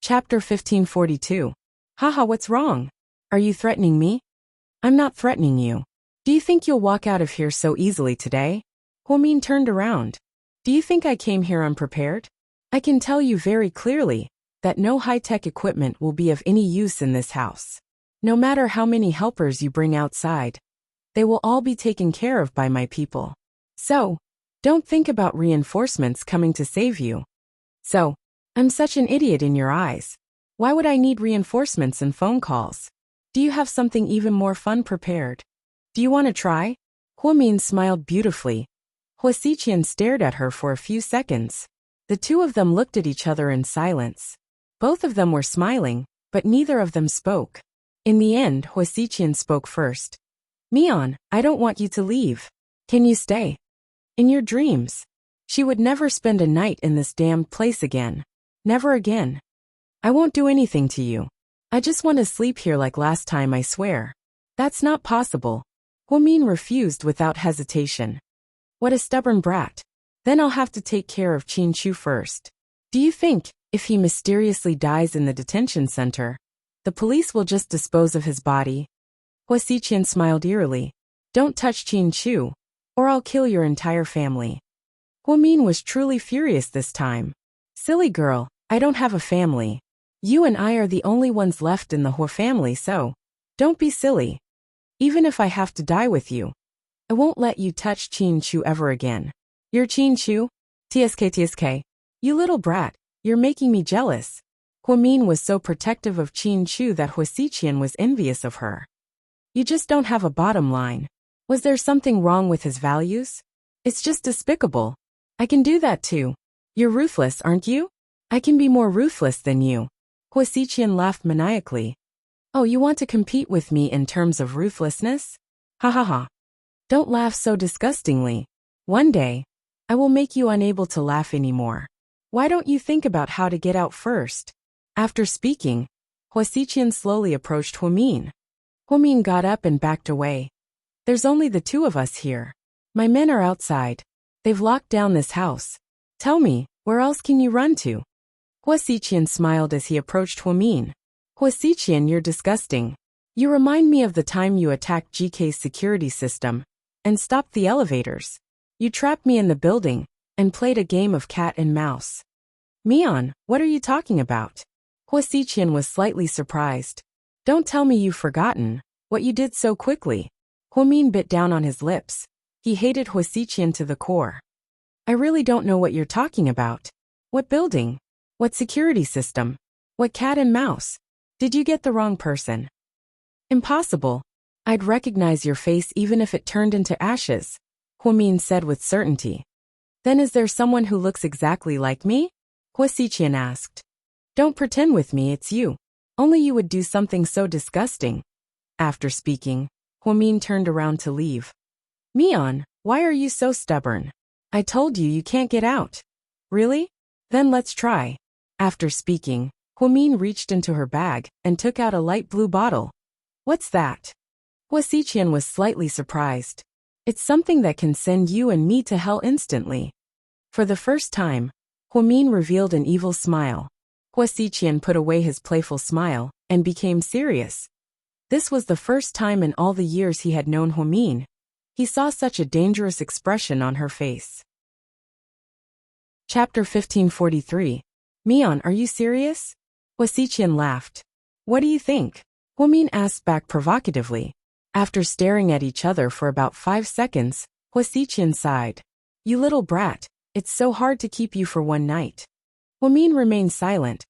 Chapter 1542. Haha, what's wrong? Are you threatening me? I'm not threatening you. Do you think you'll walk out of here so easily today? Huomin turned around. Do you think I came here unprepared? I can tell you very clearly that no high-tech equipment will be of any use in this house. No matter how many helpers you bring outside, they will all be taken care of by my people. So, don't think about reinforcements coming to save you. So, I'm such an idiot in your eyes. Why would I need reinforcements and phone calls? Do you have something even more fun prepared? Do you want to try? Huomin smiled beautifully. Huasiqian stared at her for a few seconds. The two of them looked at each other in silence. Both of them were smiling, but neither of them spoke. In the end, Huasiqian spoke first. Mian, I don't want you to leave. Can you stay? In your dreams. She would never spend a night in this damned place again. Never again. I won't do anything to you. I just want to sleep here like last time, I swear. That's not possible. Huomin refused without hesitation. What a stubborn brat. Then I'll have to take care of Qin Chu first. Do you think, if he mysteriously dies in the detention center, the police will just dispose of his body? Huasiqian smiled eerily. Don't touch Qin Chu, or I'll kill your entire family. Huomin was truly furious this time. Silly girl, I don't have a family. You and I are the only ones left in the Huo family, so don't be silly. Even if I have to die with you, I won't let you touch Qin Chu ever again. You're Qin Chu? TSK. You little brat, you're making me jealous. Huomin was so protective of Qin Chu that Huasiqian was envious of her. You just don't have a bottom line. Was there something wrong with his values? It's just despicable. I can do that too. You're ruthless, aren't you? I can be more ruthless than you. Huasiqian laughed maniacally. Oh, you want to compete with me in terms of ruthlessness? Ha ha ha. Don't laugh so disgustingly. One day, I will make you unable to laugh anymore. Why don't you think about how to get out first? After speaking, Huasiqian slowly approached Huomin. Huomin got up and backed away. There's only the two of us here. My men are outside. They've locked down this house. Tell me, where else can you run to? Huasiqian smiled as he approached Huomin. Huasiqian, you're disgusting. You remind me of the time you attacked GK's security system and stopped the elevators. You trapped me in the building and played a game of cat and mouse. Mian, what are you talking about? Huasiqian was slightly surprised. Don't tell me you've forgotten what you did so quickly. Huomin bit down on his lips. He hated Huasiqian to the core. I really don't know what you're talking about. What building? What security system? What cat and mouse? Did you get the wrong person? Impossible. I'd recognize your face even if it turned into ashes, Huomin said with certainty. Then is there someone who looks exactly like me? Huasiqian asked. Don't pretend with me, it's you. Only you would do something so disgusting. After speaking, Huomin turned around to leave. Mian, why are you so stubborn? I told you you can't get out. Really? Then let's try. After speaking, Huomin reached into her bag and took out a light blue bottle. What's that? Huasiqian was slightly surprised. It's something that can send you and me to hell instantly. For the first time, Huomin revealed an evil smile. Huasiqian put away his playful smile and became serious. This was the first time in all the years he had known Huomin. He saw such a dangerous expression on her face. Chapter 1543. Mian, are you serious? Huasiqian laughed. What do you think? Huomin asked back provocatively. After staring at each other for about 5 seconds, Huasiqian sighed. You little brat, it's so hard to keep you for one night. Huomin remained silent.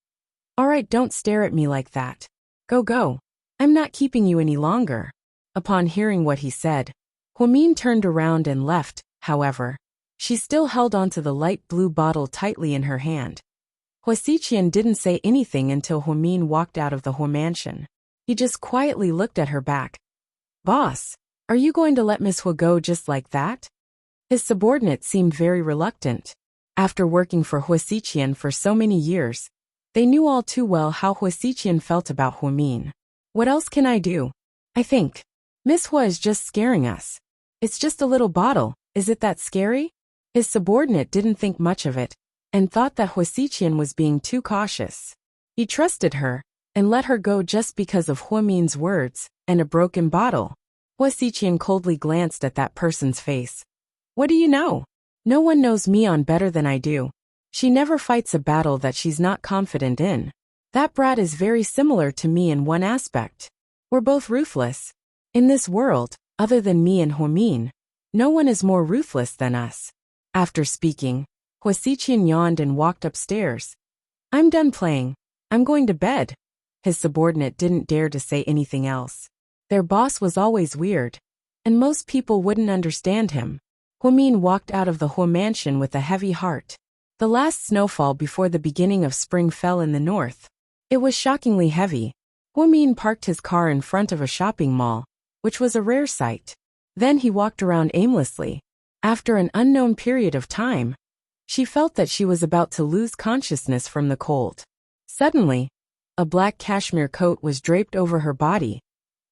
Alright, don't stare at me like that. Go. I'm not keeping you any longer. Upon hearing what he said, Huomin turned around and left. However, she still held onto the light blue bottle tightly in her hand. Huasiqian didn't say anything until Huomin walked out of the Huo mansion. He just quietly looked at her back. Boss, are you going to let Miss Huo go just like that? His subordinate seemed very reluctant. After working for Huasiqian for so many years, they knew all too well how Huasiqian felt about Huomin. What else can I do? I think Miss Huo is just scaring us. It's just a little bottle, is it that scary? His subordinate didn't think much of it, and thought that Huasiqian was being too cautious. He trusted her and let her go just because of Huomin's words and a broken bottle. Hua Xiqian coldly glanced at that person's face. What do you know? No one knows Mian better than I do. She never fights a battle that she's not confident in. That brat is very similar to me in one aspect. We're both ruthless. In this world, other than me and Huomin, no one is more ruthless than us. After speaking, Hua Xiqian yawned and walked upstairs. I'm done playing. I'm going to bed. His subordinate didn't dare to say anything else. Their boss was always weird, and most people wouldn't understand him. Huomin walked out of the Hua mansion with a heavy heart. The last snowfall before the beginning of spring fell in the north. It was shockingly heavy. Huomin parked his car in front of a shopping mall, which was a rare sight. Then he walked around aimlessly. After an unknown period of time, she felt that she was about to lose consciousness from the cold. Suddenly, a black cashmere coat was draped over her body.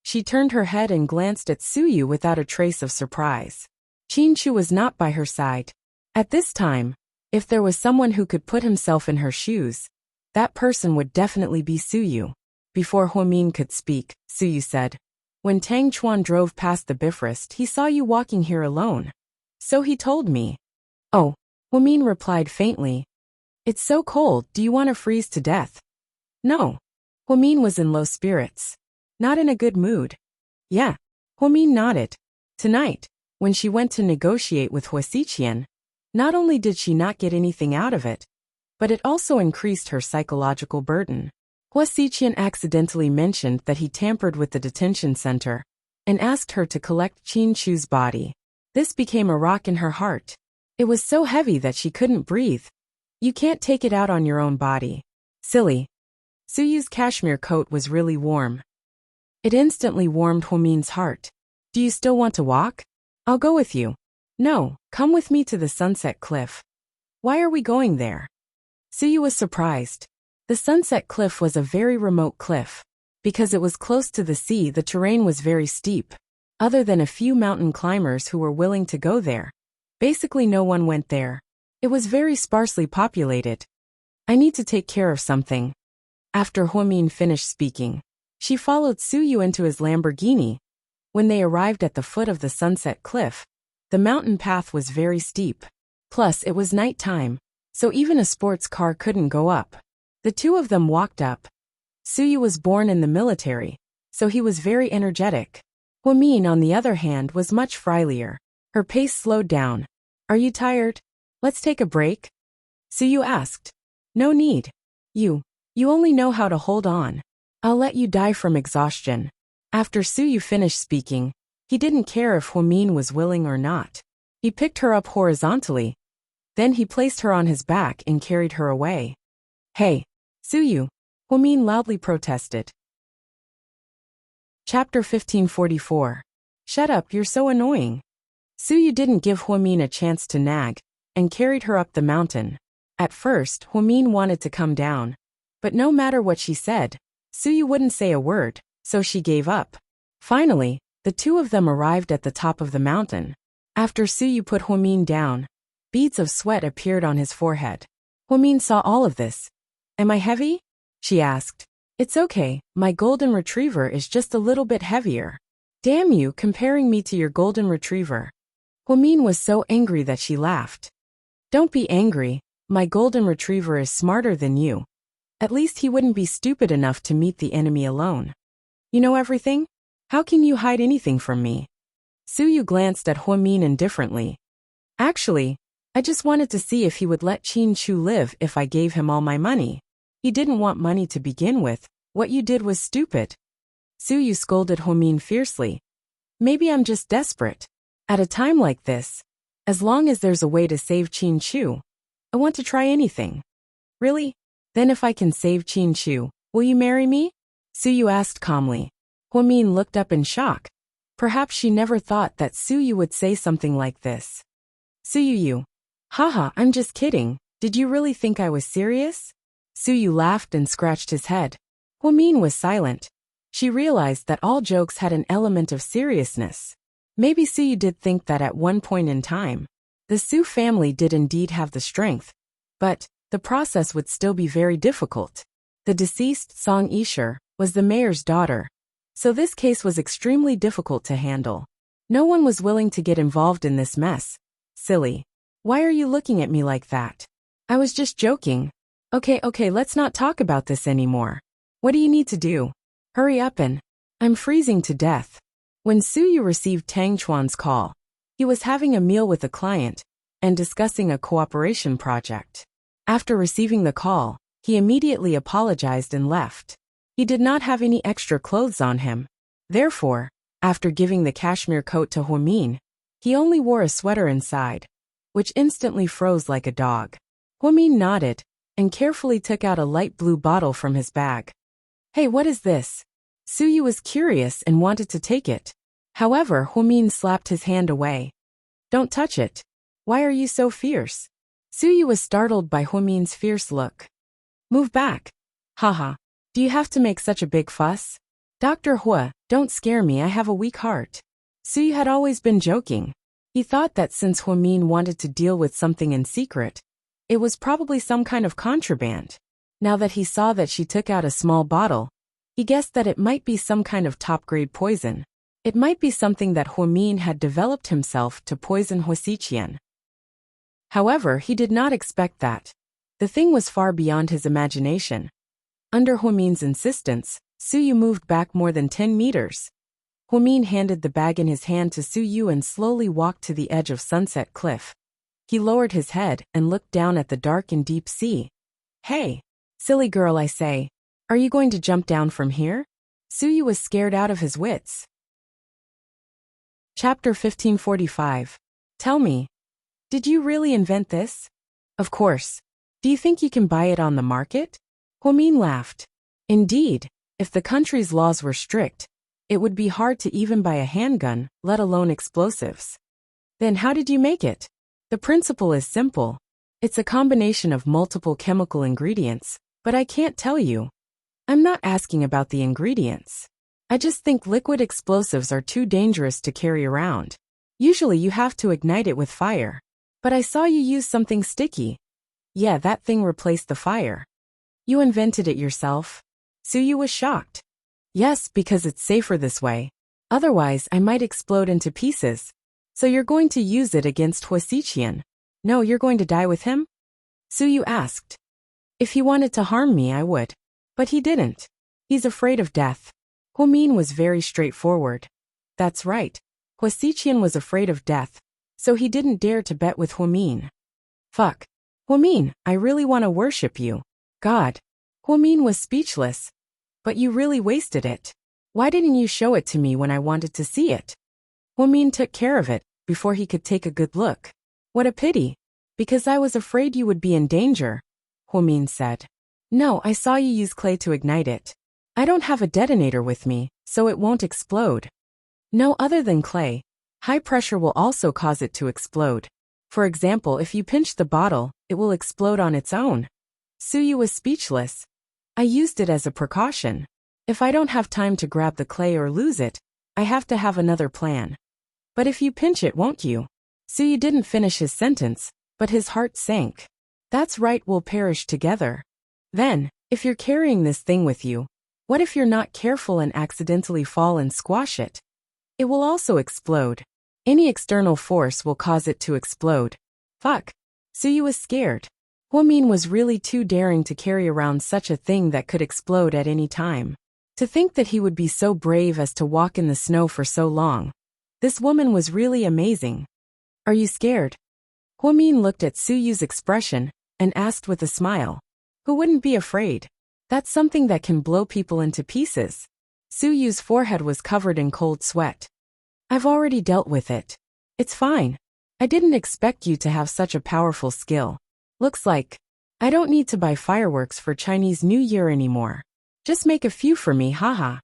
She turned her head and glanced at Suyu without a trace of surprise. Qin was not by her side. At this time, if there was someone who could put himself in her shoes, that person would definitely be Suyu. Before Huomin could speak, Suyu said, When Tang Chuan drove past the Bifrost, he saw you walking here alone. So he told me. Oh, Huomin replied faintly. It's so cold, do you want to freeze to death? No. Huomin was in low spirits. Not in a good mood. Yeah. Huomin nodded. Tonight, when she went to negotiate with Hua Xiqian, not only did she not get anything out of it, but it also increased her psychological burden. Hua Xiqian accidentally mentioned that he tampered with the detention center and asked her to collect Qin Chu's body. This became a rock in her heart. It was so heavy that she couldn't breathe. You can't take it out on your own body. Silly. Suyu's cashmere coat was really warm. It instantly warmed Huomin's heart. Do you still want to walk? I'll go with you. No, come with me to the Sunset Cliff. Why are we going there? Suyu was surprised. The Sunset Cliff was a very remote cliff. Because it was close to the sea, the terrain was very steep. Other than a few mountain climbers who were willing to go there, basically no one went there. It was very sparsely populated. I need to take care of something. After Huomin finished speaking, she followed Suyu into his Lamborghini. When they arrived at the foot of the Sunset Cliff, the mountain path was very steep. Plus, it was night time, so even a sports car couldn't go up. The two of them walked up. Suyu was born in the military, so he was very energetic. Huomin, on the other hand, was much frilier. Her pace slowed down. Are you tired? Let's take a break? Suyu asked. No need. You only know how to hold on. I'll let you die from exhaustion. After Suyu finished speaking, he didn't care if Huomin was willing or not. He picked her up horizontally. Then he placed her on his back and carried her away. Hey, Suyu, Huomin loudly protested. Chapter 1544. Shut up, you're so annoying. Suyu didn't give Huomin a chance to nag, and carried her up the mountain. At first, Huomin wanted to come down. But no matter what she said, Suyu wouldn't say a word, so she gave up. Finally, the two of them arrived at the top of the mountain. After Suyu put Huomin down, beads of sweat appeared on his forehead. Huomin saw all of this. Am I heavy? She asked. It's okay, my golden retriever is just a little bit heavier. Damn you, comparing me to your golden retriever. Huomin was so angry that she laughed. Don't be angry, my golden retriever is smarter than you. At least he wouldn't be stupid enough to meet the enemy alone. You know everything? How can you hide anything from me? Suyu glanced at Huomin indifferently. Actually, I just wanted to see if he would let Qin Chu live if I gave him all my money. He didn't want money to begin with. What you did was stupid. Suyu scolded Huomin fiercely. Maybe I'm just desperate. At a time like this, as long as there's a way to save Qin Chu, I want to try anything. Really? Then if I can save Qin Chu, will you marry me? Suyu asked calmly. Huomin looked up in shock. Perhaps she never thought that Suyu would say something like this. Suyu, haha, I'm just kidding. Did you really think I was serious? Suyu laughed and scratched his head. Huomin was silent. She realized that all jokes had an element of seriousness. Maybe Suyu did think that at one point in time. The Su family did indeed have the strength. But the process would still be very difficult. The deceased Song Yisher was the mayor's daughter, so this case was extremely difficult to handle. No one was willing to get involved in this mess. Silly. Why are you looking at me like that? I was just joking. Okay, let's not talk about this anymore. What do you need to do? Hurry up and... I'm freezing to death. When Suyu received Tang Chuan's call, he was having a meal with a client and discussing a cooperation project. After receiving the call, he immediately apologized and left. He did not have any extra clothes on him. Therefore, after giving the cashmere coat to Huamin, he only wore a sweater inside, which instantly froze like a dog. Huamin nodded and carefully took out a light blue bottle from his bag. Hey, what is this? Suyu was curious and wanted to take it. However, Huamin slapped his hand away. Don't touch it. Why are you so fierce? Suyu was startled by Huamin's fierce look. Move back. Haha. Do you have to make such a big fuss? Dr. Hua, don't scare me, I have a weak heart. Suyu had always been joking. He thought that since Huamin wanted to deal with something in secret, it was probably some kind of contraband. Now that he saw that she took out a small bottle, he guessed that it might be some kind of top-grade poison. It might be something that Huamin had developed himself to poison Huasiqian. However, he did not expect that. The thing was far beyond his imagination. Under Huamin's insistence, Suyu moved back more than 10 meters. Huamin handed the bag in his hand to Suyu and slowly walked to the edge of Sunset Cliff. He lowered his head and looked down at the dark and deep sea. Hey, silly girl, I say. Are you going to jump down from here? Suyu was scared out of his wits. Chapter 1545. Tell me, did you really invent this? Of course. Do you think you can buy it on the market? Huamin laughed. Indeed, if the country's laws were strict, it would be hard to even buy a handgun, let alone explosives. Then how did you make it? The principle is simple. It's a combination of multiple chemical ingredients, but I can't tell you. I'm not asking about the ingredients. I just think liquid explosives are too dangerous to carry around. Usually you have to ignite it with fire. But I saw you use something sticky. Yeah, that thing replaced the fire. You invented it yourself? Suyu was shocked. Yes, because it's safer this way. Otherwise, I might explode into pieces. So you're going to use it against Huasiqian? No, you're going to die with him? Suyu asked. If he wanted to harm me, I would. But he didn't. He's afraid of death. Huamin was very straightforward. That's right. Huasiqian was afraid of death, so he didn't dare to bet with Huamin. Fuck. Huamin, I really want to worship you. God. Huamin was speechless. But you really wasted it. Why didn't you show it to me when I wanted to see it? Huamin took care of it before he could take a good look. What a pity. Because I was afraid you would be in danger, Huamin said. No, I saw you use clay to ignite it. I don't have a detonator with me, so it won't explode. No, other than clay. High pressure will also cause it to explode. For example, if you pinch the bottle, it will explode on its own. Suyu was speechless. I used it as a precaution. If I don't have time to grab the clay or lose it, I have to have another plan. But if you pinch it, won't you? Suyu didn't finish his sentence, but his heart sank. That's right, we'll perish together. Then, if you're carrying this thing with you, what if you're not careful and accidentally fall and squash it? It will also explode. Any external force will cause it to explode. Fuck. Suyu was scared. Huamin was really too daring to carry around such a thing that could explode at any time. To think that he would be so brave as to walk in the snow for so long. This woman was really amazing. Are you scared? Huamin looked at Suyu's expression and asked with a smile. Who wouldn't be afraid? That's something that can blow people into pieces. Suyu's forehead was covered in cold sweat. I've already dealt with it. It's fine. I didn't expect you to have such a powerful skill. Looks like I don't need to buy fireworks for Chinese New Year anymore. Just make a few for me, haha.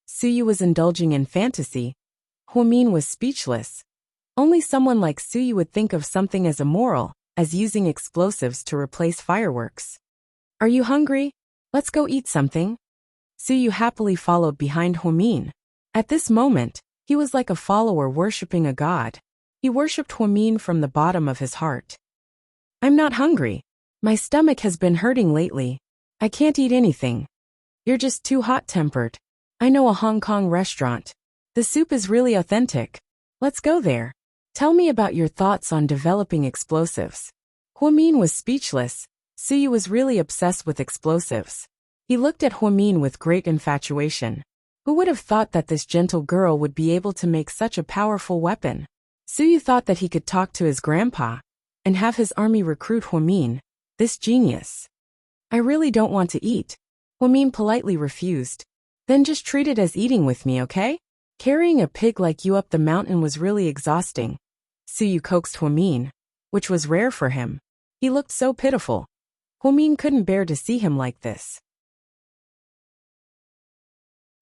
Suyu was indulging in fantasy. Huamin was speechless. Only someone like Suyu would think of something as immoral as using explosives to replace fireworks. Are you hungry? Let's go eat something. Suyu happily followed behind Huamin. At this moment, he was like a follower worshipping a god. He worshipped Huamin from the bottom of his heart. I'm not hungry. My stomach has been hurting lately. I can't eat anything. You're just too hot-tempered. I know a Hong Kong restaurant. The soup is really authentic. Let's go there. Tell me about your thoughts on developing explosives. Huamin was speechless. Suyu was really obsessed with explosives. He looked at Huamin with great infatuation. Who would have thought that this gentle girl would be able to make such a powerful weapon? Suyu thought that he could talk to his grandpa and have his army recruit Huamin, this genius. I really don't want to eat. Huamin politely refused. Then just treat it as eating with me, okay? Carrying a pig like you up the mountain was really exhausting. Suyu coaxed Huamin, which was rare for him. He looked so pitiful. Huamin couldn't bear to see him like this.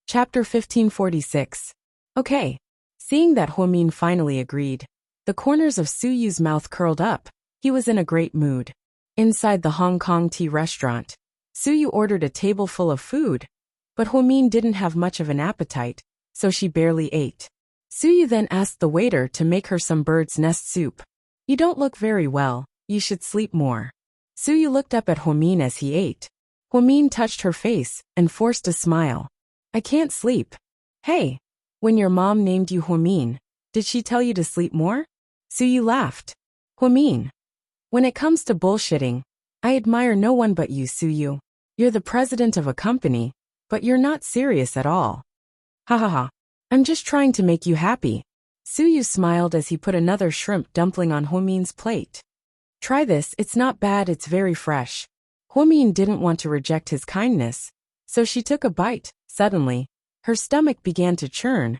Chapter 1546. Okay. Seeing that Huamin finally agreed, the corners of Suyu's mouth curled up. He was in a great mood. Inside the Hong Kong tea restaurant, Suyu ordered a table full of food, but Huamin didn't have much of an appetite, so she barely ate. Suyu then asked the waiter to make her some bird's nest soup. You don't look very well, you should sleep more. Suyu looked up at Huamin as he ate. Huamin touched her face and forced a smile. I can't sleep. Hey, when your mom named you Huamin, did she tell you to sleep more? Suyu laughed. Huamin. When it comes to bullshitting, I admire no one but you, Suyu. You're the president of a company, but you're not serious at all. Ha ha ha. I'm just trying to make you happy. Suyu smiled as he put another shrimp dumpling on Huamin's plate. Try this, it's not bad, it's very fresh. Huamin didn't want to reject his kindness, so she took a bite. Suddenly, her stomach began to churn.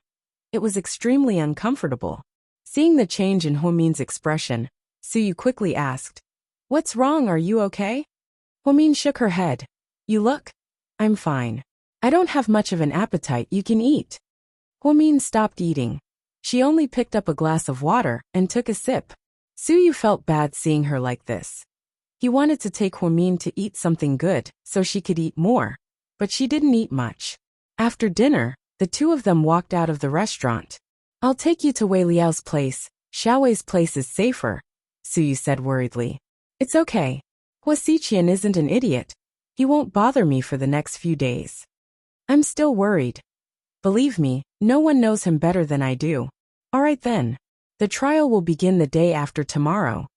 It was extremely uncomfortable. Seeing the change in Huamin's expression, Suyu quickly asked, What's wrong, are you okay? Huamin shook her head. You look? I'm fine. I don't have much of an appetite, you can eat. Huamin stopped eating. She only picked up a glass of water and took a sip. Suyu felt bad seeing her like this. He wanted to take Huamin to eat something good so she could eat more, but she didn't eat much. After dinner, the two of them walked out of the restaurant. I'll take you to Wei Liao's place. Xiaowei's place is safer, Suyu said worriedly. It's okay. Hua Xiqian isn't an idiot. He won't bother me for the next few days. I'm still worried. Believe me, no one knows him better than I do. All right then. The trial will begin the day after tomorrow.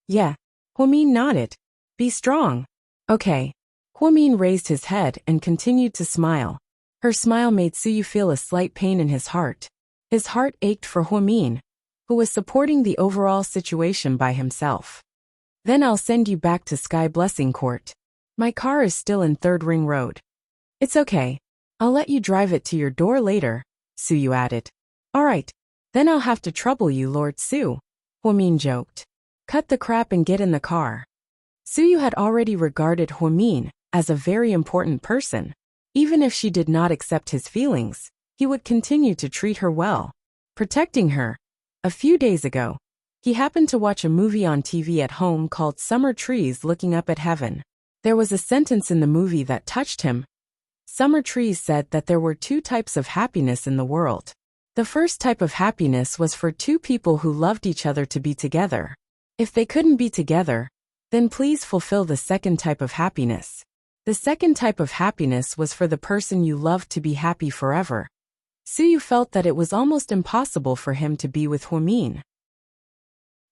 Yeah. Huamin nodded. Be strong. Okay. Huamin raised his head and continued to smile. Her smile made Suyu feel a slight pain in his heart. His heart ached for Huamin, who was supporting the overall situation by himself. Then I'll send you back to Sky Blessing Court. My car is still in 3rd Ring Road. It's okay. I'll let you drive it to your door later, Suyu added. All right. Then I'll have to trouble you, Lord Su, Huamin joked. Cut the crap and get in the car. Suyu had already regarded Huamin as a very important person. Even if she did not accept his feelings, he would continue to treat her well, protecting her. A few days ago, he happened to watch a movie on TV at home called Summer Trees Looking Up at Heaven. There was a sentence in the movie that touched him. Summer Trees said that there were 2 types of happiness in the world. The first type of happiness was for 2 people who loved each other to be together. If they couldn't be together, then please fulfill the second type of happiness. The second type of happiness was for the person you loved to be happy forever. Suyu felt that it was almost impossible for him to be with Huamin.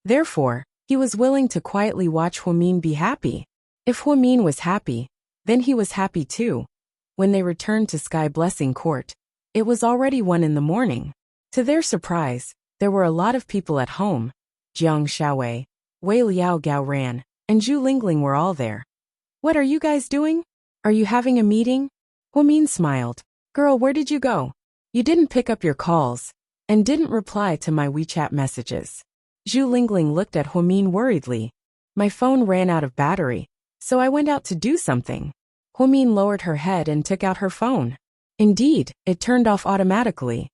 Therefore, he was willing to quietly watch Huamin be happy. If Huamin was happy, then he was happy too. When they returned to Sky Blessing Court, it was already 1 in the morning. To their surprise, there were a lot of people at home. Jiang Xiaowei, Wei Liao Gao Ran, and Zhu Lingling were all there. What are you guys doing? Are you having a meeting? Huamin smiled. Girl, where did you go? You didn't pick up your calls, and didn't reply to my WeChat messages. Zhu Lingling looked at Huamin worriedly. My phone ran out of battery, so I went out to do something. Huamin lowered her head and took out her phone. Indeed, it turned off automatically.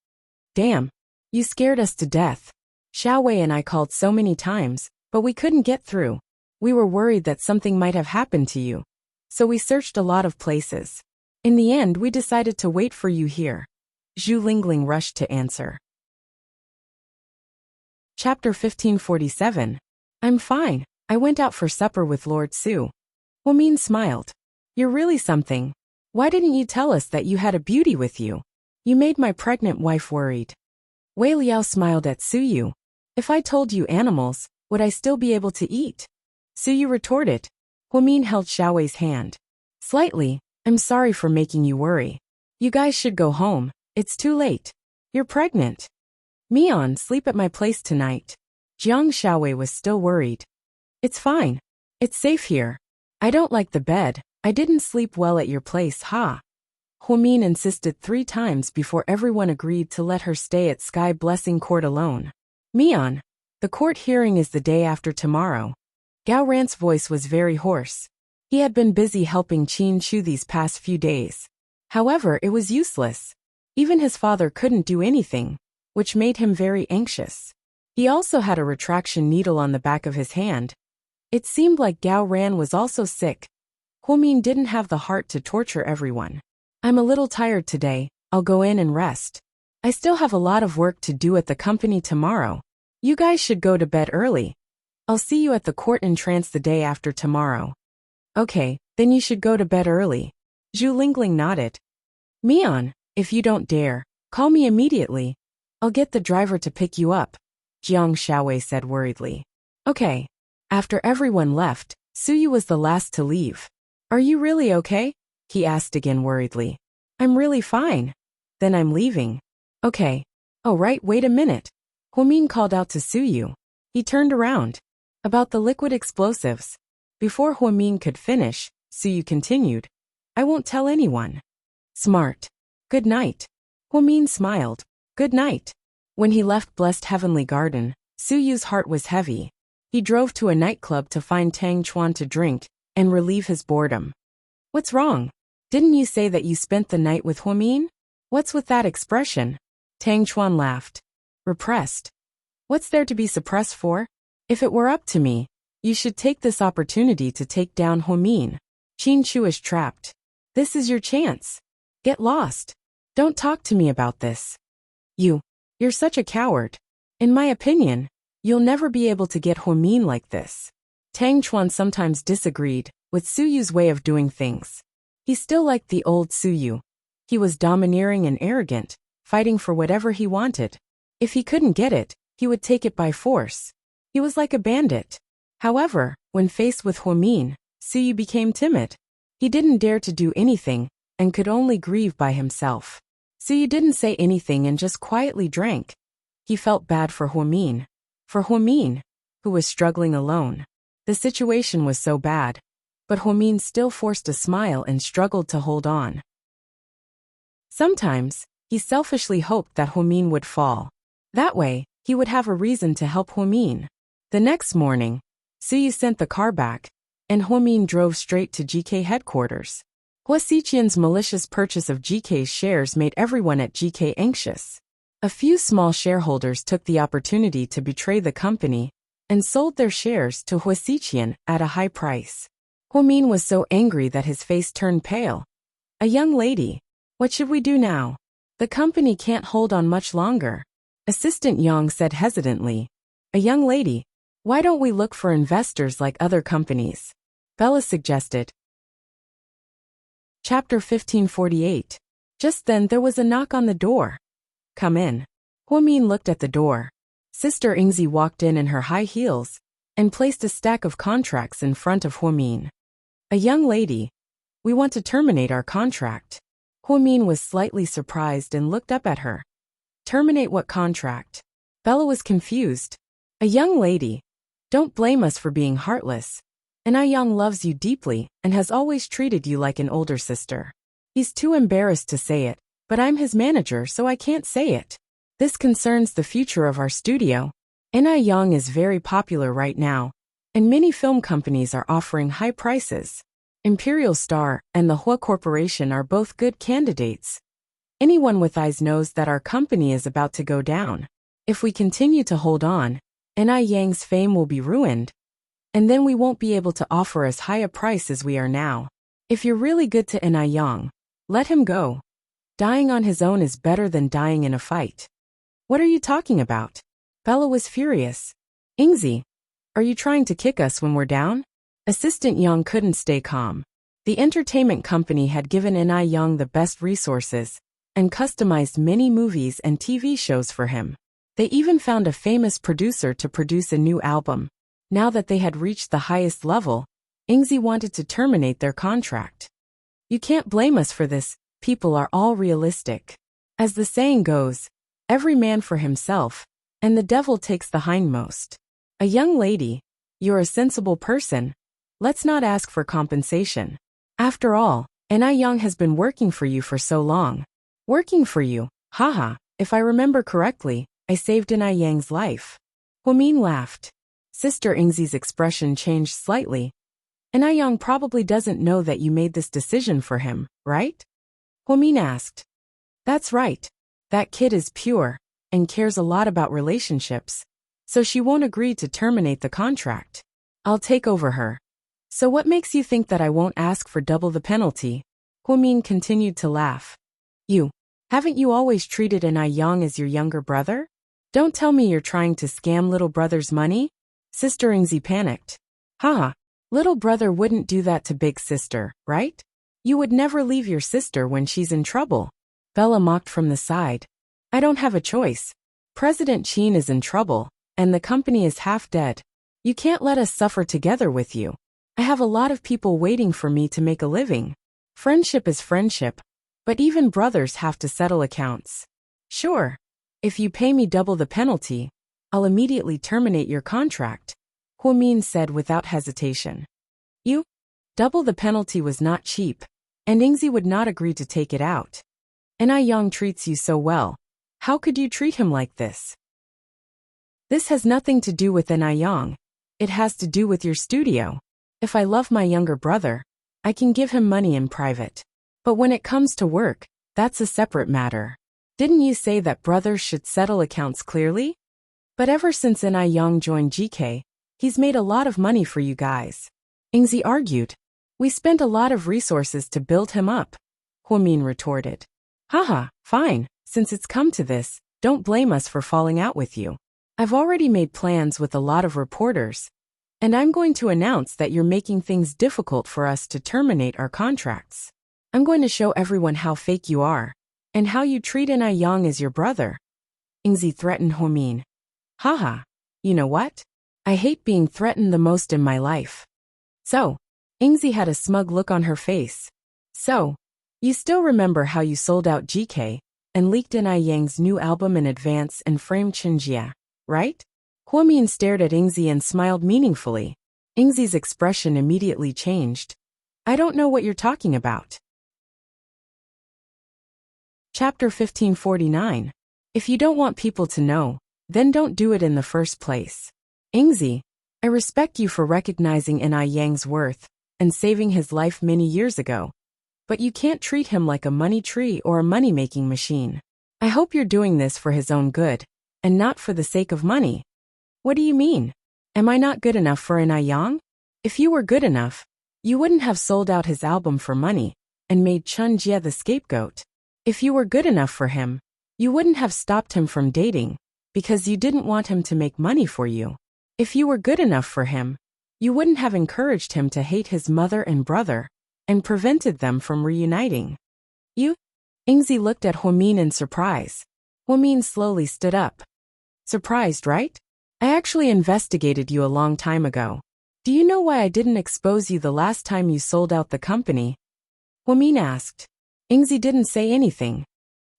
Damn, you scared us to death. Xiaowei and I called so many times, but we couldn't get through. We were worried that something might have happened to you. So we searched a lot of places. In the end, we decided to wait for you here. Zhu Lingling rushed to answer. Chapter 1547. I'm fine. I went out for supper with Lord Su. Huamin smiled. You're really something. Why didn't you tell us that you had a beauty with you? You made my pregnant wife worried. Wei Liao smiled at Suyu. If I told you animals, would I still be able to eat? Suyu retorted. Huamin held Xiaowei's hand. Slightly. I'm sorry for making you worry. You guys should go home. It's too late. You're pregnant. Mian, sleep at my place tonight. Jiang Xiaowei was still worried. It's fine. It's safe here. I don't like the bed. I didn't sleep well at your place, Huamin insisted 3 times before everyone agreed to let her stay at Sky Blessing Court alone. Mian, the court hearing is the day after tomorrow. Gao Ran's voice was very hoarse. He had been busy helping Qin Chu these past few days. However, it was useless. Even his father couldn't do anything, which made him very anxious. He also had a retraction needle on the back of his hand. It seemed like Gao Ran was also sick. Huamin didn't have the heart to torture everyone. I'm a little tired today, I'll go in and rest. I still have a lot of work to do at the company tomorrow. You guys should go to bed early. I'll see you at the court entrance the day after tomorrow. Okay, then you should go to bed early. Zhu Lingling nodded. Mian, if you don't dare, call me immediately. I'll get the driver to pick you up, Jiang Xiaowei said worriedly. Okay. After everyone left, Suyu was the last to leave. Are you really okay? He asked again worriedly. I'm really fine. Then I'm leaving. Okay. Oh right, wait a minute. Huamin called out to Suyu. He turned around. About the liquid explosives. Before Huamin could finish, Suyu continued. I won't tell anyone. Smart. Good night. Huamin smiled. Good night. When he left Blessed Heavenly Garden, Suyu's heart was heavy. He drove to a nightclub to find Tang Chuan to drink and relieve his boredom. What's wrong? Didn't you say that you spent the night with Huamin? What's with that expression? Tang Chuan laughed. Repressed. What's there to be suppressed for? If it were up to me, you should take this opportunity to take down Huamin. Qin Chu is trapped. This is your chance. Get lost. Don't talk to me about this. You're such a coward. In my opinion, you'll never be able to get Huamin like this. Tang Chuan sometimes disagreed with Suyu's way of doing things. He still liked the old Suyu. He was domineering and arrogant, fighting for whatever he wanted. If he couldn't get it, he would take it by force. He was like a bandit. However, when faced with Huamin, Suyu became timid. He didn't dare to do anything, and could only grieve by himself. Suyu didn't say anything and just quietly drank. He felt bad for Huamin. For Huamin, who was struggling alone. The situation was so bad. But Huamin still forced a smile and struggled to hold on. Sometimes, he selfishly hoped that Huamin would fall. That way, he would have a reason to help Huamin. The next morning, Suyu sent the car back, and Huamin drove straight to GK headquarters. Hua Xiqian's malicious purchase of GK's shares made everyone at GK anxious. A few small shareholders took the opportunity to betray the company and sold their shares to Hua Xiqian at a high price. Huamin was so angry that his face turned pale. A young lady. What should we do now? The company can't hold on much longer. Assistant Yang said hesitantly. A young lady. Why don't we look for investors like other companies? Bella suggested. Chapter 1548. Just then there was a knock on the door. Come in. Huamin looked at the door. Sister Ingzi walked in her high heels and placed a stack of contracts in front of Huamin. A young lady. We want to terminate our contract. Huamin was slightly surprised and looked up at her. Terminate what contract? Bella was confused. A young lady. Don't blame us for being heartless. Yang loves you deeply and has always treated you like an older sister. He's too embarrassed to say it, but I'm his manager so I can't say it. This concerns the future of our studio. Yang is very popular right now, and many film companies are offering high prices. Imperial Star and the Hua Corporation are both good candidates. Anyone with eyes knows that our company is about to go down. If we continue to hold on, Yang's fame will be ruined. And then we won't be able to offer as high a price as we are now. If you're really good to Yang, let him go. Dying on his own is better than dying in a fight. What are you talking about? Bella was furious. Ingzi, are you trying to kick us when we're down? Assistant Yang couldn't stay calm. The entertainment company had given Ni Young the best resources and customized many movies and TV shows for him. They even found a famous producer to produce a new album. Now that they had reached the highest level, Ingzi wanted to terminate their contract. You can't blame us for this, people are all realistic. As the saying goes, every man for himself, and the devil takes the hindmost. A young lady, you're a sensible person. Let's not ask for compensation. After all, Ni Young has been working for you for so long. Working for you, haha, if I remember correctly, I saved Ni Yang's life. Huamin laughed. Sister Ingzi's expression changed slightly. Ni Young probably doesn't know that you made this decision for him, right? Huamin asked. That's right. That kid is pure and cares a lot about relationships, so she won't agree to terminate the contract. I'll take over her. So what makes you think that I won't ask for double the penalty? Huamin continued to laugh. Haven't you always treated Ni Young as your younger brother? Don't tell me you're trying to scam little brother's money? Sister Ingzi panicked. Haha, little brother wouldn't do that to big sister, right? You would never leave your sister when she's in trouble. Bella mocked from the side. I don't have a choice. President Qin is in trouble, and the company is half dead. You can't let us suffer together with you. I have a lot of people waiting for me to make a living. Friendship is friendship, but even brothers have to settle accounts. Sure. If you pay me double the penalty, I'll immediately terminate your contract, Huamin said without hesitation. Double the penalty was not cheap, and Ingzi would not agree to take it out. Ni Young treats you so well. How could you treat him like this? This has nothing to do with Ni Young. It has to do with your studio. If I love my younger brother, I can give him money in private. But when it comes to work, that's a separate matter. Didn't you say that brothers should settle accounts clearly? But ever since Ni Young joined GK, he's made a lot of money for you guys. Ingzi argued. We spent a lot of resources to build him up, Huamin retorted. Haha, fine, since it's come to this, don't blame us for falling out with you. I've already made plans with a lot of reporters, and I'm going to announce that you're making things difficult for us to terminate our contracts. I'm going to show everyone how fake you are, and how you treat Ni Young as your brother. Ingzi threatened Huamin. Haha, you know what? I hate being threatened the most in my life. So, Ingzi had a smug look on her face. So, you still remember how you sold out GK and leaked Ni Yang's new album in advance and framed Chenjia, right? Huamin stared at Ingzi and smiled meaningfully. Ingzi's expression immediately changed. I don't know what you're talking about. Chapter 1549. If you don't want people to know, then don't do it in the first place. Ingzi, I respect you for recognizing Ni Yang's worth and saving his life many years ago. But you can't treat him like a money tree or a money-making machine. I hope you're doing this for his own good, and not for the sake of money. What do you mean? Am I not good enough for Ni Young? If you were good enough, you wouldn't have sold out his album for money and made Chun Jie the scapegoat. If you were good enough for him, you wouldn't have stopped him from dating, because you didn't want him to make money for you. If you were good enough for him, you wouldn't have encouraged him to hate his mother and brother, and prevented them from reuniting. Ingzi looked at Huamin in surprise. Huamin slowly stood up. Surprised, right? I actually investigated you a long time ago. Do you know why I didn't expose you the last time you sold out the company? Huamin asked. Ingzi didn't say anything.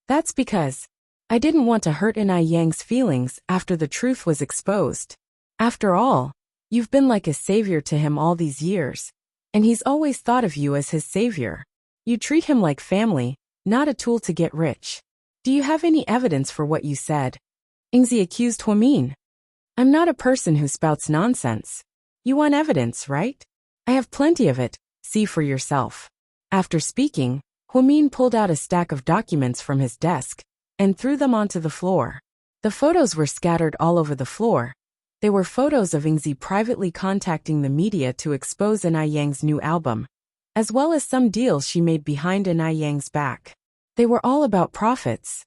That's because I didn't want to hurt Ni Yang's feelings after the truth was exposed. After all, you've been like a savior to him all these years, and he's always thought of you as his savior. You treat him like family, not a tool to get rich. Do you have any evidence for what you said? Ingzi accused Huamin. I'm not a person who spouts nonsense. You want evidence, right? I have plenty of it, see for yourself. After speaking, Huamin pulled out a stack of documents from his desk and threw them onto the floor. The photos were scattered all over the floor. They were photos of Ingzi privately contacting the media to expose Ni Yang's new album, as well as some deals she made behind Ni Yang's back. They were all about profits.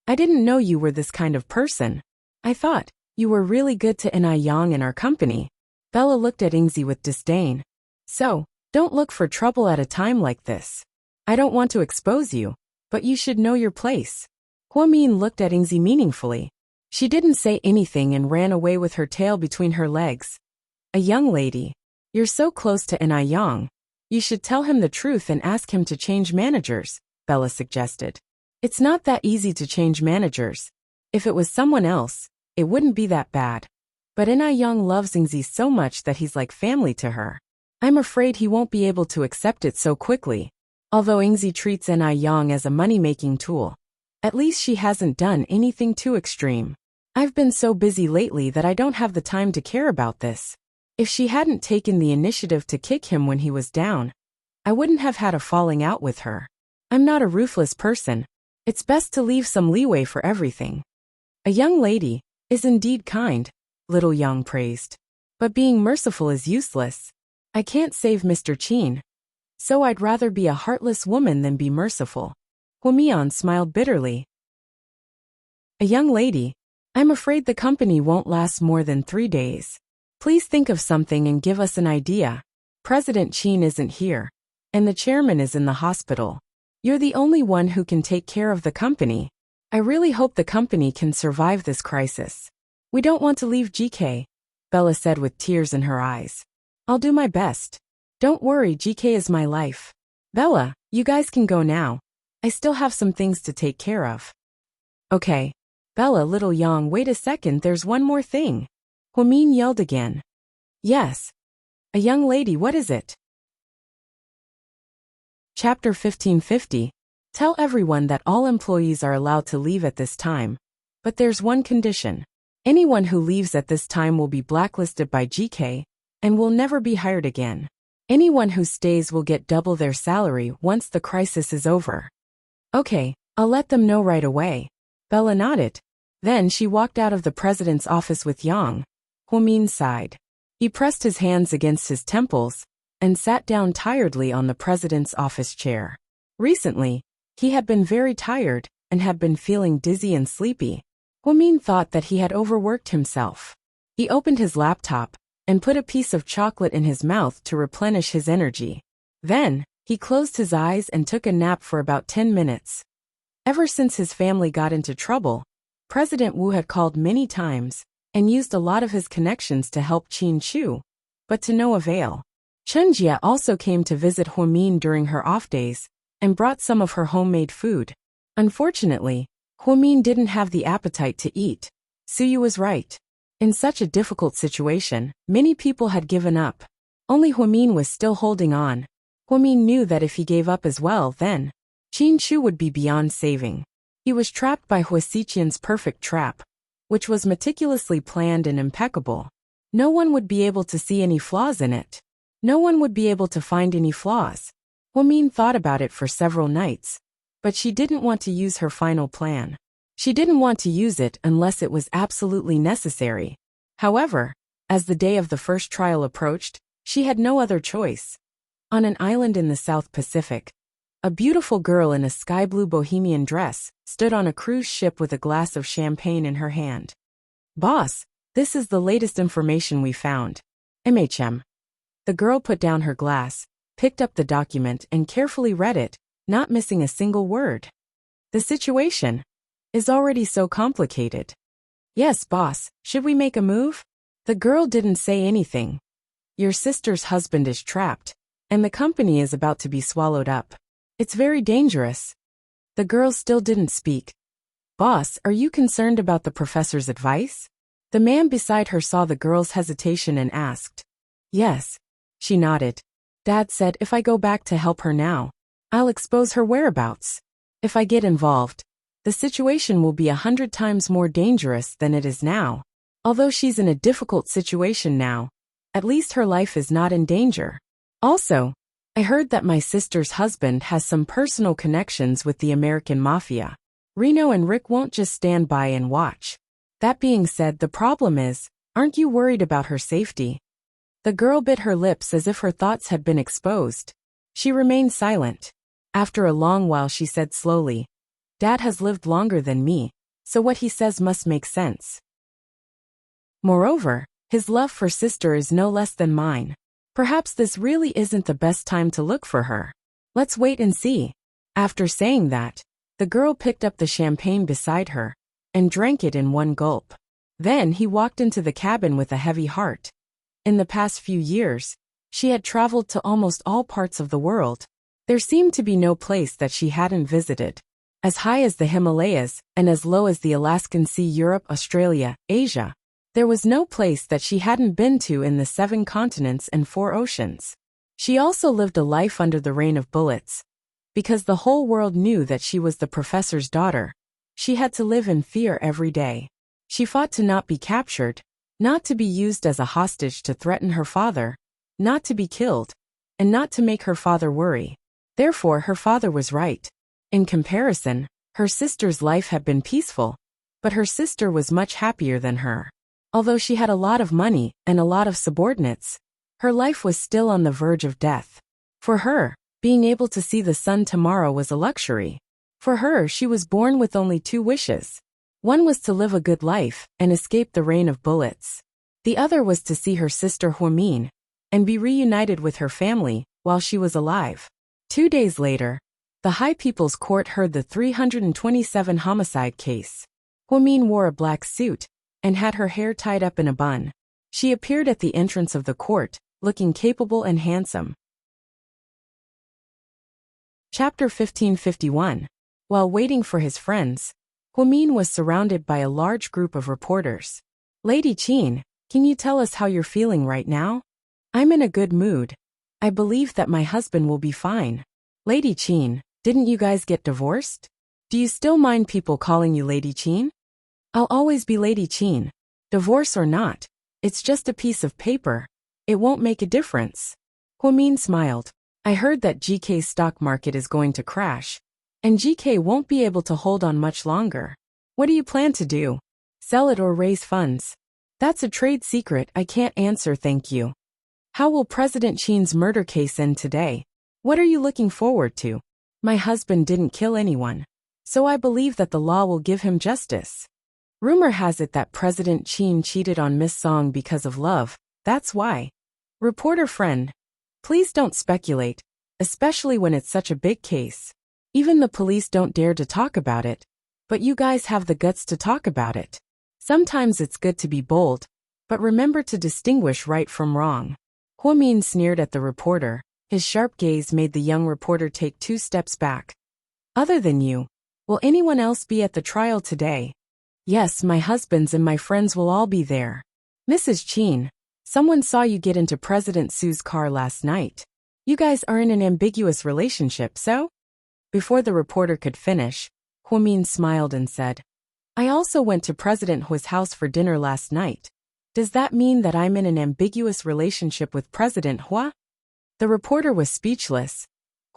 I didn't know you were this kind of person. I thought you were really good to Ni Yang and our company. Bella looked at Ingzi with disdain. So, Don't look for trouble at a time like this. I don't want to expose you, but you should know your place. Huamin looked at Ingzi meaningfully. She didn't say anything and ran away with her tail between her legs. A young lady. You're so close to Yang. You should tell him the truth and ask him to change managers, Bella suggested. It's not that easy to change managers. If it was someone else, it wouldn't be that bad. But Yang loves Ingzi so much that he's like family to her. I'm afraid he won't be able to accept it so quickly. Although Ingzi treats Yang as a money-making tool, at least she hasn't done anything too extreme. I've been so busy lately that I don't have the time to care about this. If she hadn't taken the initiative to kick him when he was down, I wouldn't have had a falling out with her. I'm not a ruthless person. It's best to leave some leeway for everything. A young lady is indeed kind, Little Yang praised. But being merciful is useless. I can't save Mr. Qin. So I'd rather be a heartless woman than be merciful. Huamian smiled bitterly. A young lady. I'm afraid the company won't last more than 3 days. Please think of something and give us an idea. President Qin isn't here, and the chairman is in the hospital. You're the only one who can take care of the company. I really hope the company can survive this crisis. We don't want to leave GK, Bella said with tears in her eyes. I'll do my best. Don't worry, GK is my life. Bella, you guys can go now. I still have some things to take care of. Okay. Bella, Little Yang, wait a second, there's one more thing. Huamin yelled again. Yes. A young lady, what is it? Chapter 1550. Tell everyone that all employees are allowed to leave at this time. But there's one condition. Anyone who leaves at this time will be blacklisted by GK and will never be hired again. Anyone who stays will get double their salary once the crisis is over. Okay, I'll let them know right away. Bella nodded. Then she walked out of the president's office with Yang. Huamin sighed. He pressed his hands against his temples and sat down tiredly on the president's office chair. Recently, he had been very tired and had been feeling dizzy and sleepy. Huamin thought that he had overworked himself. He opened his laptop and put a piece of chocolate in his mouth to replenish his energy. Then, he closed his eyes and took a nap for about 10 minutes. Ever since his family got into trouble, President Wu had called many times and used a lot of his connections to help Qin Chu, but to no avail. Chen Jia also came to visit Huamin during her off days and brought some of her homemade food. Unfortunately, Huamin didn't have the appetite to eat. Suyu was right. In such a difficult situation, many people had given up. Only Huamin was still holding on. Huamin knew that if he gave up as well, then Qin Chu would be beyond saving. He was trapped by Huasiqian's perfect trap, which was meticulously planned and impeccable. No one would be able to see any flaws in it. No one would be able to find any flaws. Huamin thought about it for several nights, but she didn't want to use her final plan. She didn't want to use it unless it was absolutely necessary. However, as the day of the first trial approached, she had no other choice. On an island in the South Pacific, a beautiful girl in a sky-blue bohemian dress stood on a cruise ship with a glass of champagne in her hand. Boss, this is the latest information we found. The girl put down her glass, picked up the document and carefully read it, not missing a single word. The situation is already so complicated. Yes, boss, should we make a move? The girl didn't say anything. Your sister's husband is trapped, and the company is about to be swallowed up. It's very dangerous. The girl still didn't speak. Boss, are you concerned about the professor's advice? The man beside her saw the girl's hesitation and asked. Yes. She nodded. Dad said if I go back to help her now, I'll expose her whereabouts. If I get involved, the situation will be 100 times more dangerous than it is now. Although she's in a difficult situation now, at least her life is not in danger. Also, I heard that my sister's husband has some personal connections with the American mafia. Reno and Rick won't just stand by and watch. That being said, the problem is, aren't you worried about her safety? The girl bit her lips as if her thoughts had been exposed. She remained silent. After a long while she said slowly, Dad has lived longer than me, so what he says must make sense. Moreover, his love for sister is no less than mine. Perhaps this really isn't the best time to look for her. Let's wait and see. After saying that, the girl picked up the champagne beside her and drank it in one gulp. Then he walked into the cabin with a heavy heart. In the past few years, she had traveled to almost all parts of the world. There seemed to be no place that she hadn't visited. As high as the Himalayas and as low as the Alaskan Sea, Europe, Australia, Asia. There was no place that she hadn't been to in the 7 continents and 4 oceans. She also lived a life under the rain of bullets. Because the whole world knew that she was the professor's daughter, she had to live in fear every day. She fought to not be captured, not to be used as a hostage to threaten her father, not to be killed, and not to make her father worry. Therefore, her father was right. In comparison, her sister's life had been peaceful, but her sister was much happier than her. Although she had a lot of money and a lot of subordinates, her life was still on the verge of death. For her, being able to see the sun tomorrow was a luxury. For her, she was born with only 2 wishes. One was to live a good life and escape the rain of bullets. The other was to see her sister Huamin and be reunited with her family while she was alive. 2 days later, the High People's Court heard the 327 homicide case. Huamin wore a black suit and had her hair tied up in a bun. She appeared at the entrance of the court, looking capable and handsome. Chapter 1551. While waiting for his friends, Huamin was surrounded by a large group of reporters. Lady Qin, can you tell us how you're feeling right now? I'm in a good mood. I believe that my husband will be fine. Lady Qin, didn't you guys get divorced? Do you still mind people calling you Lady Qin? I'll always be Lady Qin. Divorce or not, it's just a piece of paper. It won't make a difference. Huamin smiled. I heard that GK's stock market is going to crash, and GK won't be able to hold on much longer. What do you plan to do? Sell it or raise funds? That's a trade secret I can't answer, thank you. How will President Qin's murder case end today? What are you looking forward to? My husband didn't kill anyone, so I believe that the law will give him justice. Rumor has it that President Qin cheated on Miss Song because of love, that's why. Reporter friend, please don't speculate, especially when it's such a big case. Even the police don't dare to talk about it, but you guys have the guts to talk about it. Sometimes it's good to be bold, but remember to distinguish right from wrong. Huamin sneered at the reporter. His sharp gaze made the young reporter take 2 steps back. Other than you, will anyone else be at the trial today? Yes, my husbands and my friends will all be there. Mrs. Qin, someone saw you get into President Su's car last night. You guys are in an ambiguous relationship, so? Before the reporter could finish, Huamin smiled and said, I also went to President Hua's house for dinner last night. Does that mean that I'm in an ambiguous relationship with President Hua? The reporter was speechless.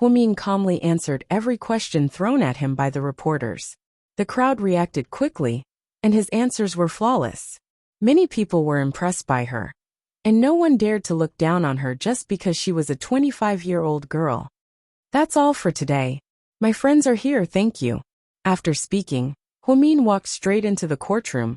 Huamin calmly answered every question thrown at him by the reporters. The crowd reacted quickly, and his answers were flawless. Many people were impressed by her, and no one dared to look down on her just because she was a 25-year-old girl. That's all for today. My friends are here, thank you. After speaking, Huamin walked straight into the courtroom.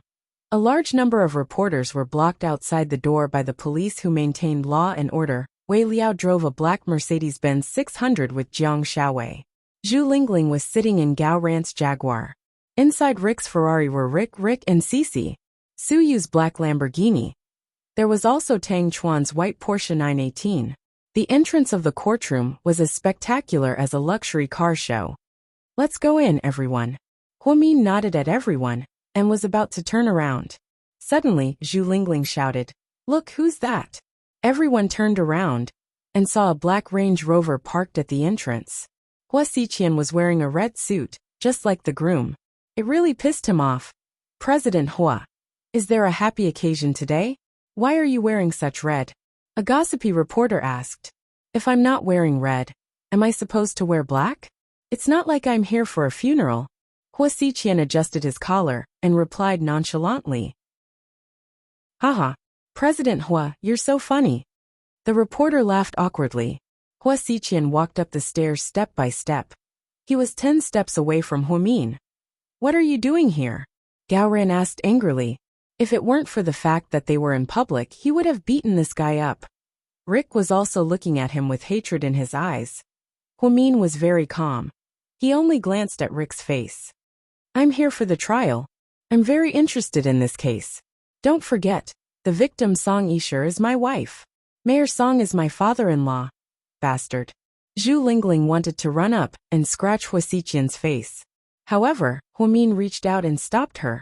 A large number of reporters were blocked outside the door by the police who maintained law and order. Wei Liao drove a black Mercedes-Benz 600 with Jiang Xiaowei. Zhu Lingling was sitting in Gao Ran's Jaguar. Inside Rick's Ferrari were Rick, and Cece. Su Yu's black Lamborghini. There was also Tang Chuan's white Porsche 918. The entrance of the courtroom was as spectacular as a luxury car show. Let's go in, everyone. Huamin nodded at everyone and was about to turn around. Suddenly, Zhu Lingling shouted, Look, who's that? Everyone turned around and saw a black Range Rover parked at the entrance. Hua Xiqian was wearing a red suit, just like the groom. It really pissed him off. President Hua, is there a happy occasion today? Why are you wearing such red? A gossipy reporter asked. If I'm not wearing red, am I supposed to wear black? It's not like I'm here for a funeral. Hua Xiqian adjusted his collar and replied nonchalantly. Haha, President Hua, you're so funny. The reporter laughed awkwardly. Hua Xiqian walked up the stairs step by step. He was 10 steps away from Huamin. What are you doing here? Gao Ran asked angrily. If it weren't for the fact that they were in public, he would have beaten this guy up. Rick was also looking at him with hatred in his eyes. Huamin was very calm. He only glanced at Rick's face. I'm here for the trial. I'm very interested in this case. Don't forget, the victim Song Yishur is my wife. Mayor Song is my father-in-law. Bastard. Zhu Lingling wanted to run up and scratch Hua Xiqian's face. However, Huamin reached out and stopped her.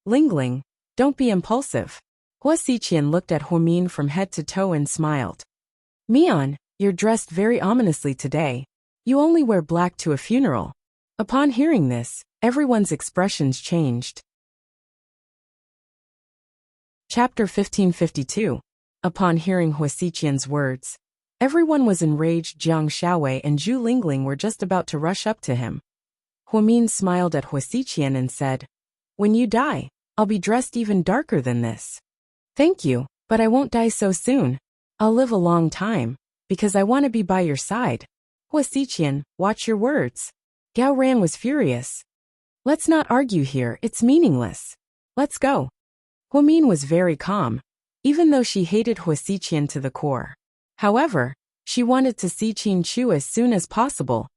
Lingling, don't be impulsive. Hua Xiqian looked at Huamin from head to toe and smiled. Mian, you're dressed very ominously today. You only wear black to a funeral. Upon hearing this, everyone's expressions changed. Chapter 1552. Upon hearing Hua Xiqian's words, everyone was enraged. Jiang Shaowei and Zhu Lingling were just about to rush up to him. Huamin smiled at Hua Xiqian and said, When you die, I'll be dressed even darker than this. Thank you, but I won't die so soon. I'll live a long time, because I want to be by your side. Hua Xiqian, watch your words. Gao Ran was furious. Let's not argue here, it's meaningless. Let's go. Huamin was very calm, even though she hated Hua Xiqian to the core. However, she wanted to see Qin Chu as soon as possible.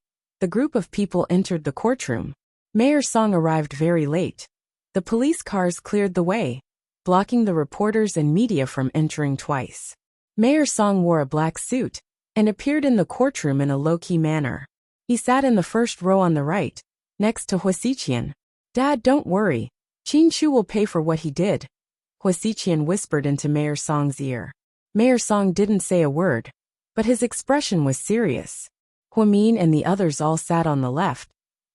The group of people entered the courtroom. Mayor Song arrived very late. The police cars cleared the way, blocking the reporters and media from entering twice. Mayor Song wore a black suit and appeared in the courtroom in a low-key manner. He sat in the first row on the right, next to Hua Xiqian. Dad, don't worry. Qin Chu will pay for what he did. Hua Xiqian whispered into Mayor Song's ear. Mayor Song didn't say a word, but his expression was serious. Huamin and the others all sat on the left.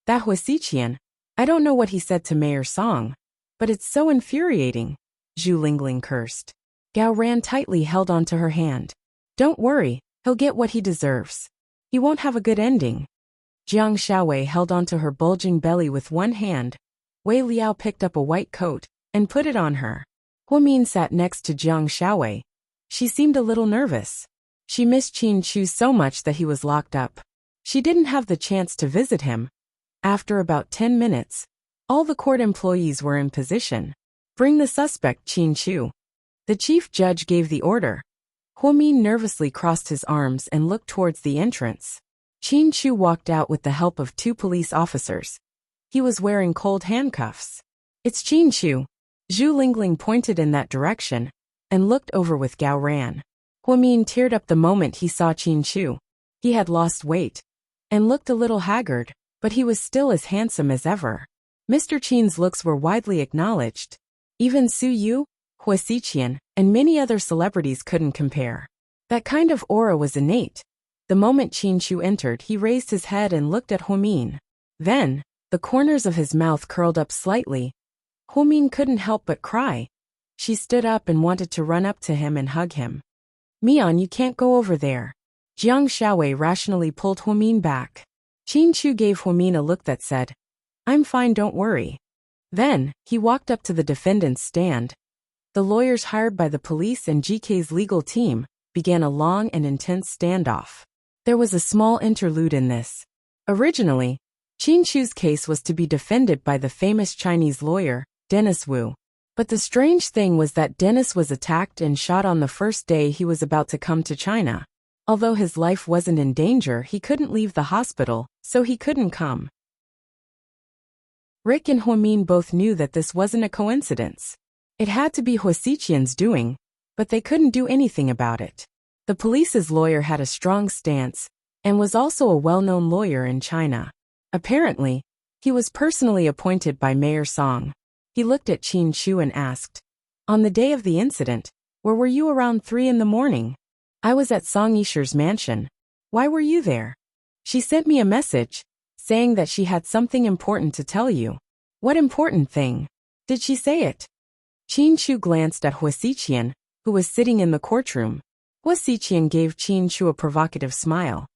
That Hua Xiqian, I don't know what he said to Mayor Song, but it's so infuriating. Zhu Lingling cursed. Gao Ran tightly held onto her hand. Don't worry, he'll get what he deserves. He won't have a good ending. Jiang Shaowei held onto her bulging belly with one hand. Wei Liao picked up a white coat and put it on her. Huamin sat next to Jiang Shaowei. She seemed a little nervous. She missed Qin Chu so much that he was locked up. She didn't have the chance to visit him. After about 10 minutes, all the court employees were in position. Bring the suspect, Qin Chu. The chief judge gave the order. Huamin nervously crossed his arms and looked towards the entrance. Qin Chu walked out with the help of 2 police officers. He was wearing cold handcuffs. It's Qin Chu. Zhu Lingling pointed in that direction and looked over with Gao Ran. Huamin teared up the moment he saw Qin Chu. He had lost weight and looked a little haggard, but he was still as handsome as ever. Mr. Qin's looks were widely acknowledged. Even Su Yu, Hua Xiqian, and many other celebrities couldn't compare. That kind of aura was innate. The moment Qin Chu entered, he raised his head and looked at Huamin. Then, the corners of his mouth curled up slightly. Huamin couldn't help but cry. She stood up and wanted to run up to him and hug him. Mian, you can't go over there. Jiang Shaowei rationally pulled Huamin back. Qin Chu gave Huamin a look that said, I'm fine, don't worry. Then, he walked up to the defendant's stand. The lawyers hired by the police and GK's legal team began a long and intense standoff. There was a small interlude in this. Originally, Qin Chu's case was to be defended by the famous Chinese lawyer, Dennis Wu. But the strange thing was that Dennis was attacked and shot on the first day he was about to come to China. Although his life wasn't in danger, he couldn't leave the hospital, so he couldn't come. Rick and Huamin both knew that this wasn't a coincidence. It had to be Hua Xiqian's doing, but they couldn't do anything about it. The police's lawyer had a strong stance and was also a well-known lawyer in China. Apparently, he was personally appointed by Mayor Song. He looked at Qin Chu and asked, On the day of the incident, where were you around 3 in the morning? I was at Song Yishur's mansion. Why were you there? She sent me a message, saying that she had something important to tell you. What important thing? Did she say it? Qin Chu glanced at Hua Xiqian, who was sitting in the courtroom. Hua Xiqian gave Qin Chu a provocative smile.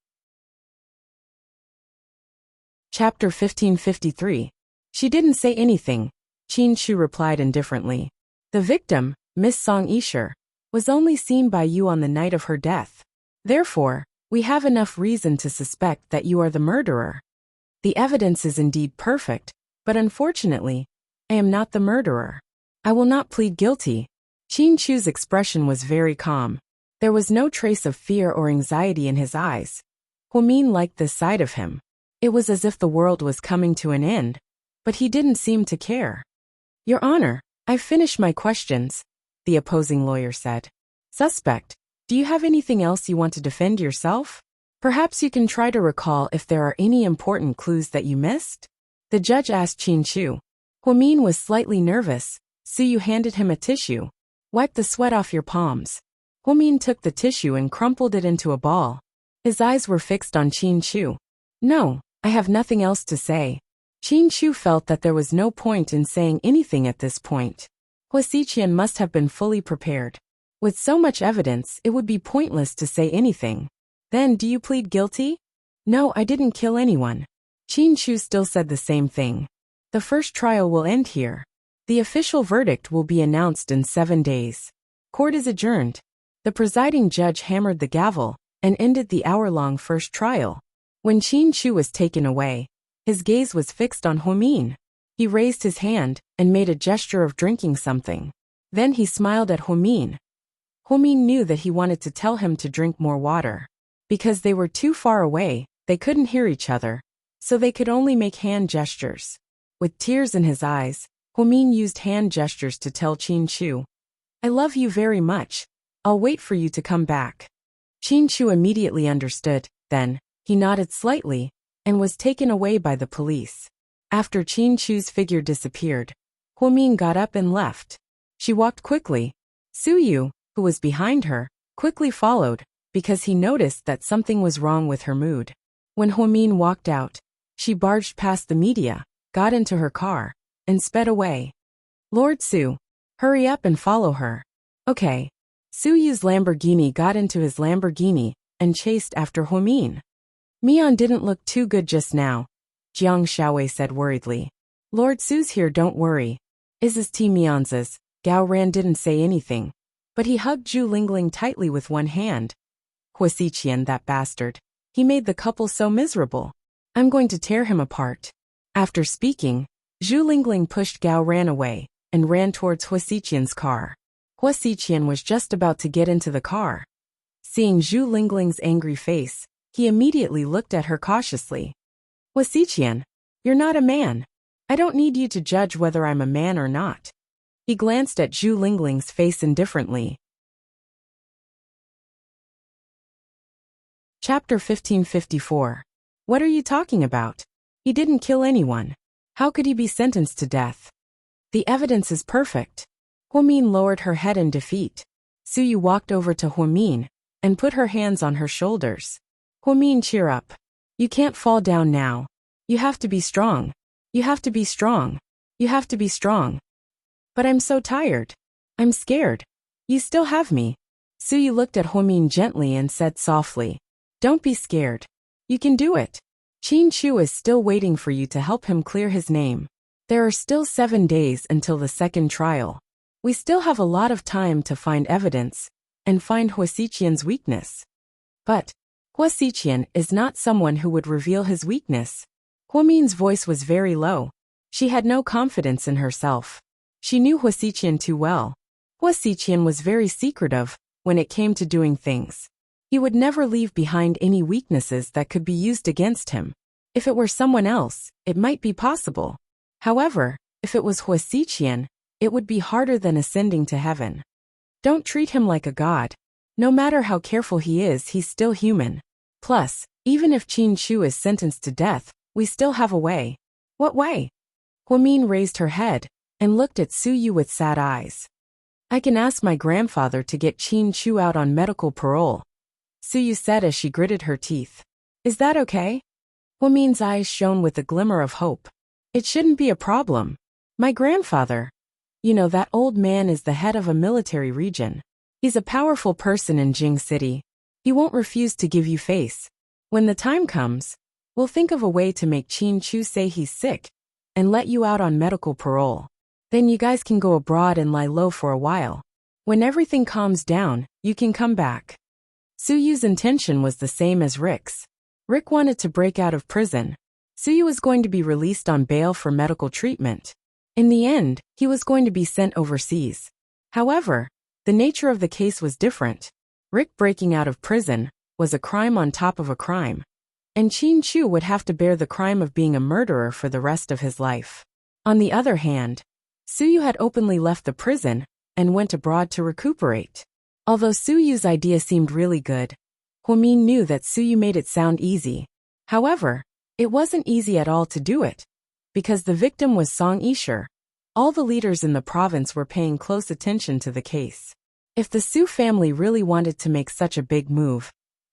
Chapter 1553. She didn't say anything. Qin Chu replied indifferently. The victim, Miss Song Yishur, was only seen by you on the night of her death. Therefore, we have enough reason to suspect that you are the murderer. The evidence is indeed perfect, but unfortunately, I am not the murderer. I will not plead guilty. Qin Chu's expression was very calm. There was no trace of fear or anxiety in his eyes. Huamin liked this side of him. It was as if the world was coming to an end, but he didn't seem to care. Your Honor, I've finished my questions, the opposing lawyer said. Suspect, do you have anything else you want to defend yourself? Perhaps you can try to recall if there are any important clues that you missed? The judge asked Qin Chu. Huamin was slightly nervous. Suyu handed him a tissue. Wipe the sweat off your palms. Huamin took the tissue and crumpled it into a ball. His eyes were fixed on Qin Chu. No, I have nothing else to say. Qin Chu felt that there was no point in saying anything at this point. Hua Xiqian must have been fully prepared. With so much evidence, it would be pointless to say anything. Then do you plead guilty? No, I didn't kill anyone. Qin Chu still said the same thing. The first trial will end here. The official verdict will be announced in 7 days. Court is adjourned. The presiding judge hammered the gavel and ended the hour-long first trial. When Qin Chu was taken away, his gaze was fixed on Huamin. He raised his hand and made a gesture of drinking something. Then he smiled at Huamin. Huamin knew that he wanted to tell him to drink more water. Because they were too far away, they couldn't hear each other, so they could only make hand gestures. With tears in his eyes, Huamin used hand gestures to tell Qin Chu, I love you very much. I'll wait for you to come back. Qin Chu immediately understood. Then, he nodded slightly and was taken away by the police. After Qin Chu's figure disappeared, Huamin got up and left. She walked quickly. Suyu, who was behind her, quickly followed, because he noticed that something was wrong with her mood. When Huamin walked out, she barged past the media, got into her car, and sped away. Lord Su, hurry up and follow her. Okay. Suyu's Lamborghini got into his Lamborghini and chased after Huamin. Mian didn't look too good just now, Jiang Xiaowei said worriedly. Lord Su's here, don't worry. Is T Mian's? Gao Ran didn't say anything, but he hugged Zhu Lingling tightly with one hand. Hua Xiqian, that bastard. He made the couple so miserable. I'm going to tear him apart. After speaking, Zhu Lingling pushed Gao Ran away and ran towards Hua Xiqian's car. Hua Xiqian was just about to get into the car. Seeing Zhu Lingling's angry face, he immediately looked at her cautiously. Hua Xiqian, you're not a man. I don't need you to judge whether I'm a man or not. He glanced at Zhu Lingling's face indifferently. Chapter 1554. What are you talking about? He didn't kill anyone. How could he be sentenced to death? The evidence is perfect. Huamin lowered her head in defeat. Suyu walked over to Huamin and put her hands on her shoulders. Huamin, cheer up. You can't fall down now. You have to be strong. You have to be strong. You have to be strong. But I'm so tired. I'm scared. You still have me. Suyu looked at Huamin gently and said softly, don't be scared. You can do it. Qin Chu is still waiting for you to help him clear his name. There are still 7 days until the second trial. We still have a lot of time to find evidence and find Hua Xiqian's weakness. But Hua Xiqian is not someone who would reveal his weakness. Huamin's voice was very low. She had no confidence in herself. She knew Hua Xiqian too well. Hua Xiqian was very secretive when it came to doing things. He would never leave behind any weaknesses that could be used against him. If it were someone else, it might be possible. However, if it was Hua Xiqian, it would be harder than ascending to heaven. Don't treat him like a god. No matter how careful he is, he's still human. Plus, even if Qin Chu is sentenced to death, we still have a way. What way? Huamin raised her head and looked at Suyu with sad eyes. I can ask my grandfather to get Qin Chu out on medical parole, Suyu said as she gritted her teeth. Is that okay? Huamin's eyes shone with a glimmer of hope. It shouldn't be a problem. My grandfather. You know, that old man is the head of a military region. He's a powerful person in Jing City. He won't refuse to give you face. When the time comes, we'll think of a way to make Qin Chu say he's sick and let you out on medical parole. Then you guys can go abroad and lie low for a while. When everything calms down, you can come back. Suyu's intention was the same as Rick's. Rick wanted to break out of prison. Suyu was going to be released on bail for medical treatment. In the end, he was going to be sent overseas. However, the nature of the case was different. Rick breaking out of prison was a crime on top of a crime. And Qin Chu would have to bear the crime of being a murderer for the rest of his life. On the other hand, Suyu had openly left the prison and went abroad to recuperate. Although Suyu's idea seemed really good, Huamin knew that Suyu made it sound easy. However, it wasn't easy at all to do it. Because the victim was Song Yisher, all the leaders in the province were paying close attention to the case. If the Su family really wanted to make such a big move,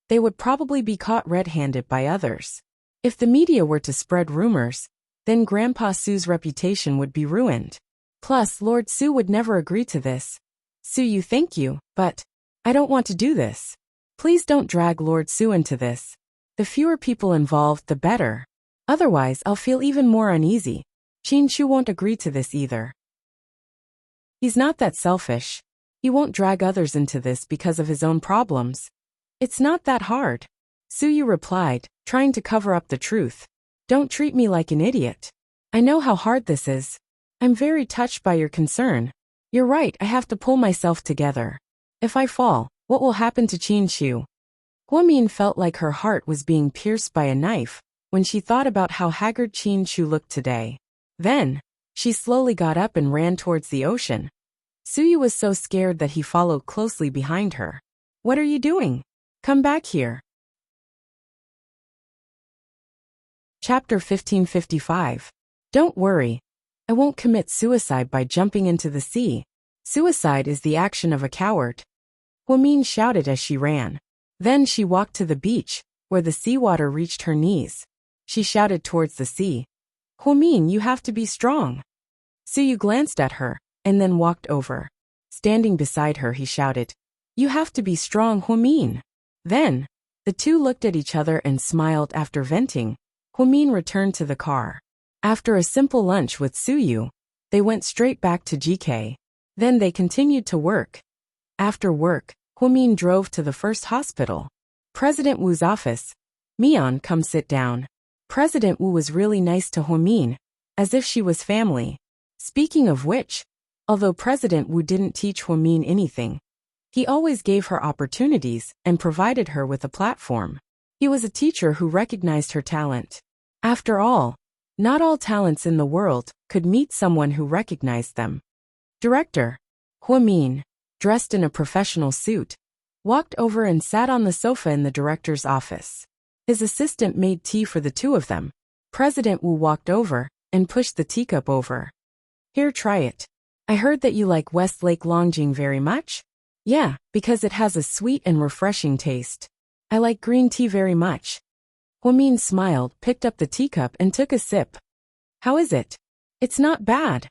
they would probably be caught red-handed by others. If the media were to spread rumors, then Grandpa Su's reputation would be ruined. Plus, Lord Su would never agree to this. Suyu, thank you, but I don't want to do this. Please don't drag Lord Su into this. The fewer people involved, the better. Otherwise, I'll feel even more uneasy. Qin Chu won't agree to this either. He's not that selfish. He won't drag others into this because of his own problems. It's not that hard. Suyu replied, trying to cover up the truth. Don't treat me like an idiot. I know how hard this is. I'm very touched by your concern. You're right, I have to pull myself together. If I fall, what will happen to Qin Chu? Huamin felt like her heart was being pierced by a knife when she thought about how haggard Qin Chu looked today. Then, she slowly got up and ran towards the ocean. Suyu was so scared that he followed closely behind her. What are you doing? Come back here. Chapter 1555. Don't worry. I won't commit suicide by jumping into the sea. Suicide is the action of a coward. Huamin shouted as she ran. Then she walked to the beach, where the seawater reached her knees. She shouted towards the sea. Huamin, you have to be strong. Suyu glanced at her, and then walked over. Standing beside her, he shouted, You have to be strong, Huamin. Then, the two looked at each other and smiled. After venting, Huamin returned to the car. After a simple lunch with Suyu, they went straight back to GK. Then they continued to work. After work, Huamin drove to the first hospital. President Wu's office. Mian, come sit down. President Wu was really nice to Huamin, as if she was family. Speaking of which, although President Wu didn't teach Huamin anything, he always gave her opportunities and provided her with a platform. He was a teacher who recognized her talent. After all, not all talents in the world could meet someone who recognized them. Director Huamin, dressed in a professional suit, walked over and sat on the sofa in the director's office. His assistant made tea for the two of them. President Wu walked over and pushed the teacup over. Here, try it. I heard that you like Westlake Longjing very much? Yeah, because it has a sweet and refreshing taste. I like green tea very much. Huamin smiled, picked up the teacup and took a sip. How is it? It's not bad.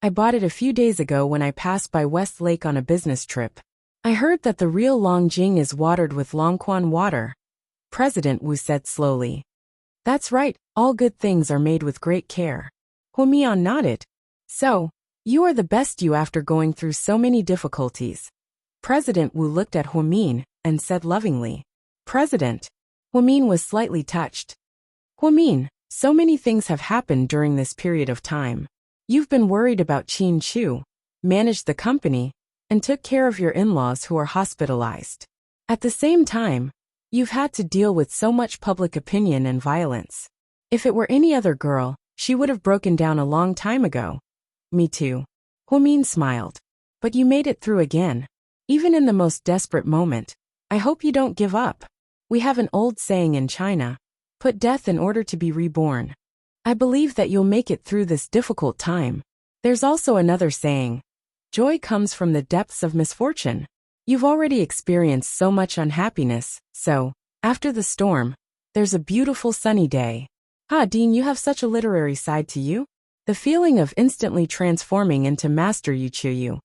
I bought it a few days ago when I passed by Westlake on a business trip. I heard that the real Longjing is watered with Longquan water. President Wu said slowly. That's right, all good things are made with great care. Huamian nodded. So, you are the best you after going through so many difficulties. President Wu looked at Huamin and said lovingly. President. Huamin was slightly touched. Huamin, so many things have happened during this period of time. You've been worried about Qin Chu, managed the company, and took care of your in-laws who are hospitalized. At the same time, you've had to deal with so much public opinion and violence. If it were any other girl, she would have broken down a long time ago. Me too. Huamin smiled. But you made it through again. Even in the most desperate moment, I hope you don't give up. We have an old saying in China, put death in order to be reborn. I believe that you'll make it through this difficult time. There's also another saying, joy comes from the depths of misfortune. You've already experienced so much unhappiness, so, after the storm, there's a beautiful sunny day. Dean, you have such a literary side to you. The feeling of instantly transforming into Master Yu Chuyu.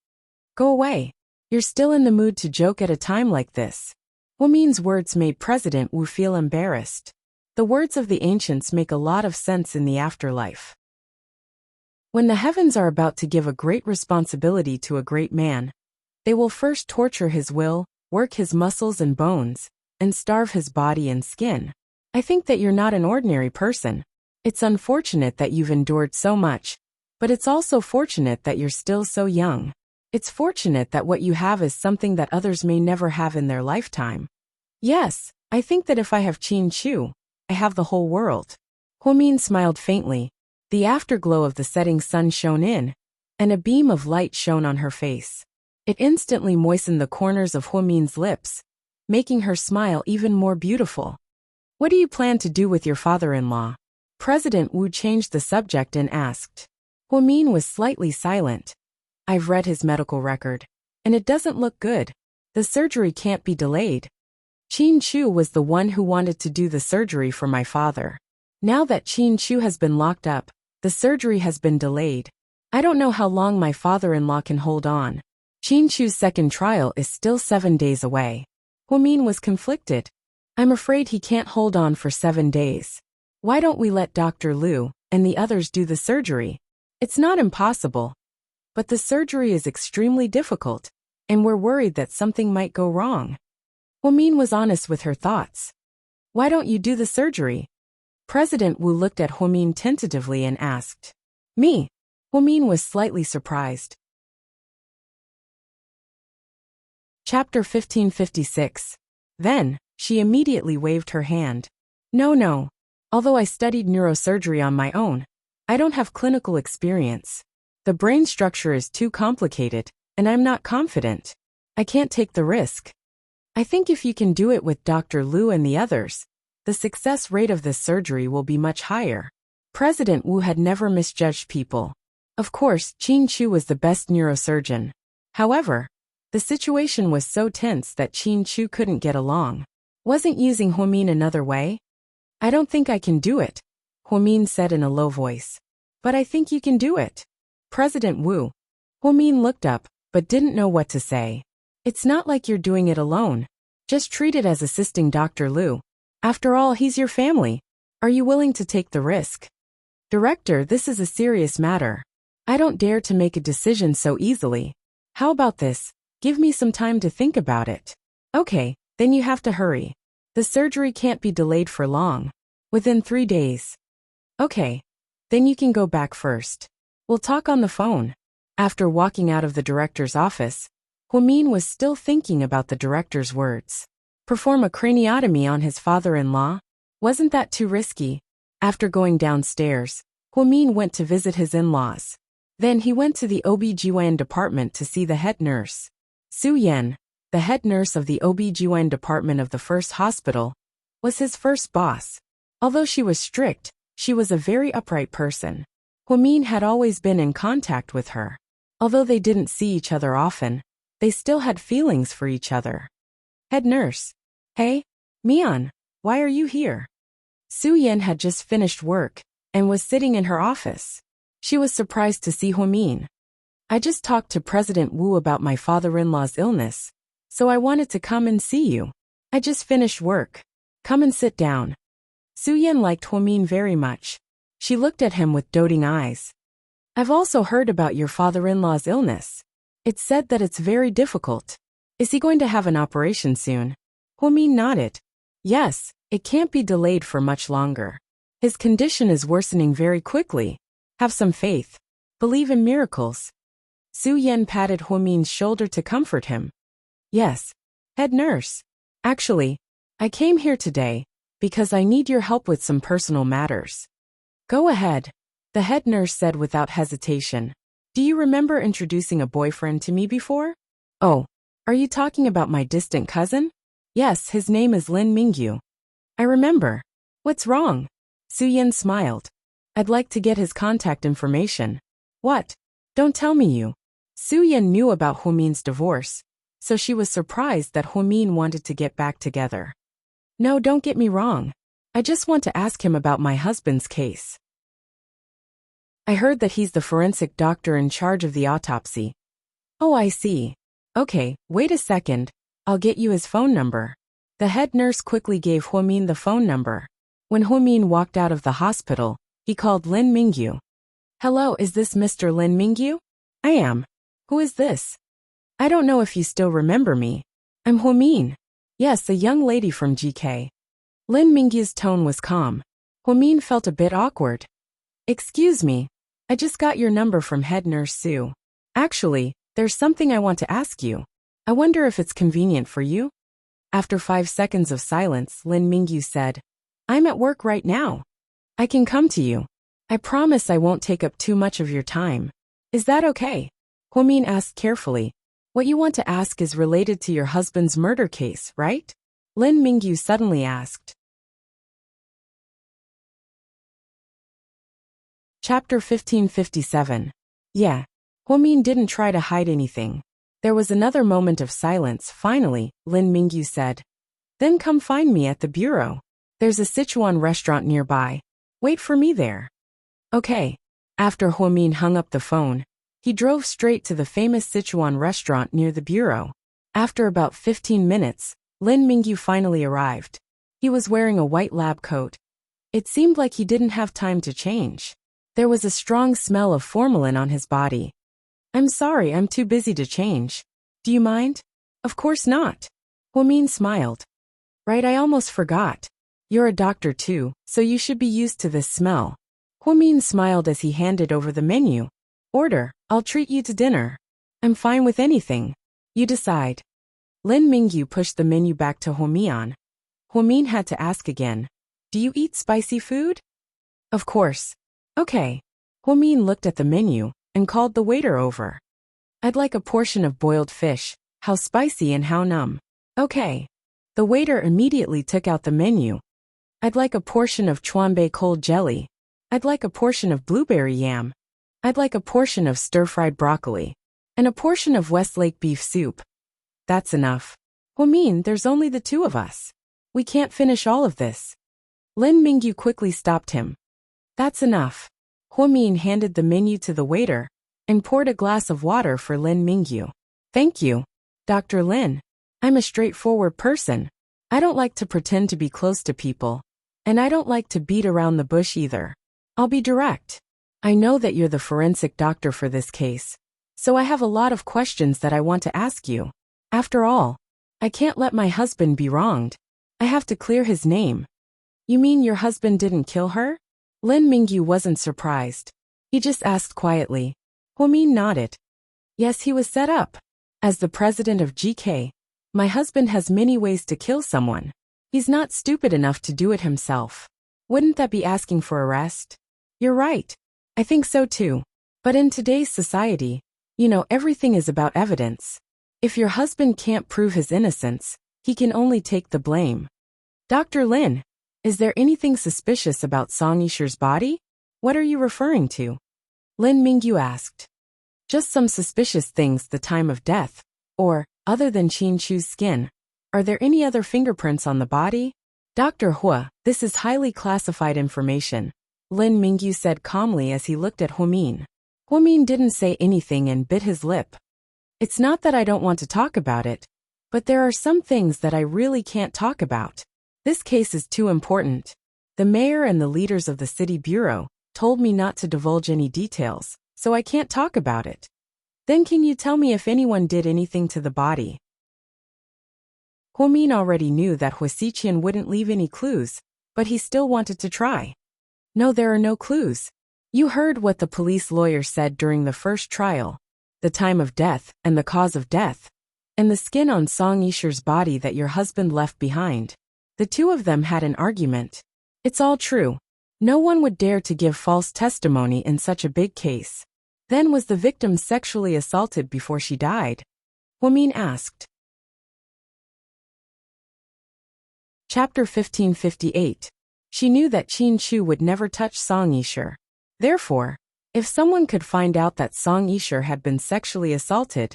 Go away. You're still in the mood to joke at a time like this. Huamin's words made President Wu feel embarrassed. The words of the ancients make a lot of sense in the afterlife. When the heavens are about to give a great responsibility to a great man, they will first torture his will, work his muscles and bones, and starve his body and skin. I think that you're not an ordinary person. It's unfortunate that you've endured so much, but it's also fortunate that you're still so young. It's fortunate that what you have is something that others may never have in their lifetime. Yes, I think that if I have Qin Chu, I have the whole world. Huomin smiled faintly. The afterglow of the setting sun shone in, and a beam of light shone on her face. It instantly moistened the corners of Huomin's lips, making her smile even more beautiful. What do you plan to do with your father-in-law? President Wu changed the subject and asked. Huomin was slightly silent. I've read his medical record, and it doesn't look good. The surgery can't be delayed. Qin Chu was the one who wanted to do the surgery for my father. Now that Qin Chu has been locked up, the surgery has been delayed. I don't know how long my father-in-law can hold on. Qin Chu's second trial is still 7 days away. Huomin was conflicted. I'm afraid he can't hold on for 7 days. Why don't we let Dr. Liu and the others do the surgery? It's not impossible. But the surgery is extremely difficult, and we're worried that something might go wrong. Huomin was honest with her thoughts. Why don't you do the surgery? President Wu looked at Huomin tentatively and asked. Me? Huomin was slightly surprised. Chapter 1556. Then, she immediately waved her hand. No. Although I studied neurosurgery on my own, I don't have clinical experience. The brain structure is too complicated, and I'm not confident. I can't take the risk. I think if you can do it with Dr. Liu and the others, the success rate of this surgery will be much higher. President Wu had never misjudged people. Of course, Qin Chu was the best neurosurgeon. However, the situation was so tense that Qin Chu couldn't get along. Wasn't using Huomin another way? I don't think I can do it, Huomin said in a low voice. But I think you can do it. President Wu. Huomin looked up, but didn't know what to say. It's not like you're doing it alone. Just treat it as assisting Dr. Liu. After all, he's your family. Are you willing to take the risk? Director, this is a serious matter. I don't dare to make a decision so easily. How about this? Give me some time to think about it. Okay, then you have to hurry. The surgery can't be delayed for long. Within 3 days. Okay. Then you can go back first. We'll talk on the phone. After walking out of the director's office, Huomin was still thinking about the director's words. Perform a craniotomy on his father-in-law? Wasn't that too risky? After going downstairs, Huomin went to visit his in-laws. Then he went to the OB/GYN department to see the head nurse. Su Yan, the head nurse of the OB/GYN department of the first hospital, was his first boss. Although she was strict, she was a very upright person. Huomin had always been in contact with her. Although they didn't see each other often, they still had feelings for each other. Head nurse. Hey, Mian, why are you here? Su Yan had just finished work and was sitting in her office. She was surprised to see Huomin. I just talked to President Wu about my father-in-law's illness, so I wanted to come and see you. I just finished work. Come and sit down. Su Yan liked Huomin very much. She looked at him with doting eyes. I've also heard about your father-in-law's illness. It's said that it's very difficult. Is he going to have an operation soon? Huomin nodded. Yes, it can't be delayed for much longer. His condition is worsening very quickly. Have some faith. Believe in miracles. Su Yan patted Huomin's shoulder to comfort him. Yes, head nurse. Actually, I came here today because I need your help with some personal matters. Go ahead, the head nurse said without hesitation. Do you remember introducing a boyfriend to me before? Oh, are you talking about my distant cousin? Yes, his name is Lin Mingyu. I remember. What's wrong? Su Yan smiled. I'd like to get his contact information. What? Don't tell me you. Su Yan knew about Huomin's divorce, so she was surprised that Huomin wanted to get back together. No, don't get me wrong. I just want to ask him about my husband's case. I heard that he's the forensic doctor in charge of the autopsy. Oh, I see. Okay, wait a second. I'll get you his phone number. The head nurse quickly gave Huomin the phone number. When Huomin walked out of the hospital, he called Lin Mingyu. Hello, is this Mr. Lin Mingyu? I am. Who is this? I don't know if you still remember me. I'm Huomin. Yes, a young lady from GK. Lin Mingyu's tone was calm. Huomin felt a bit awkward. Excuse me. I just got your number from head nurse Su. Actually, There's something I want to ask you. I wonder if it's convenient for you? After 5 seconds of silence, Lin Mingyu said, I'm at work right now. I can come to you. I promise I won't take up too much of your time. Is that okay? Huomin asked carefully. What you want to ask is related to your husband's murder case, right? Lin Mingyu suddenly asked. Chapter 1557. Yeah. Huomin didn't try to hide anything. There was another moment of silence. Finally, Lin Mingyu said, Then come find me at the bureau. There's a Sichuan restaurant nearby. Wait for me there. Okay. After Huomin hung up the phone, he drove straight to the famous Sichuan restaurant near the bureau. After about 15 minutes, Lin Mingyu finally arrived. He was wearing a white lab coat. It seemed like he didn't have time to change. There was a strong smell of formalin on his body. I'm sorry, I'm too busy to change. Do you mind? Of course not. Huomin smiled. Right, I almost forgot. You're a doctor too, so you should be used to this smell. Huomin smiled as he handed over the menu. Order, I'll treat you to dinner. I'm fine with anything. You decide. Lin Mingyu pushed the menu back to Huomin. Huomin had to ask again. Do you eat spicy food? Of course. Okay. Huomin looked at the menu and called the waiter over. I'd like a portion of boiled fish. How spicy and how numb. Okay. The waiter immediately took out the menu. I'd like a portion of chuanbei cold jelly. I'd like a portion of blueberry yam. I'd like a portion of stir-fried broccoli. And a portion of Westlake beef soup. That's enough. Huomin, there's only the two of us. We can't finish all of this. Lin Mingyu quickly stopped him. That's enough. Huomin handed the menu to the waiter and poured a glass of water for Lin Mingyu. Thank you, Dr. Lin. I'm a straightforward person. I don't like to pretend to be close to people. And I don't like to beat around the bush either. I'll be direct. I know that you're the forensic doctor for this case, so I have a lot of questions that I want to ask you. After all, I can't let my husband be wronged. I have to clear his name. You mean your husband didn't kill her? Lin Mingyu wasn't surprised. He just asked quietly. Huomin nodded. Yes, he was set up. As the president of GK, my husband has many ways to kill someone. He's not stupid enough to do it himself. Wouldn't that be asking for arrest? You're right. I think so too. But in today's society, everything is about evidence. If your husband can't prove his innocence, he can only take the blame. Dr. Lin, is there anything suspicious about Song Yisher's body? What are you referring to? Lin Mingyu asked. Just some suspicious things, the time of death. Or, other than Qin Chu's skin, are there any other fingerprints on the body? Dr. Hua, this is highly classified information, Lin Mingyu said calmly as he looked at Huomin. Huomin didn't say anything and bit his lip. It's not that I don't want to talk about it, but there are some things that I really can't talk about. This case is too important. The mayor and the leaders of the city bureau told me not to divulge any details, so I can't talk about it. Then can you tell me if anyone did anything to the body? Huomin already knew that Huasiqian wouldn't leave any clues, but he still wanted to try. No, there are no clues. You heard what the police lawyer said during the first trial. The time of death and the cause of death. And the skin on Song Yisher's body that your husband left behind. The two of them had an argument. It's all true. No one would dare to give false testimony in such a big case. Then was the victim sexually assaulted before she died? Huomin asked. Chapter 1558. She knew that Qin Chu would never touch Song Yisher. Therefore, if someone could find out that Song Yisher had been sexually assaulted,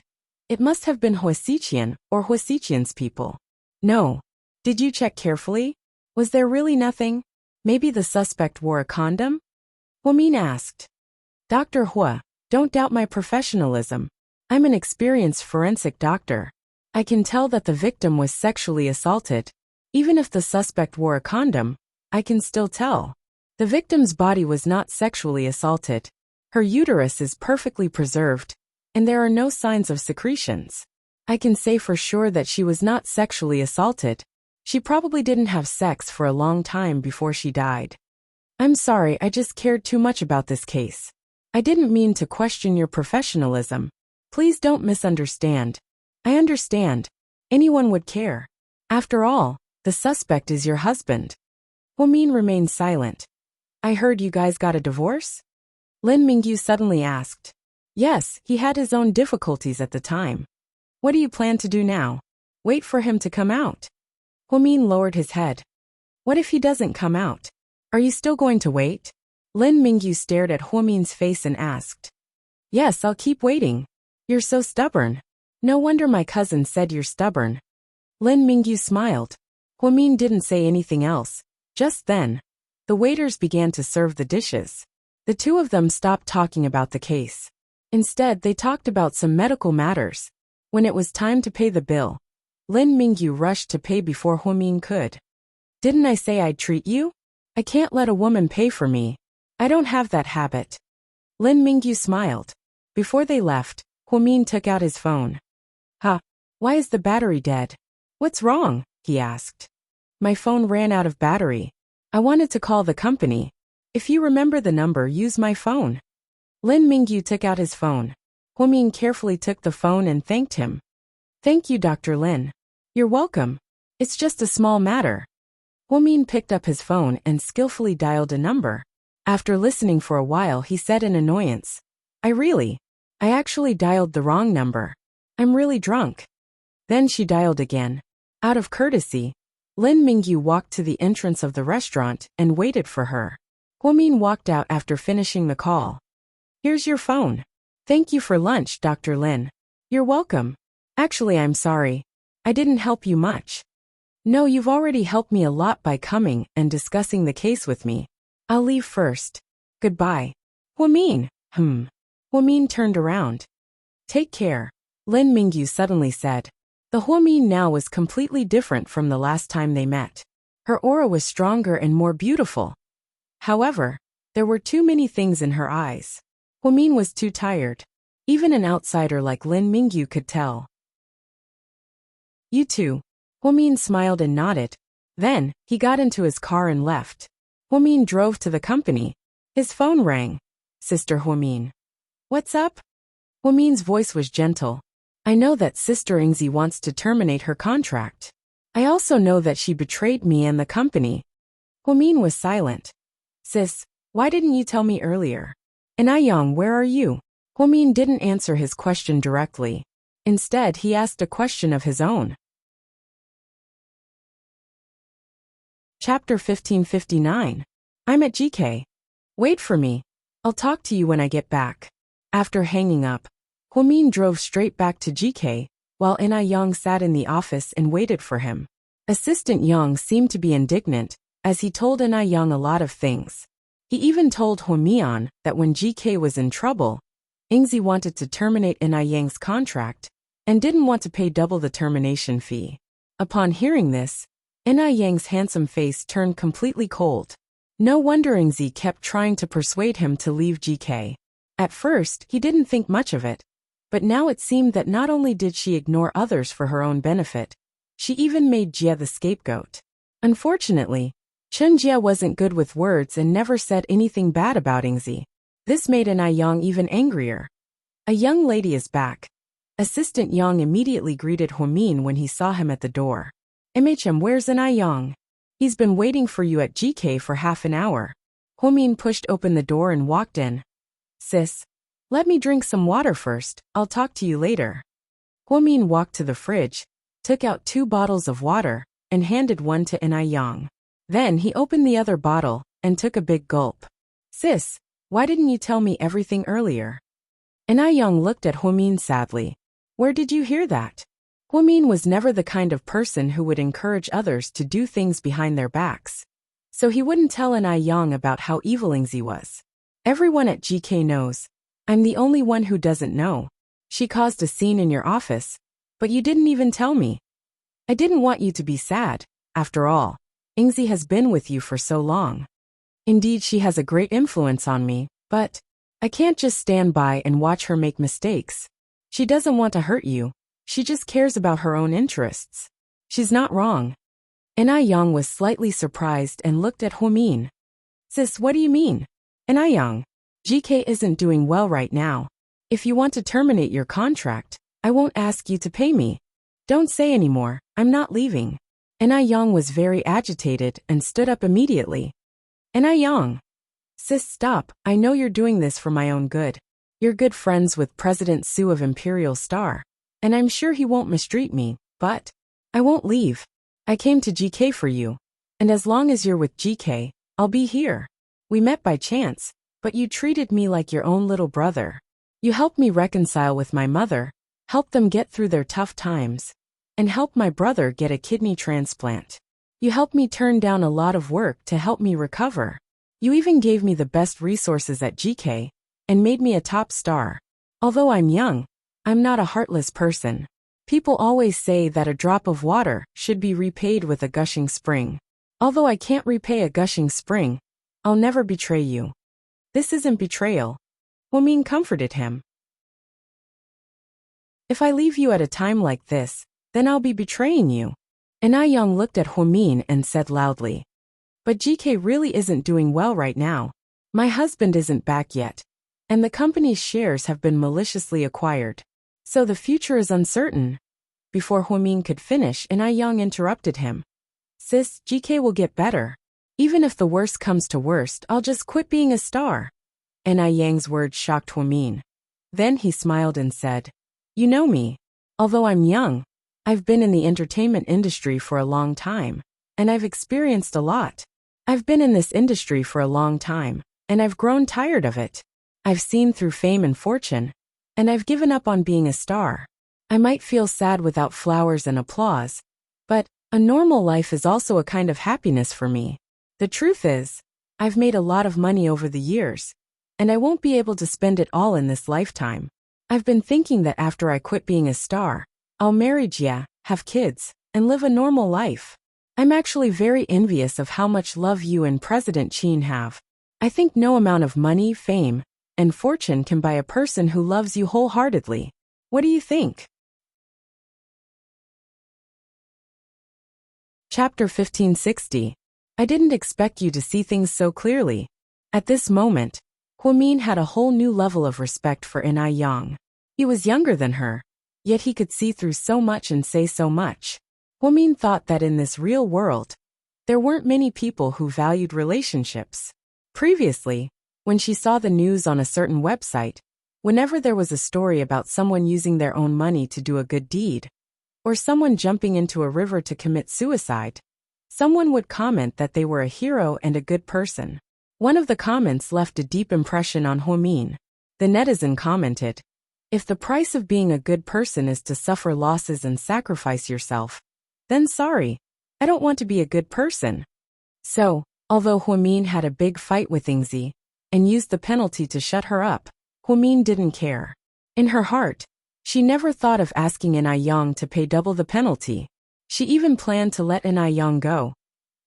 it must have been Huasiqian or Huasiqian's people. No. Did you check carefully? Was there really nothing? Maybe the suspect wore a condom? Huomin asked. Dr. Hua, don't doubt my professionalism. I'm an experienced forensic doctor. I can tell that the victim was sexually assaulted. Even if the suspect wore a condom, I can still tell. The victim's body was not sexually assaulted. Her uterus is perfectly preserved, and there are no signs of secretions. I can say for sure that she was not sexually assaulted. She probably didn't have sex for a long time before she died. I'm sorry, I just cared too much about this case. I didn't mean to question your professionalism. Please don't misunderstand. I understand. Anyone would care. After all, the suspect is your husband. Hwamin remained silent. I heard you guys got a divorce? Lin Mingyu suddenly asked. Yes, he had his own difficulties at the time. What do you plan to do now? Wait for him to come out? Hwamin lowered his head. What if he doesn't come out? Are you still going to wait? Lin Mingyu stared at Hwamin's face and asked. Yes, I'll keep waiting. You're so stubborn. No wonder my cousin said you're stubborn. Lin Mingyu smiled. Hwamin didn't say anything else. Just then, the waiters began to serve the dishes. The two of them stopped talking about the case. Instead, they talked about some medical matters. When it was time to pay the bill, Lin Mingyu rushed to pay before Hwamin could. Didn't I say I'd treat you? I can't let a woman pay for me. I don't have that habit. Lin Mingyu smiled. Before they left, Hwamin took out his phone. Why is the battery dead? What's wrong? He asked. My phone ran out of battery. I wanted to call the company. If you remember the number, use my phone. Lin Mingyu took out his phone. Hwamin carefully took the phone and thanked him. Thank you, Dr. Lin. You're welcome. It's just a small matter. Hwamin picked up his phone and skillfully dialed a number. After listening for a while, he said in annoyance, I actually dialed the wrong number. I'm really drunk. Then she dialed again. Out of courtesy, Lin Mingyu walked to the entrance of the restaurant and waited for her. Hwamin walked out after finishing the call. Here's your phone. Thank you for lunch, Dr. Lin. You're welcome. Actually, I'm sorry. I didn't help you much. No, you've already helped me a lot by coming and discussing the case with me. I'll leave first. Goodbye. Hwamin. Hwamin turned around. Take care, Lin Mingyu suddenly said. The Hwamin now was completely different from the last time they met. Her aura was stronger and more beautiful. However, there were too many things in her eyes. Hwamin was too tired. Even an outsider like Lin Mingyu could tell. You too. Hwamin smiled and nodded. Then, he got into his car and left. Hwamin drove to the company. His phone rang. Sister Hwamin. What's up? Hwamin's voice was gentle. I know that Sister Ingzi wants to terminate her contract. I also know that she betrayed me and the company. Hwamin was silent. Sis, why didn't you tell me earlier? And Ayong, where are you? Hwamin didn't answer his question directly. Instead, he asked a question of his own. Chapter 1559. I'm at GK. Wait for me. I'll talk to you when I get back. After hanging up, Hwamin drove straight back to GK, while Ina Yang sat in the office and waited for him. Assistant Yang seemed to be indignant, as he told Ina Yang a lot of things. He even told Hwamian that when GK was in trouble, Ingzi wanted to terminate Ina Yang's contract, and didn't want to pay double the termination fee. Upon hearing this, Ina Yang's handsome face turned completely cold. No wonder Ingzi kept trying to persuade him to leave GK. At first, he didn't think much of it. But now it seemed that not only did she ignore others for her own benefit, she even made Jia the scapegoat. Unfortunately, Chen Jia wasn't good with words and never said anything bad about Ingzi. This made Ina Yang even angrier. A young lady is back. Assistant Yang immediately greeted Hwamin when he saw him at the door. Where's Ina Yang? He's been waiting for you at GK for half an hour. Hwamin pushed open the door and walked in. Sis, let me drink some water first, I'll talk to you later. Hwamin walked to the fridge, took out 2 bottles of water, and handed one to Ina Yang. Then he opened the other bottle, and took a big gulp. Sis, why didn't you tell me everything earlier? Ina Yang looked at Hwamin sadly. Where did you hear that? Hwamin was never the kind of person who would encourage others to do things behind their backs. So he wouldn't tell Ina Yang about how evil Ingzi was. Everyone at GK knows. I'm the only one who doesn't know. She caused a scene in your office, but you didn't even tell me. I didn't want you to be sad. After all, Ingzi has been with you for so long. Indeed, she has a great influence on me, but I can't just stand by and watch her make mistakes. She doesn't want to hurt you. She just cares about her own interests. She's not wrong. Ina Yang was slightly surprised and looked at Hwamin. Sis, what do you mean? Ina Yang, GK isn't doing well right now. If you want to terminate your contract, I won't ask you to pay me. Don't say anymore, I'm not leaving. En-Young was very agitated and stood up immediately. En-Young. Sis, stop, I know you're doing this for my own good. You're good friends with President Su of Imperial Star, and I'm sure he won't mistreat me, but I won't leave. I came to GK for you, and as long as you're with GK, I'll be here. We met by chance, but you treated me like your own little brother. You helped me reconcile with my mother, helped them get through their tough times, and helped my brother get a kidney transplant. You helped me turn down a lot of work to help me recover. You even gave me the best resources at GK, and made me a top star. Although I'm young, I'm not a heartless person. People always say that a drop of water should be repaid with a gushing spring. Although I can't repay a gushing spring, I'll never betray you. This isn't betrayal. Hwamin comforted him. If I leave you at a time like this, then I'll be betraying you. En-Young looked at Hwamin and said loudly. But GK really isn't doing well right now. My husband isn't back yet, and the company's shares have been maliciously acquired. So the future is uncertain. Before Hwamin could finish, En-Young interrupted him. Sis, GK will get better. Even if the worst comes to worst, I'll just quit being a star. En-Young's words shocked Hwamin. Then he smiled and said, You know me. Although I'm young, I've been in the entertainment industry for a long time, and I've experienced a lot. I've been in this industry for a long time, and I've grown tired of it. I've seen through fame and fortune, and I've given up on being a star. I might feel sad without flowers and applause, but a normal life is also a kind of happiness for me. The truth is, I've made a lot of money over the years, and I won't be able to spend it all in this lifetime. I've been thinking that after I quit being a star, I'll marry Jia, have kids, and live a normal life. I'm actually very envious of how much love you and President Qin have. I think no amount of money, fame, and fortune can buy a person who loves you wholeheartedly. What do you think? Chapter 1560. I didn't expect you to see things so clearly. At this moment, Hwamin had a whole new level of respect for En-Young. He was younger than her, yet he could see through so much and say so much. Hwamin thought that in this real world, there weren't many people who valued relationships. Previously, when she saw the news on a certain website, whenever there was a story about someone using their own money to do a good deed, or someone jumping into a river to commit suicide, someone would comment that they were a hero and a good person. One of the comments left a deep impression on Hwamin. The netizen commented, If the price of being a good person is to suffer losses and sacrifice yourself, then sorry, I don't want to be a good person. So, although Hwamin had a big fight with Yingzi, and used the penalty to shut her up, Hwamin didn't care. In her heart, she never thought of asking En-Young to pay double the penalty. She even planned to let En-Young go.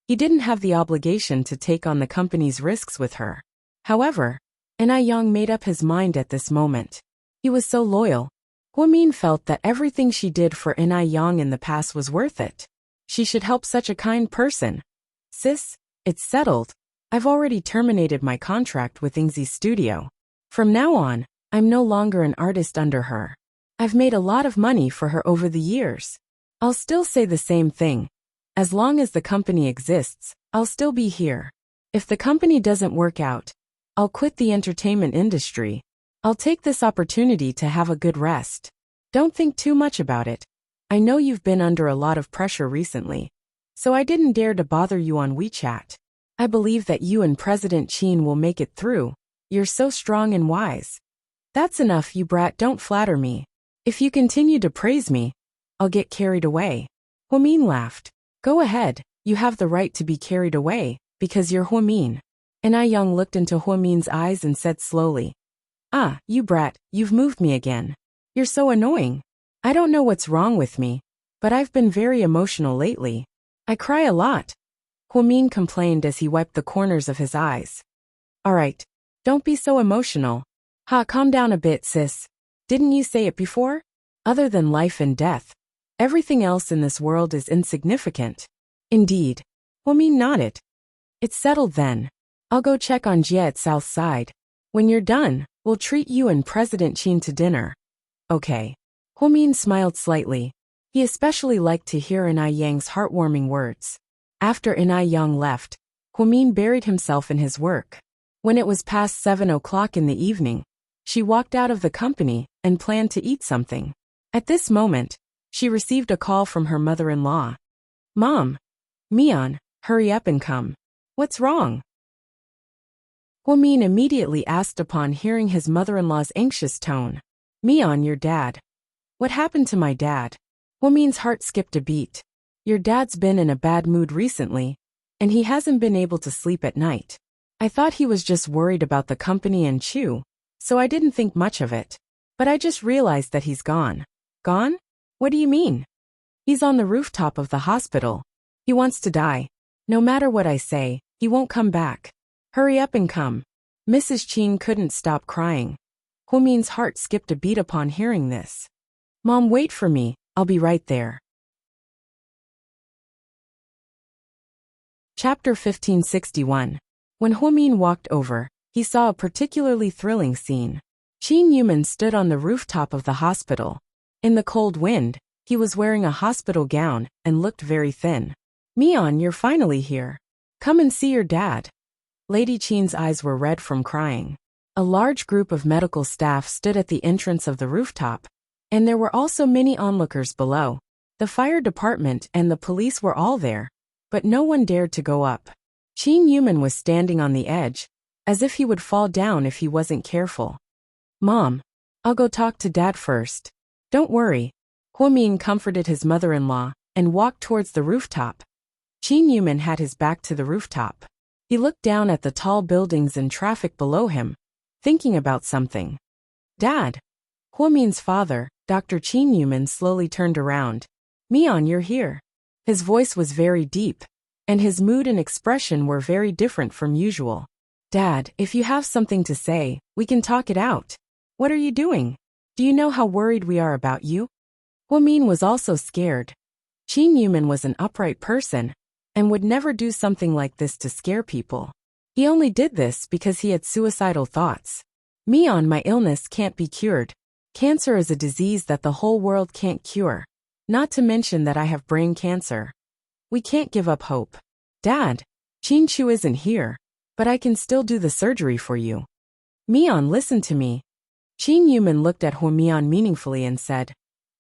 He didn't have the obligation to take on the company's risks with her. However, En-Young made up his mind at this moment. He was so loyal. Hwamin felt that everything she did for En-Young in the past was worth it. She should help such a kind person. Sis, it's settled. I've already terminated my contract with Yingzi's studio. From now on, I'm no longer an artist under her. I've made a lot of money for her over the years. I'll still say the same thing. As long as the company exists, I'll still be here. If the company doesn't work out, I'll quit the entertainment industry. I'll take this opportunity to have a good rest. Don't think too much about it. I know you've been under a lot of pressure recently, so I didn't dare to bother you on WeChat. I believe that you and President Qin will make it through. You're so strong and wise. That's enough, you brat, don't flatter me. If you continue to praise me, I'll get carried away. Hwamin laughed. Go ahead, you have the right to be carried away, because you're Hwamin. En-Young looked into Hwamin's eyes and said slowly, Ah, you brat, you've moved me again. You're so annoying. I don't know what's wrong with me, but I've been very emotional lately. I cry a lot. Hwamin complained as he wiped the corners of his eyes. Alright, don't be so emotional. Calm down a bit, sis. Didn't you say it before? Other than life and death, everything else in this world is insignificant. Indeed. Hwamin nodded. It's settled then. I'll go check on Jia at South Side. When you're done, We'll treat you and President Qin to dinner. Okay. Huomin smiled slightly. He especially liked to hear Inai Yang's heartwarming words. After Inai Yang left, Huomin buried himself in his work. When it was past 7 o'clock in the evening, she walked out of the company and planned to eat something. At this moment, she received a call from her mother-in-law. Mom! Mian, hurry up and come. What's wrong? Huomin immediately asked upon hearing his mother-in-law's anxious tone. Mian, your dad. What happened to my dad? Huomin's heart skipped a beat. Your dad's been in a bad mood recently, and he hasn't been able to sleep at night. I thought he was just worried about the company and Chu, so I didn't think much of it. But I just realized that he's gone. Gone? What do you mean? He's on the rooftop of the hospital. He wants to die. No matter what I say, he won't come back. Hurry up and come. Mrs. Qin couldn't stop crying. Huomin's heart skipped a beat upon hearing this. Mom, wait for me, I'll be right there. Chapter 1561. When Huomin walked over, he saw a particularly thrilling scene. Qin Yuman stood on the rooftop of the hospital. In the cold wind, he was wearing a hospital gown and looked very thin. Mian, you're finally here. Come and see your dad. Lady Qin's eyes were red from crying. A large group of medical staff stood at the entrance of the rooftop, and there were also many onlookers below. The fire department and the police were all there, but no one dared to go up. Qin Yuman was standing on the edge, as if he would fall down if he wasn't careful. Mom, I'll go talk to Dad first. Don't worry. Huomin comforted his mother-in-law and walked towards the rooftop. Qin Yuman had his back to the rooftop. He looked down at the tall buildings and traffic below him, thinking about something. Dad! Huomin's father, Dr. Qin Yuman, slowly turned around. Mian, you're here. His voice was very deep, and his mood and expression were very different from usual. Dad, if you have something to say, we can talk it out. What are you doing? Do you know how worried we are about you? Huomin was also scared. Qin Yuman was an upright person, and would never do something like this to scare people. He only did this because he had suicidal thoughts. Mian, my illness can't be cured. Cancer is a disease that the whole world can't cure. Not to mention that I have brain cancer. We can't give up hope. Dad, Qin Chu isn't here, but I can still do the surgery for you. Mian, listen to me. Qin Yuman looked at Huomian meaningfully and said,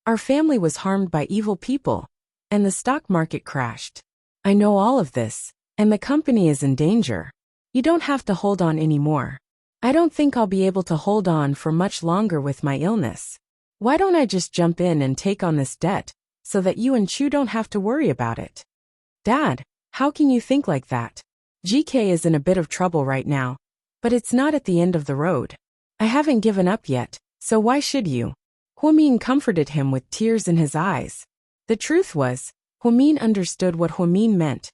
Our family was harmed by evil people, and the stock market crashed. I know all of this, and the company is in danger. You don't have to hold on anymore. I don't think I'll be able to hold on for much longer with my illness. Why don't I just jump in and take on this debt, so that you and Chu don't have to worry about it? Dad, how can you think like that? GK is in a bit of trouble right now, but it's not at the end of the road. I haven't given up yet, so why should you? Huomin comforted him with tears in his eyes. The truth was, Huomin understood what Huomin meant.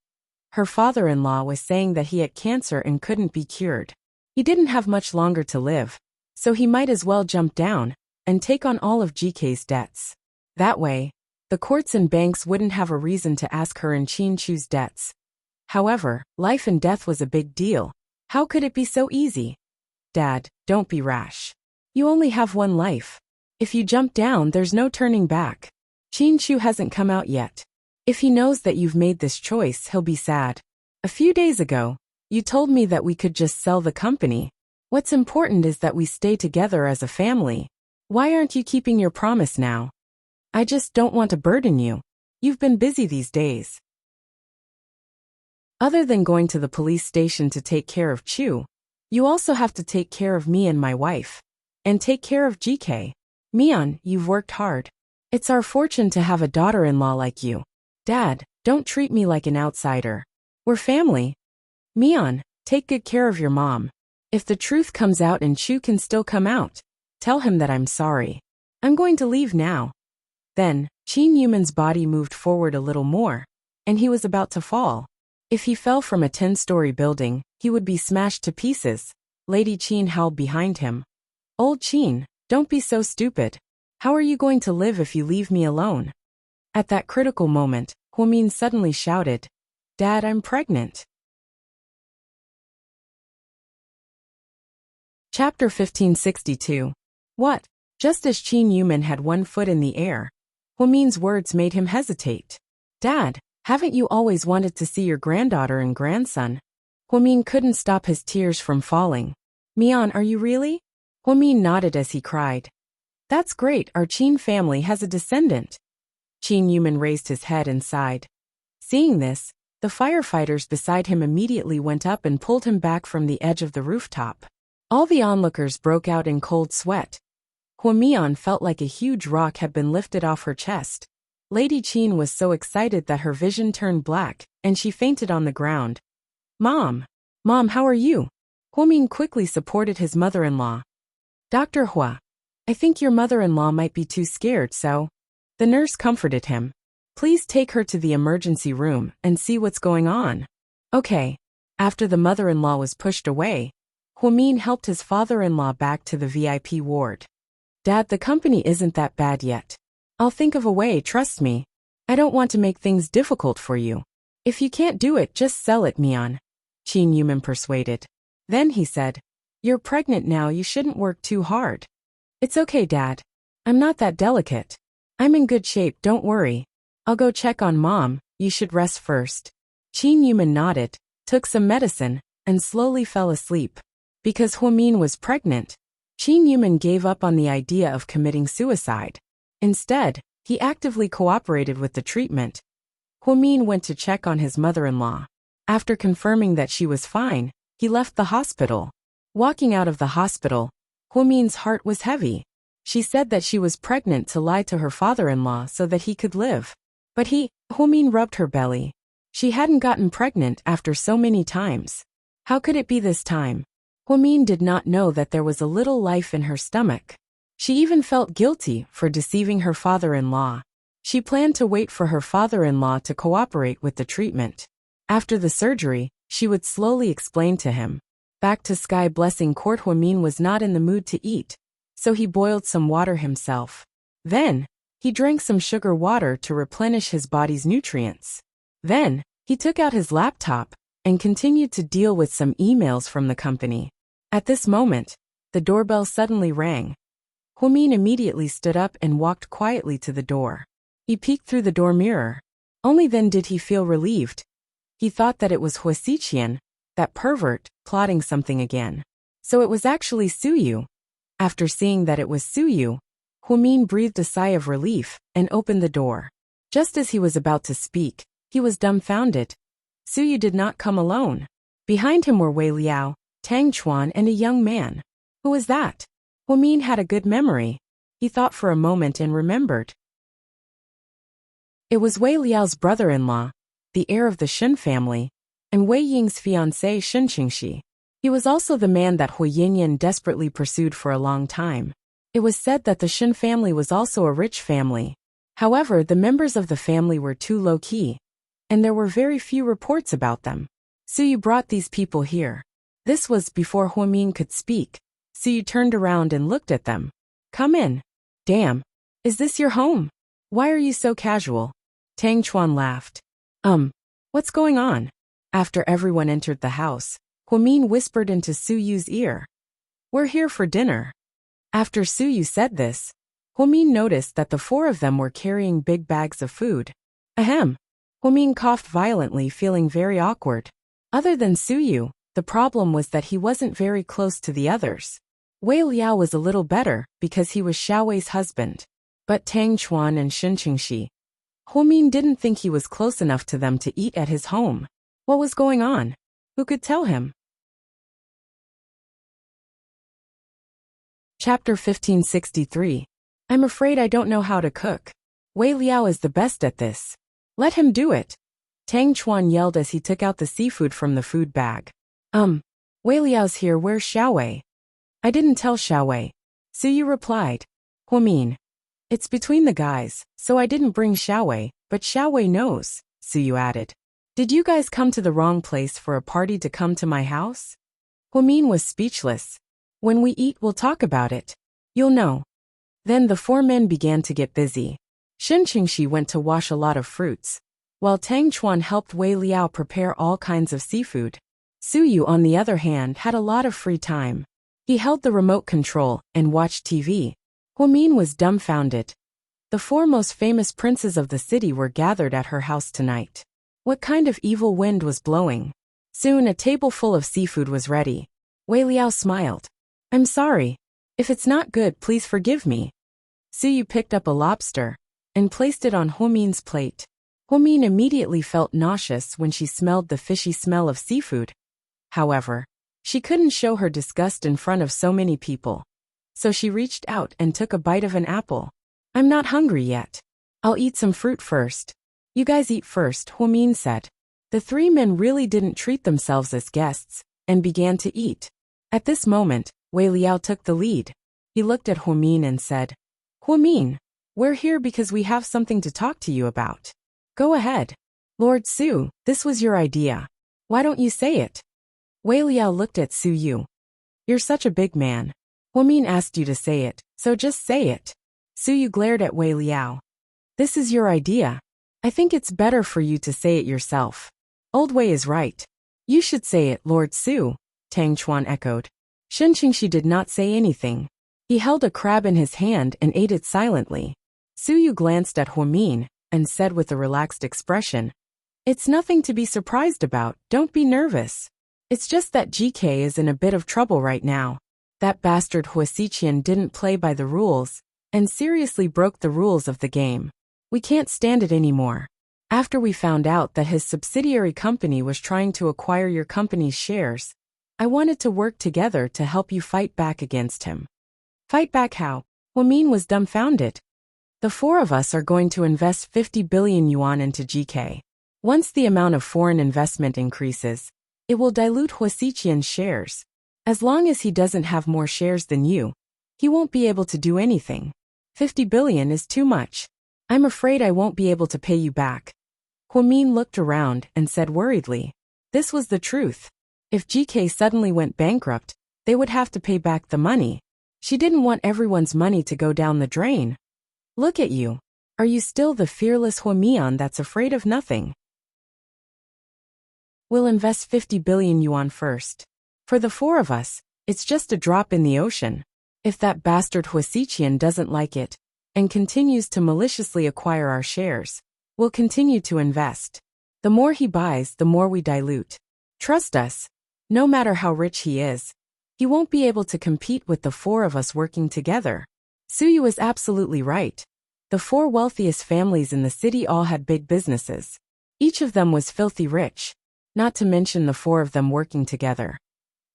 Her father-in-law was saying that he had cancer and couldn't be cured. He didn't have much longer to live, so he might as well jump down and take on all of GK's debts. That way, the courts and banks wouldn't have a reason to ask her and Qin Chu's debts. However, life and death was a big deal. How could it be so easy? Dad, don't be rash. You only have one life. If you jump down, there's no turning back. Qin Chu hasn't come out yet. If he knows that you've made this choice, he'll be sad. A few days ago, you told me that we could just sell the company. What's important is that we stay together as a family. Why aren't you keeping your promise now? I just don't want to burden you. You've been busy these days. Other than going to the police station to take care of Chu, you also have to take care of me and my wife. And take care of GK. Mian, you've worked hard. It's our fortune to have a daughter-in-law like you. Dad, don't treat me like an outsider. We're family. Mian, take good care of your mom. If the truth comes out and Chu can still come out, tell him that I'm sorry. I'm going to leave now. Then, Qin Yuman's body moved forward a little more, and he was about to fall. If he fell from a 10-story building, he would be smashed to pieces. Lady Qin howled behind him. Old Qin, don't be so stupid. How are you going to live if you leave me alone? At that critical moment, Huomin suddenly shouted, Dad, I'm pregnant. Chapter 1562. What? Just as Qin Yuman had one foot in the air, Huomin's words made him hesitate. Dad, haven't you always wanted to see your granddaughter and grandson? Huomin couldn't stop his tears from falling. Mian, are you really? Huomin nodded as he cried. That's great, our Qin family has a descendant. Qin Yuman raised his head and sighed. Seeing this, the firefighters beside him immediately went up and pulled him back from the edge of the rooftop. All the onlookers broke out in cold sweat. Huomian felt like a huge rock had been lifted off her chest. Lady Qin was so excited that her vision turned black, and she fainted on the ground. Mom! Mom, how are you? Huomin quickly supported his mother-in-law. Dr. Hua, I think your mother-in-law might be too scared, so... The nurse comforted him. Please take her to the emergency room and see what's going on. Okay. After the mother-in-law was pushed away, Huomin helped his father-in-law back to the VIP ward. Dad, the company isn't that bad yet. I'll think of a way, trust me. I don't want to make things difficult for you. If you can't do it, just sell it, Mian. Qin Yuman persuaded. Then he said, You're pregnant now, you shouldn't work too hard. It's okay, Dad. I'm not that delicate. I'm in good shape, don't worry. I'll go check on Mom, you should rest first. Qin Yuman nodded, took some medicine, and slowly fell asleep. Because Huomin was pregnant, Qin Yuman gave up on the idea of committing suicide. Instead, he actively cooperated with the treatment. Huomin went to check on his mother-in-law. After confirming that she was fine, he left the hospital. Walking out of the hospital, Huomin's heart was heavy. She said that she was pregnant to lie to her father-in-law so that he could live. But Huomin rubbed her belly. She hadn't gotten pregnant after so many times. How could it be this time? Huomin did not know that there was a little life in her stomach. She even felt guilty for deceiving her father-in-law. She planned to wait for her father-in-law to cooperate with the treatment. After the surgery, she would slowly explain to him. Back to Sky Blessing Court, Huomin was not in the mood to eat, so he boiled some water himself. Then, he drank some sugar water to replenish his body's nutrients. Then, he took out his laptop and continued to deal with some emails from the company. At this moment, the doorbell suddenly rang. Huomin immediately stood up and walked quietly to the door. He peeked through the door mirror. Only then did he feel relieved. He thought that it was Hua Xiqian, that pervert, plotting something again. So it was actually Suyu. After seeing that it was Suyu, Huomin breathed a sigh of relief and opened the door. Just as he was about to speak, he was dumbfounded. Suyu did not come alone. Behind him were Wei Liao, Tang Chuan, and a young man. Who was that? Huomin had a good memory. He thought for a moment and remembered. It was Wei Liao's brother-in-law, the heir of the Shen family, and Wei Ying's fiancée Shen Qingxi. He was also the man that Hu Yinyan desperately pursued for a long time. It was said that the Shen family was also a rich family. However, the members of the family were too low-key, and there were very few reports about them. Suyu brought these people here. This was before Huomin could speak. Suyu turned around and looked at them. Come in. Damn. Is this your home? Why are you so casual? Tang Chuan laughed. What's going on? After everyone entered the house, Huomin whispered into Suyu's ear. We're here for dinner. After Suyu said this, Huomin noticed that the four of them were carrying big bags of food. Ahem. Huomin coughed violently, feeling very awkward. Other than Suyu, the problem was that he wasn't very close to the others. Wei Liao was a little better because he was Xiaowei's husband. But Tang Chuan and Shen Qingxi, Huomin didn't think he was close enough to them to eat at his home. What was going on? Who could tell him? Chapter 1563. I'm afraid I don't know how to cook. Wei Liao is the best at this. Let him do it. Tang Chuan yelled as he took out the seafood from the food bag. Wei Liao's here, where's Xiaowei? I didn't tell Xiaowei. Suyu replied. Huomin. It's between the guys, so I didn't bring Xiaowei, but Xiaowei knows, Suyu added. Did you guys come to the wrong place for a party to come to my house? Huomin was speechless. When we eat, we'll talk about it. You'll know. Then the four men began to get busy. Shen Qingxi went to wash a lot of fruits, while Tang Chuan helped Wei Liao prepare all kinds of seafood. Suyu, on the other hand, had a lot of free time. He held the remote control and watched TV. Huamin was dumbfounded. The four most famous princes of the city were gathered at her house tonight. What kind of evil wind was blowing? Soon a table full of seafood was ready. Wei Liao smiled. I'm sorry. If it's not good, please forgive me. Suyu picked up a lobster and placed it on Huamin's plate. Huamin immediately felt nauseous when she smelled the fishy smell of seafood. However, she couldn't show her disgust in front of so many people. So she reached out and took a bite of an apple. I'm not hungry yet. I'll eat some fruit first. You guys eat first, Huamin said. The three men really didn't treat themselves as guests and began to eat. At this moment, Wei Liao took the lead. He looked at Huamin and said, Huamin, we're here because we have something to talk to you about. Go ahead. Lord Su, this was your idea. Why don't you say it? Wei Liao looked at Su Yu. You're such a big man. Huamin asked you to say it, so just say it. Su Yu glared at Wei Liao. This is your idea. I think it's better for you to say it yourself. Old Wei is right. You should say it, Lord Su, Tang Chuan echoed. Shen Qingxi did not say anything. He held a crab in his hand and ate it silently. Su Yu glanced at Huamin and said with a relaxed expression, It's nothing to be surprised about, don't be nervous. It's just that GK is in a bit of trouble right now. That bastard Hua Xiqian didn't play by the rules and seriously broke the rules of the game. We can't stand it anymore. After we found out that his subsidiary company was trying to acquire your company's shares, I wanted to work together to help you fight back against him. Fight back how? Huamin was dumbfounded. The four of us are going to invest 50 billion yuan into GK. Once the amount of foreign investment increases, it will dilute Hua Xiqian's shares. As long as he doesn't have more shares than you, he won't be able to do anything. 50 billion is too much. I'm afraid I won't be able to pay you back. Huamin looked around and said worriedly. This was the truth. If GK suddenly went bankrupt, they would have to pay back the money. She didn't want everyone's money to go down the drain. Look at you. Are you still the fearless Huamian that's afraid of nothing? We'll invest 50 billion yuan first. For the four of us, it's just a drop in the ocean. If that bastard Hua Xiqian doesn't like it and continues to maliciously acquire our shares, we'll continue to invest. The more he buys, the more we dilute. Trust us. No matter how rich he is, he won't be able to compete with the four of us working together. Suyu is absolutely right. The four wealthiest families in the city all had big businesses. Each of them was filthy rich, not to mention the four of them working together.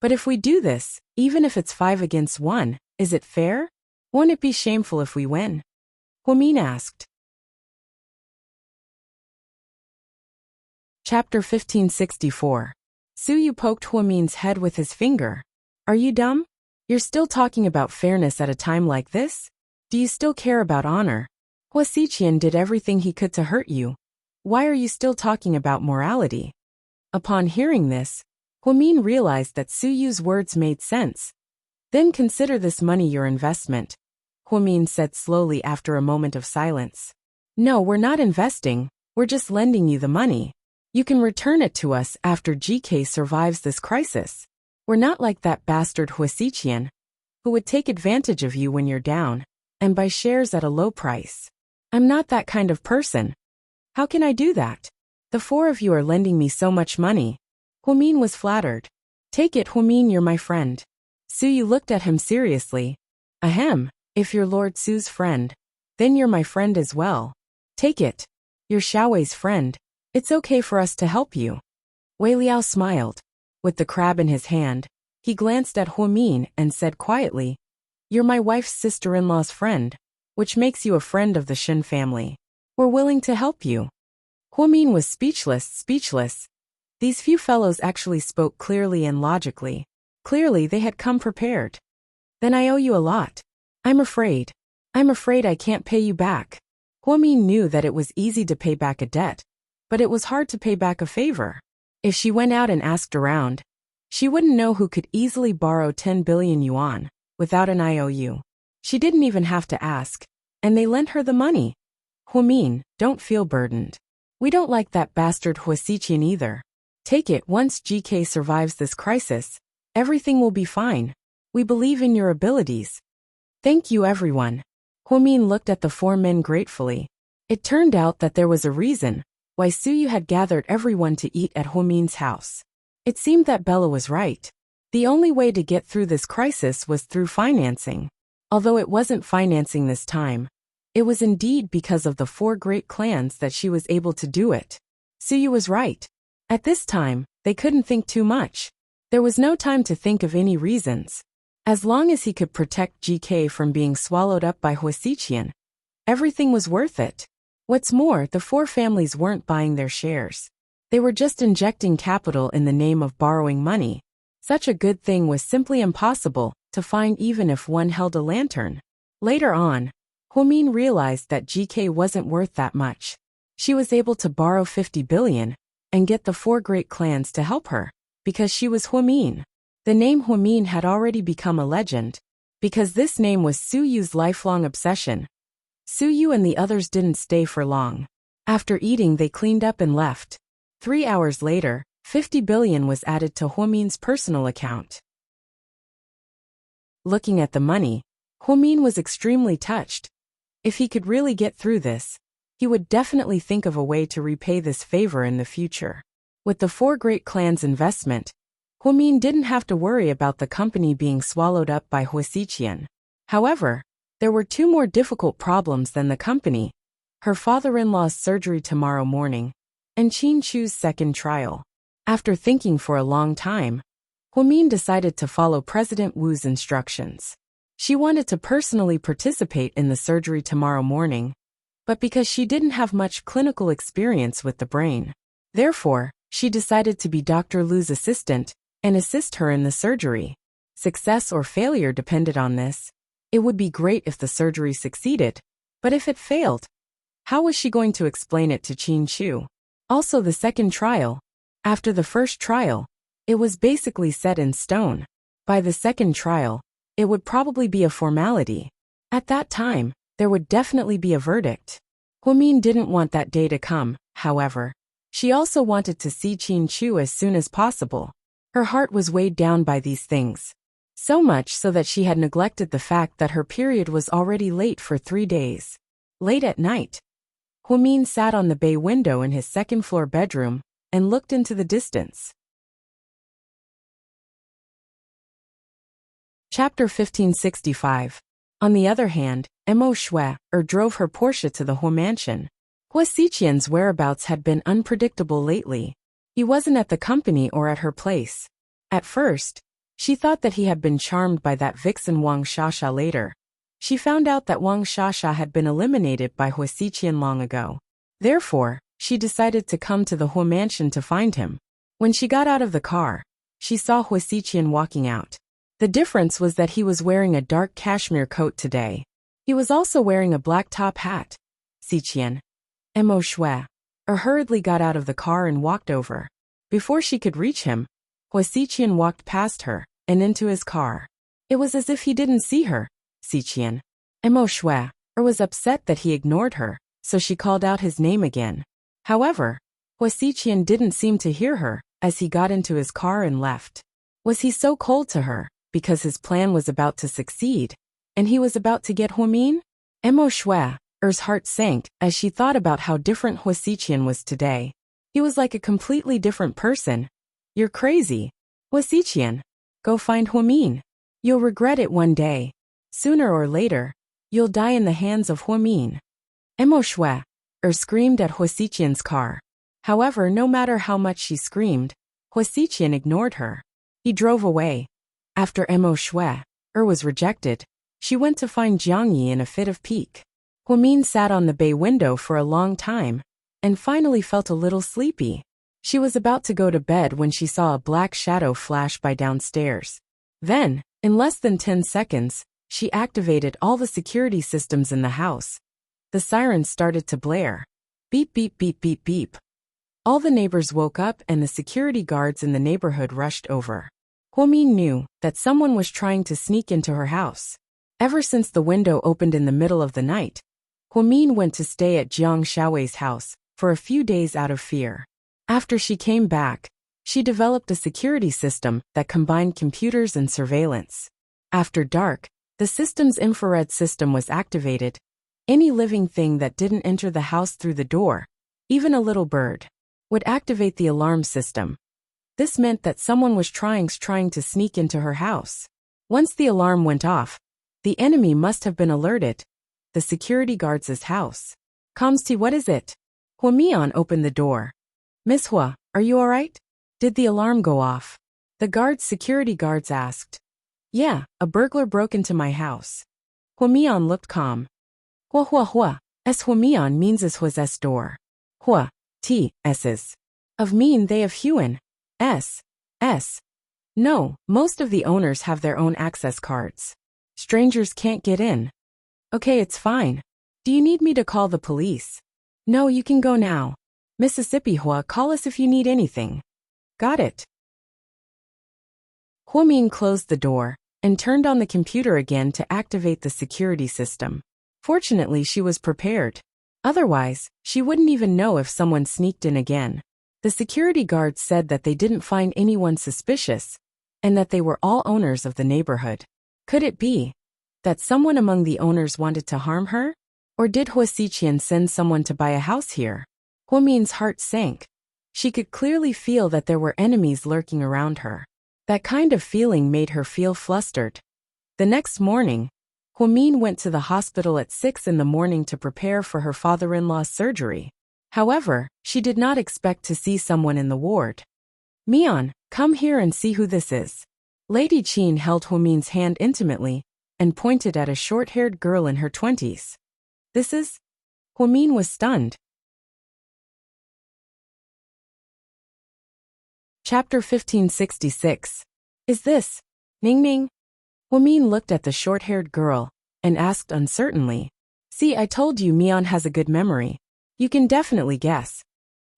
But if we do this, even if it's 5 against 1, is it fair? Won't it be shameful if we win? Huamin asked. Chapter 1564. Suyu poked Huamin's head with his finger. Are you dumb? You're still talking about fairness at a time like this? Do you still care about honor? Hua Xiqian did everything he could to hurt you. Why are you still talking about morality? Upon hearing this, Huamin realized that Suyu's words made sense. Then consider this money your investment, Huamin said slowly after a moment of silence. No, we're not investing, we're just lending you the money. You can return it to us after GK survives this crisis. We're not like that bastard Hua Xiqian, who would take advantage of you when you're down and buy shares at a low price. I'm not that kind of person. How can I do that? The four of you are lending me so much money. Huamin was flattered. Take it, Huamin, you're my friend. Suyu looked at him seriously. Ahem, if you're Lord Su's friend, then you're my friend as well. Take it. You're Xiaowei's friend. It's okay for us to help you. Wei Liao smiled. With the crab in his hand, he glanced at Huamin and said quietly, You're my wife's sister-in-law's friend, which makes you a friend of the Shen family. We're willing to help you. Huamin was speechless. These few fellows actually spoke clearly and logically. Clearly they had come prepared. Then I owe you a lot. I'm afraid I can't pay you back. Huamin knew that it was easy to pay back a debt, but it was hard to pay back a favor. If she went out and asked around, she wouldn't know who could easily borrow 10 billion yuan without an IOU. She didn't even have to ask, and they lent her the money. Huamin, don't feel burdened. We don't like that bastard Hua Xiqian either. Take it, once GK survives this crisis, everything will be fine. We believe in your abilities. Thank you, everyone. Huomin looked at the four men gratefully. It turned out that there was a reason why Suyu had gathered everyone to eat at Huomin's house. It seemed that Bella was right. The only way to get through this crisis was through financing. Although it wasn't financing this time, it was indeed because of the four great clans that she was able to do it. Suyu was right. At this time, they couldn't think too much. There was no time to think of any reasons. As long as he could protect GK from being swallowed up by Huasiqian, everything was worth it. What's more, the four families weren't buying their shares. They were just injecting capital in the name of borrowing money. Such a good thing was simply impossible to find even if one held a lantern. Later on, Huomin realized that GK wasn't worth that much. She was able to borrow 50 billion and get the four great clans to help her, because she was Huomin. The name Huomin had already become a legend, because this name was Suyu's lifelong obsession. Suyu and the others didn't stay for long. After eating, they cleaned up and left. 3 hours later, 50 billion was added to Huomin's personal account. Looking at the money, Huomin was extremely touched. If he could really get through this, he would definitely think of a way to repay this favor in the future. With the four great clans' investment, Huomin didn't have to worry about the company being swallowed up by Huasiqian. However, there were two more difficult problems than the company: her father-in-law's surgery tomorrow morning, and Qin Chu's second trial. After thinking for a long time, Huomin decided to follow President Wu's instructions. She wanted to personally participate in the surgery tomorrow morning, but because she didn't have much clinical experience with the brain, therefore, she decided to be Dr. Lu's assistant and assist her in the surgery. Success or failure depended on this. It would be great if the surgery succeeded, but if it failed, how was she going to explain it to Qin Chu? Also, the second trial. After the first trial, it was basically set in stone. By the second trial, it would probably be a formality. At that time, there would definitely be a verdict. Huomin didn't want that day to come, however. She also wanted to see Qin Chu as soon as possible. Her heart was weighed down by these things. So much so that she had neglected the fact that her period was already late for 3 days. Late at night, Huomin sat on the bay window in his second-floor bedroom and looked into the distance. Chapter 1565. On the other hand, Mo Shui drove her Porsche to the Huo mansion. Huasiqian's whereabouts had been unpredictable lately. He wasn't at the company or at her place. At first, she thought that he had been charmed by that vixen Wang Shasha. Later, she found out that Wang Shasha had been eliminated by Huasiqian long ago. Therefore, she decided to come to the Huo mansion to find him. When she got out of the car, she saw Huasiqian walking out. The difference was that he was wearing a dark cashmere coat today. He was also wearing a black top hat. Xiqian, Mo Shui, hurriedly got out of the car and walked over. Before she could reach him, Huasiqian walked past her and into his car. It was as if he didn't see her. Xiqian, Mo Shui, was upset that he ignored her, so she called out his name again. However, Huasiqian didn't seem to hear her as he got into his car and left. Was he so cold to her because his plan was about to succeed and he was about to get Huomin? Mo Shui's heart sank as she thought about how different Huasiqian was today. He was like a completely different person. You're crazy. Huasiqian, go find Huomin. You'll regret it one day. Sooner or later, you'll die in the hands of Huomin. Mo Shui screamed at Huasiqian's car. However, no matter how much she screamed, Huasiqian ignored her. He drove away. After Mo Shui was rejected, she went to find Jiang Yi in a fit of pique. Huomin sat on the bay window for a long time and finally felt a little sleepy. She was about to go to bed when she saw a black shadow flash by downstairs. Then, in less than 10 seconds, she activated all the security systems in the house. The sirens started to blare. Beep, beep, beep, beep, beep. All the neighbors woke up and the security guards in the neighborhood rushed over. Huomin knew that someone was trying to sneak into her house. Ever since the window opened in the middle of the night, Huomin went to stay at Jiang Shaowei's house for a few days out of fear. After she came back, she developed a security system that combined computers and surveillance. After dark, the system's infrared system was activated. Any living thing that didn't enter the house through the door, even a little bird, would activate the alarm system. This meant that someone was trying to sneak into her house. Once the alarm went off, the enemy must have been alerted. The security guard's house. Kamsti, what is it? Hua Mian opened the door. Miss Hua, are you alright? Did the alarm go off? The security guards asked. Yeah, a burglar broke into my house. Hua Mian looked calm. Hua. Hua Mian means is Hua's door. Hua, S's. Of mean they of Huan. S. No, most of the owners have their own access cards. Strangers can't get in. Okay, it's fine. Do you need me to call the police? No, you can go now. Mississippi Hua, call us if you need anything. Got it. Hua Min closed the door and turned on the computer again to activate the security system. Fortunately, she was prepared. Otherwise, she wouldn't even know if someone sneaked in again. The security guards said that they didn't find anyone suspicious and that they were all owners of the neighborhood. Could it be that someone among the owners wanted to harm her? Or did Hua Xiqian send someone to buy a house here? Hua Min's heart sank. She could clearly feel that there were enemies lurking around her. That kind of feeling made her feel flustered. The next morning, Hua Min went to the hospital at 6 in the morning to prepare for her father-in-law's surgery. However, she did not expect to see someone in the ward. Mian, come here and see who this is. Lady Qin held Hua Min's hand intimately and pointed at a short-haired girl in her 20s. This is? Hua Min was stunned. Chapter 1566. Is this Ning? Hua Min looked at the short-haired girl and asked uncertainly. See, I told you Mian has a good memory. You can definitely guess.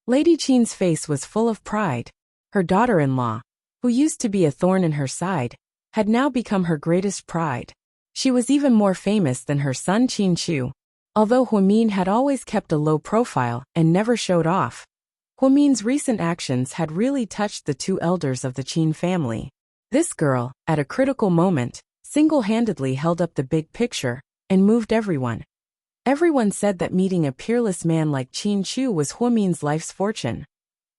Lady Qin's face was full of pride. Her daughter-in-law, who used to be a thorn in her side, had now become her greatest pride. She was even more famous than her son Qin Chu. Although Hua Min had always kept a low profile and never showed off, Hua Min's recent actions had really touched the two elders of the Qin family. This girl, at a critical moment, single-handedly held up the big picture and moved everyone. Everyone said that meeting a peerless man like Qin Chu was Hua Min's life's fortune.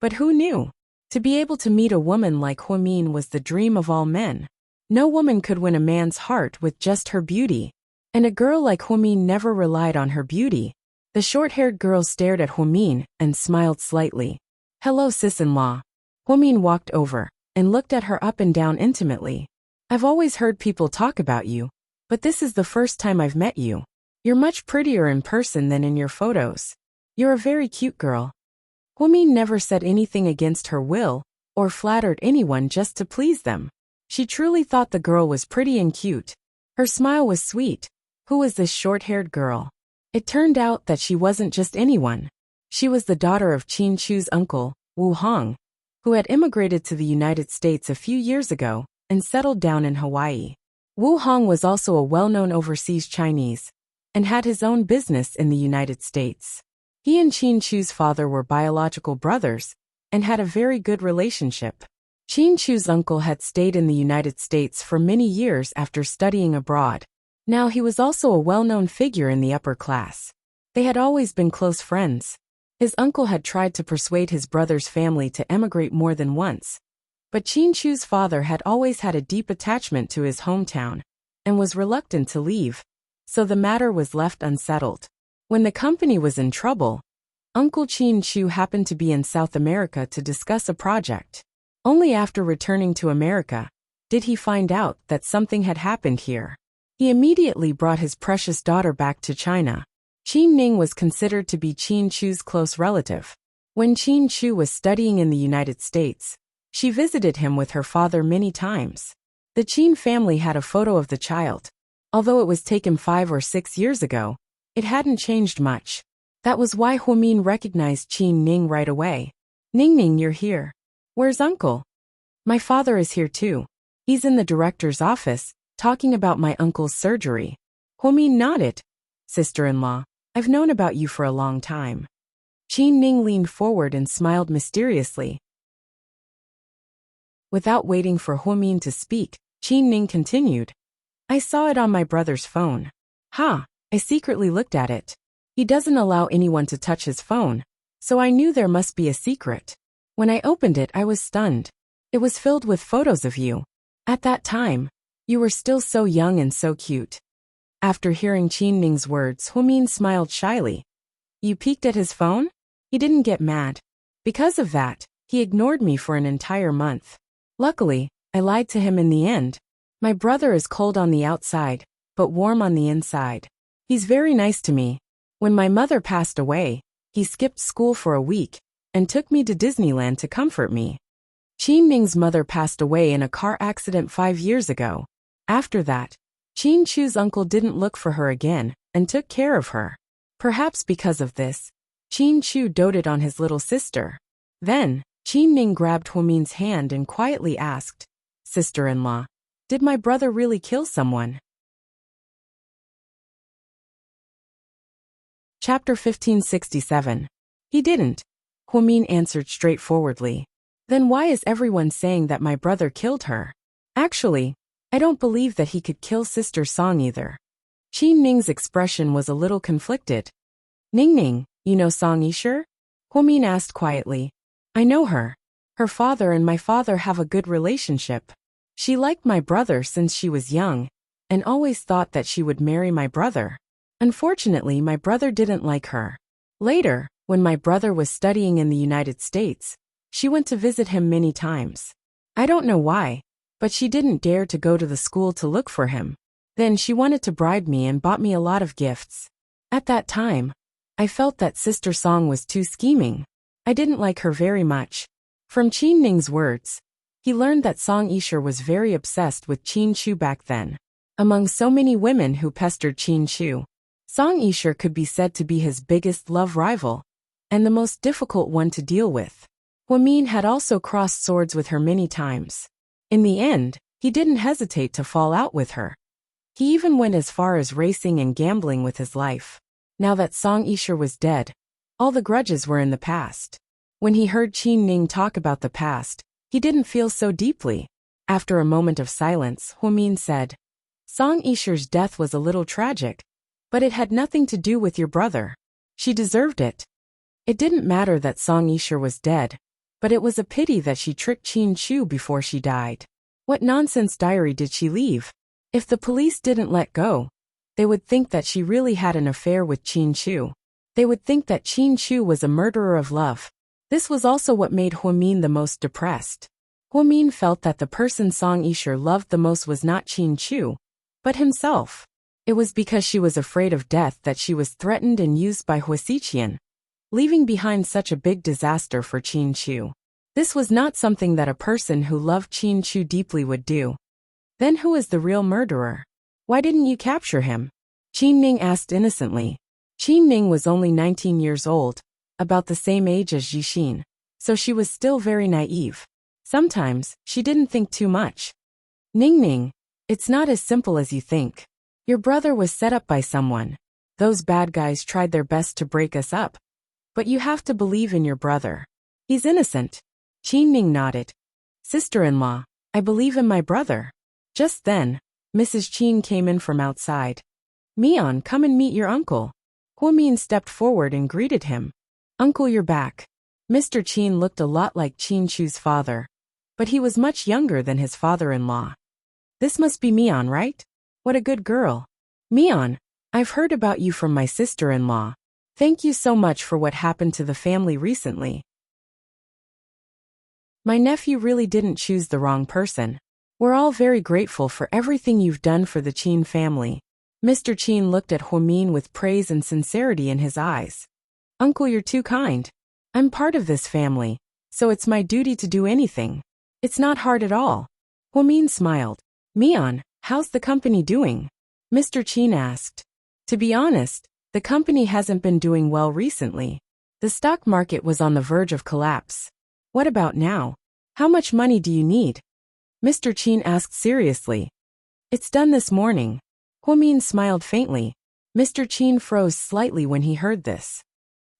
But who knew? To be able to meet a woman like Hua Min was the dream of all men. No woman could win a man's heart with just her beauty. And a girl like Hua Min never relied on her beauty. The short-haired girl stared at Hua Min and smiled slightly. Hello, sis-in-law. Hua Min walked over and looked at her up and down intimately. I've always heard people talk about you, but this is the first time I've met you. You're much prettier in person than in your photos. You're a very cute girl. Hua Min never said anything against her will or flattered anyone just to please them. She truly thought the girl was pretty and cute. Her smile was sweet. Who was this short-haired girl? It turned out that she wasn't just anyone. She was the daughter of Qin Chu's uncle, Wu Hong, who had immigrated to the United States a few years ago and settled down in Hawaii. Wu Hong was also a well-known overseas Chinese and had his own business in the United States. He and Qin Chu's father were biological brothers and had a very good relationship. Qin Chu's uncle had stayed in the United States for many years after studying abroad. Now he was also a well-known figure in the upper class. They had always been close friends. His uncle had tried to persuade his brother's family to emigrate more than once. But Qin Chu's father had always had a deep attachment to his hometown and was reluctant to leave, so the matter was left unsettled. When the company was in trouble, Uncle Qin Chu happened to be in South America to discuss a project. Only after returning to America did he find out that something had happened here. He immediately brought his precious daughter back to China. Qin Ning was considered to be Qin Chu's close relative. When Qin Chu was studying in the United States, she visited him with her father many times. The Qin family had a photo of the child. Although it was taken 5 or 6 years ago, it hadn't changed much. That was why Hua Min recognized Qin Ning right away. Ning, you're here. Where's Uncle? My father is here too. He's in the director's office, talking about my uncle's surgery. Hua Min nodded. Sister-in-law, I've known about you for a long time. Qin Ning leaned forward and smiled mysteriously. Without waiting for Hua Min to speak, Qin Ning continued. I saw it on my brother's phone. Ha! I secretly looked at it. He doesn't allow anyone to touch his phone, so I knew there must be a secret. When I opened it, I was stunned. It was filled with photos of you. At that time, you were still so young and so cute. After hearing Qin Ning's words, Huimin smiled shyly. You peeked at his phone? He didn't get mad. Because of that, he ignored me for an entire month. Luckily, I lied to him in the end. My brother is cold on the outside, but warm on the inside. He's very nice to me. When my mother passed away, he skipped school for a week and took me to Disneyland to comfort me. Qin Ning's mother passed away in a car accident 5 years ago. After that, Qin Chu's uncle didn't look for her again and took care of her. Perhaps because of this, Qin Chu doted on his little sister. Then, Qin Ning grabbed Huimin's hand and quietly asked, Sister-in-law, did my brother really kill someone? Chapter 1567. He didn't, Huimin answered straightforwardly. Then why is everyone saying that my brother killed her? Actually, I don't believe that he could kill Sister Song either. Qin Ning's expression was a little conflicted. Ning, you know Song Yisher? Huimin asked quietly. I know her. Her father and my father have a good relationship. She liked my brother since she was young, and always thought that she would marry my brother. Unfortunately, my brother didn't like her. Later, when my brother was studying in the United States, she went to visit him many times. I don't know why, but she didn't dare to go to the school to look for him. Then she wanted to bribe me and bought me a lot of gifts. At that time, I felt that Sister Song was too scheming. I didn't like her very much. From Qin Ning's words, he learned that Song Yisher was very obsessed with Qin Chu back then. Among so many women who pestered Qin Chu, Song Yisher could be said to be his biggest love rival, and the most difficult one to deal with. Huimin had also crossed swords with her many times. In the end, he didn't hesitate to fall out with her. He even went as far as racing and gambling with his life. Now that Song Yisher was dead, all the grudges were in the past. When he heard Qin Ning talk about the past, he didn't feel so deeply. After a moment of silence, Huimin said, Song Yisher's death was a little tragic, but it had nothing to do with your brother. She deserved it. It didn't matter that Song Yisher was dead, but it was a pity that she tricked Qin Chu before she died. What nonsense diary did she leave? If the police didn't let go, they would think that she really had an affair with Qin Chu. They would think that Qin Chu was a murderer of love. This was also what made Huimin the most depressed. Huimin felt that the person Song Yisher loved the most was not Qin Chu, but himself. It was because she was afraid of death that she was threatened and used by Huasiqian, leaving behind such a big disaster for Qin Chu. This was not something that a person who loved Qin Chu deeply would do. Then who is the real murderer? Why didn't you capture him? Qin Ning asked innocently. Qin Ning was only 19 years old, about the same age as Yixin, so she was still very naive. Sometimes, she didn't think too much. Ning, it's not as simple as you think. Your brother was set up by someone. Those bad guys tried their best to break us up. But you have to believe in your brother. He's innocent. Qin Ning nodded. Sister-in-law, I believe in my brother. Just then, Mrs. Qin came in from outside. Mian, come and meet your uncle. Huimin stepped forward and greeted him. Uncle, you're back. Mr. Qin looked a lot like Qin Chu's father, but he was much younger than his father-in-law. This must be Mian, right? What a good girl. Mian, I've heard about you from my sister-in-law. Thank you so much for what happened to the family recently. My nephew really didn't choose the wrong person. We're all very grateful for everything you've done for the Qin family. Mr. Qin looked at Huimin with praise and sincerity in his eyes. Uncle, you're too kind. I'm part of this family, so it's my duty to do anything. It's not hard at all. Huimin smiled. Mian, how's the company doing? Mr. Qin asked. To be honest, the company hasn't been doing well recently. The stock market was on the verge of collapse. What about now? How much money do you need? Mr. Qin asked seriously. It's done this morning. Huimin smiled faintly. Mr. Qin froze slightly when he heard this.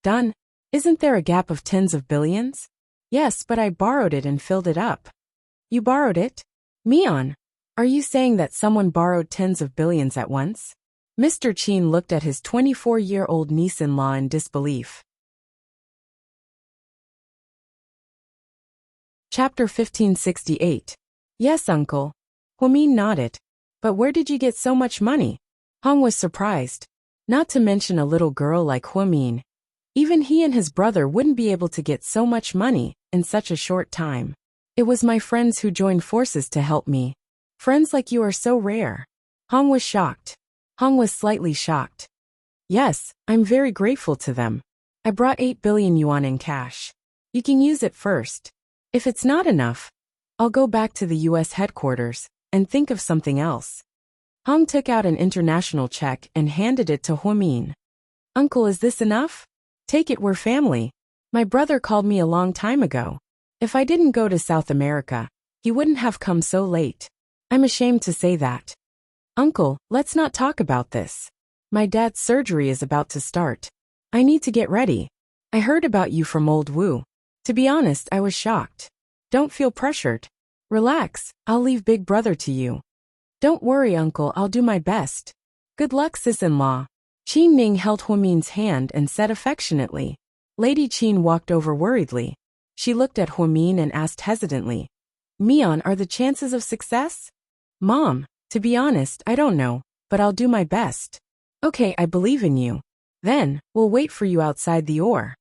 Done? Isn't there a gap of tens of billions? Yes, but I borrowed it and filled it up. You borrowed it? Mian, Are you saying that someone borrowed tens of billions at once? Mr. Qin looked at his 24-year-old niece-in-law in disbelief. Chapter 1568. Yes, uncle. Huimin nodded. But where did you get so much money? Hong was surprised. Not to mention a little girl like Huimin. Even he and his brother wouldn't be able to get so much money in such a short time. It was my friends who joined forces to help me. Friends like you are so rare. Hong was shocked. Hong was slightly shocked. Yes, I'm very grateful to them. I brought 8 billion yuan in cash. You can use it first. If it's not enough, I'll go back to the US headquarters and think of something else. Hong took out an international check and handed it to Huimin. Uncle, is this enough? Take it, we're family. My brother called me a long time ago. If I didn't go to South America, he wouldn't have come so late. I'm ashamed to say that. Uncle, let's not talk about this. My dad's surgery is about to start. I need to get ready. I heard about you from old Wu. To be honest, I was shocked. Don't feel pressured. Relax, I'll leave Big Brother to you. Don't worry, Uncle, I'll do my best. Good luck, sis-in-law. Qin Ning held Huimin's hand and said affectionately. Lady Qin walked over worriedly. She looked at Huimin and asked hesitantly, Mian, are the chances of success? Mom, to be honest, I don't know, but I'll do my best. Okay, I believe in you. Then, we'll wait for you outside the ore.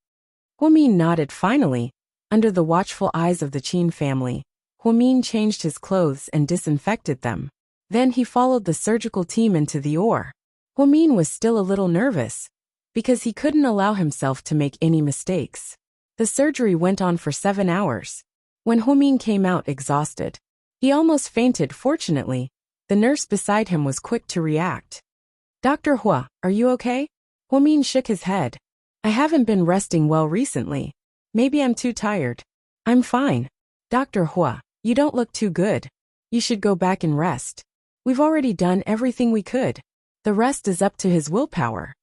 Huimin nodded finally. Under the watchful eyes of the Qin family, Huimin changed his clothes and disinfected them. Then he followed the surgical team into the ore. Huimin was still a little nervous, because he couldn't allow himself to make any mistakes. The surgery went on for 7 hours. When Huimin came out exhausted, he almost fainted. Fortunately, the nurse beside him was quick to react. Dr. Hua, are you okay? Huimin shook his head. I haven't been resting well recently. Maybe I'm too tired. I'm fine. Dr. Hua, you don't look too good. You should go back and rest. We've already done everything we could. The rest is up to his willpower.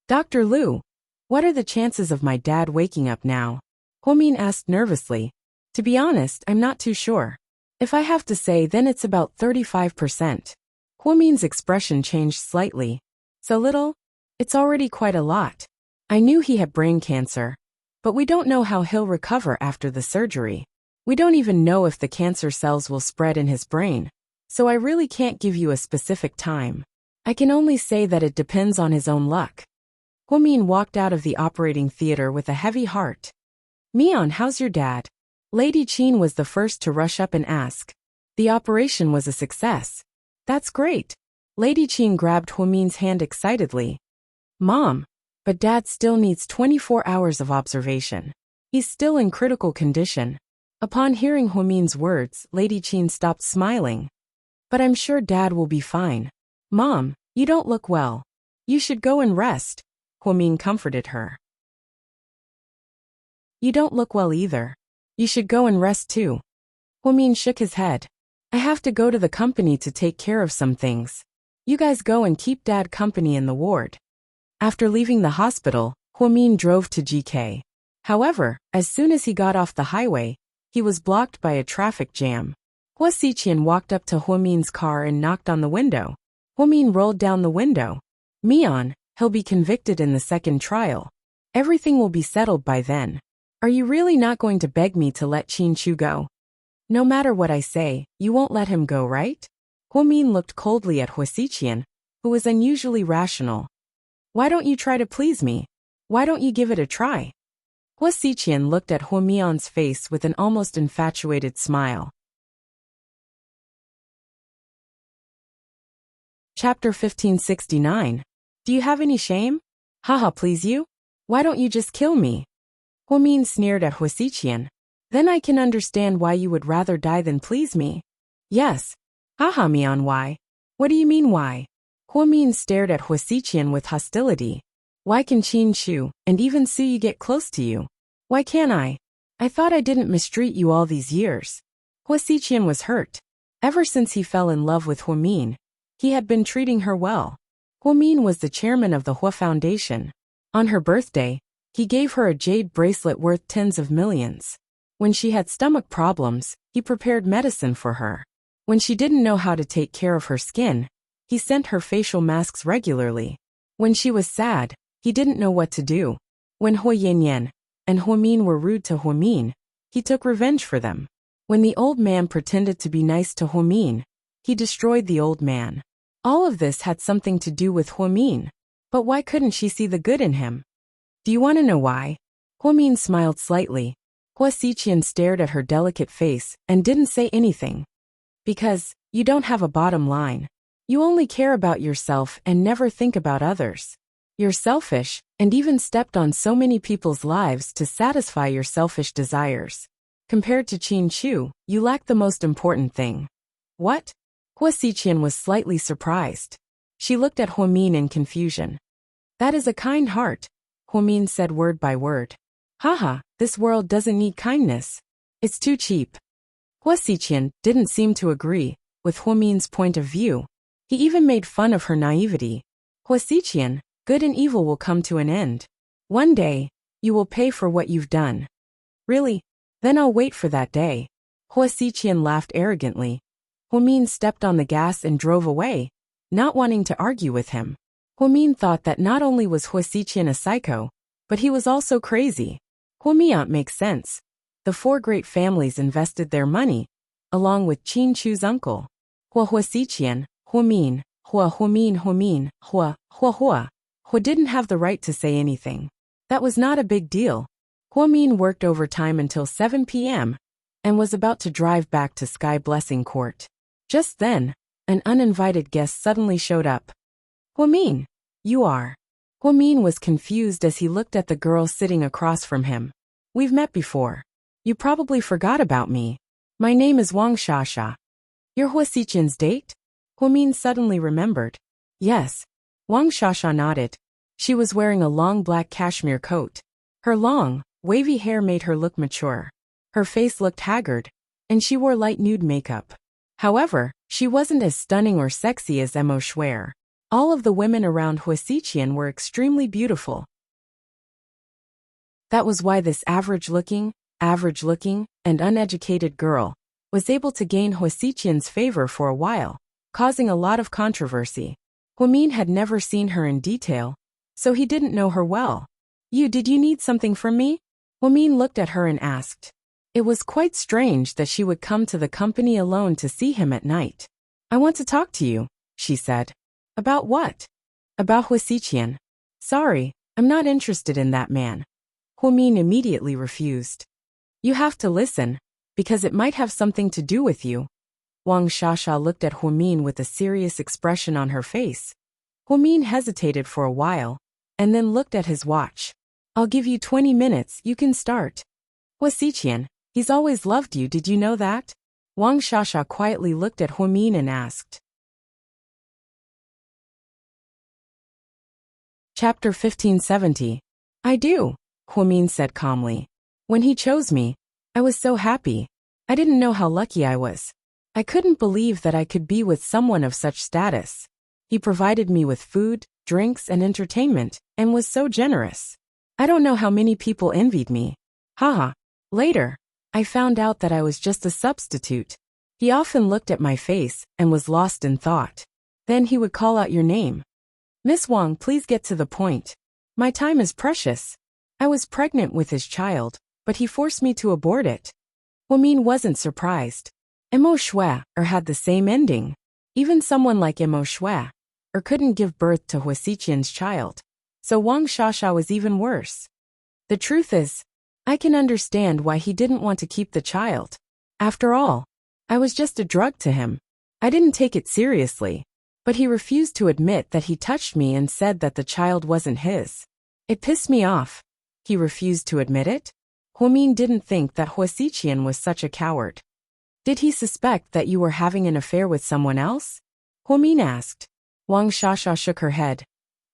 Dr. Liu, what are the chances of my dad waking up now? Huimin asked nervously. To be honest, I'm not too sure. If I have to say, then it's about 35%. Huimin's expression changed slightly. So little? It's already quite a lot. I knew he had brain cancer, but we don't know how he'll recover after the surgery. We don't even know if the cancer cells will spread in his brain, so I really can't give you a specific time. I can only say that it depends on his own luck. Huimin walked out of the operating theater with a heavy heart. Mian, how's your dad? Lady Qin was the first to rush up and ask. The operation was a success. That's great. Lady Qin grabbed Huimin's hand excitedly. Mom, but Dad still needs 24 hours of observation. He's still in critical condition. Upon hearing Huimin's words, Lady Qin stopped smiling. But I'm sure Dad will be fine. Mom, you don't look well. You should go and rest. Huimin comforted her. You don't look well either. You should go and rest too. Huimin shook his head. I have to go to the company to take care of some things. You guys go and keep Dad company in the ward. After leaving the hospital, Huimin drove to GK. However, as soon as he got off the highway, he was blocked by a traffic jam. Hua Xiqian walked up to Huimin's car and knocked on the window. Huimin rolled down the window. Mian, he'll be convicted in the second trial. Everything will be settled by then. Are you really not going to beg me to let Qin Chu go? No matter what I say, you won't let him go, right? Huimin looked coldly at Hua Xiqian, who was unusually rational. Why don't you try to please me? Why don't you give it a try? Hua Xiqian looked at Huimian's face with an almost infatuated smile. Chapter 1569. Do you have any shame? Haha, please you? Why don't you just kill me? Huimin sneered at Hua Xiqian. Then I can understand why you would rather die than please me. Yes. Haha, Mian, why? What do you mean why? Huimin stared at Hua Xiqian with hostility. Why can Qin Chu and even Suyi get close to you? Why can't I? I thought I didn't mistreat you all these years. Hua Xiqian was hurt. Ever since he fell in love with Huimin, he had been treating her well. Huimin was the chairman of the Hua Foundation. On her birthday, he gave her a jade bracelet worth tens of millions. When she had stomach problems, he prepared medicine for her. When she didn't know how to take care of her skin, he sent her facial masks regularly. When she was sad, he didn't know what to do. When Hua Yanyan and Hua Min were rude to Hua Min, he took revenge for them. When the old man pretended to be nice to Hua Min, he destroyed the old man. All of this had something to do with Hua Min. But why couldn't she see the good in him? Do you want to know why? Hua Min smiled slightly. Hua Xiqian stared at her delicate face and didn't say anything. Because you don't have a bottom line. You only care about yourself and never think about others. You're selfish, and even stepped on so many people's lives to satisfy your selfish desires. Compared to Qin Chu, you lack the most important thing. What? Hua Xiqian was slightly surprised. She looked at Hua Min in confusion. That is a kind heart, Hua Min said word by word. Haha, this world doesn't need kindness. It's too cheap. Hua Xiqian didn't seem to agree with Hua Min's point of view. He even made fun of her naivety. Hua Xiqian, good and evil will come to an end. One day, you will pay for what you've done. Really? Then I'll wait for that day. Hua Xiqian laughed arrogantly. Hua Min stepped on the gas and drove away, not wanting to argue with him. Hua Min thought that not only was Hua Xiqian a psycho, but he was also crazy. Hua Mian makes sense. The four great families invested their money, along with Qin Chu's uncle. Hua Xiqian, Hua Min, Hua Min, Hua. Hua didn't have the right to say anything. That was not a big deal. Hua Min worked overtime until 7 p.m. and was about to drive back to Sky Blessing Court. Just then, an uninvited guest suddenly showed up. Hua Min, you are. Hua Min was confused as he looked at the girl sitting across from him. We've met before. You probably forgot about me. My name is Wang Shasha. You're Hua Xiqian's date? Hua Min suddenly remembered. Yes. Wang Shasha nodded. She was wearing a long black cashmere coat. Her long, wavy hair made her look mature. Her face looked haggard, and she wore light nude makeup. However, she wasn't as stunning or sexy as Emo Schwer. All of the women around Hua Xiqian were extremely beautiful. That was why this average-looking, and uneducated girl was able to gain Hua Xiqian's favor for a while, causing a lot of controversy. Hua Min had never seen her in detail, so he didn't know her well. Did you need something from me? Hua Min looked at her and asked. It was quite strange that she would come to the company alone to see him at night. I want to talk to you, she said. About what? About Hua Xiqian. Sorry, I'm not interested in that man. Hua Min immediately refused. You have to listen, because it might have something to do with you. Wang Shasha looked at Hua Min with a serious expression on her face. Hua Min hesitated for a while, and then looked at his watch. I'll give you 20 minutes, you can start. Hua Xiqian, he's always loved you, did you know that? Wang Shasha quietly looked at Hua Min and asked. Chapter 1570. I do, Hua Min said calmly. When he chose me, I was so happy. I didn't know how lucky I was. I couldn't believe that I could be with someone of such status. He provided me with food, drinks, and entertainment, and was so generous. I don't know how many people envied me. Haha. Later, I found out that I was just a substitute. He often looked at my face and was lost in thought. Then he would call out your name. Miss Wang, please get to the point. My time is precious. I was pregnant with his child, but he forced me to abort it. Hua Min wasn't surprised. Emo Schwer had the same ending. Even someone like Emo Schwer couldn't give birth to Hua Xiqian's child. So Wang Shasha was even worse. The truth is, I can understand why he didn't want to keep the child. After all, I was just a drug to him. I didn't take it seriously. But he refused to admit that he touched me and said that the child wasn't his. It pissed me off. He refused to admit it? Hua Min didn't think that Hua Xiqian was such a coward. Did he suspect that you were having an affair with someone else? Hua Min asked. Wang Shasha shook her head.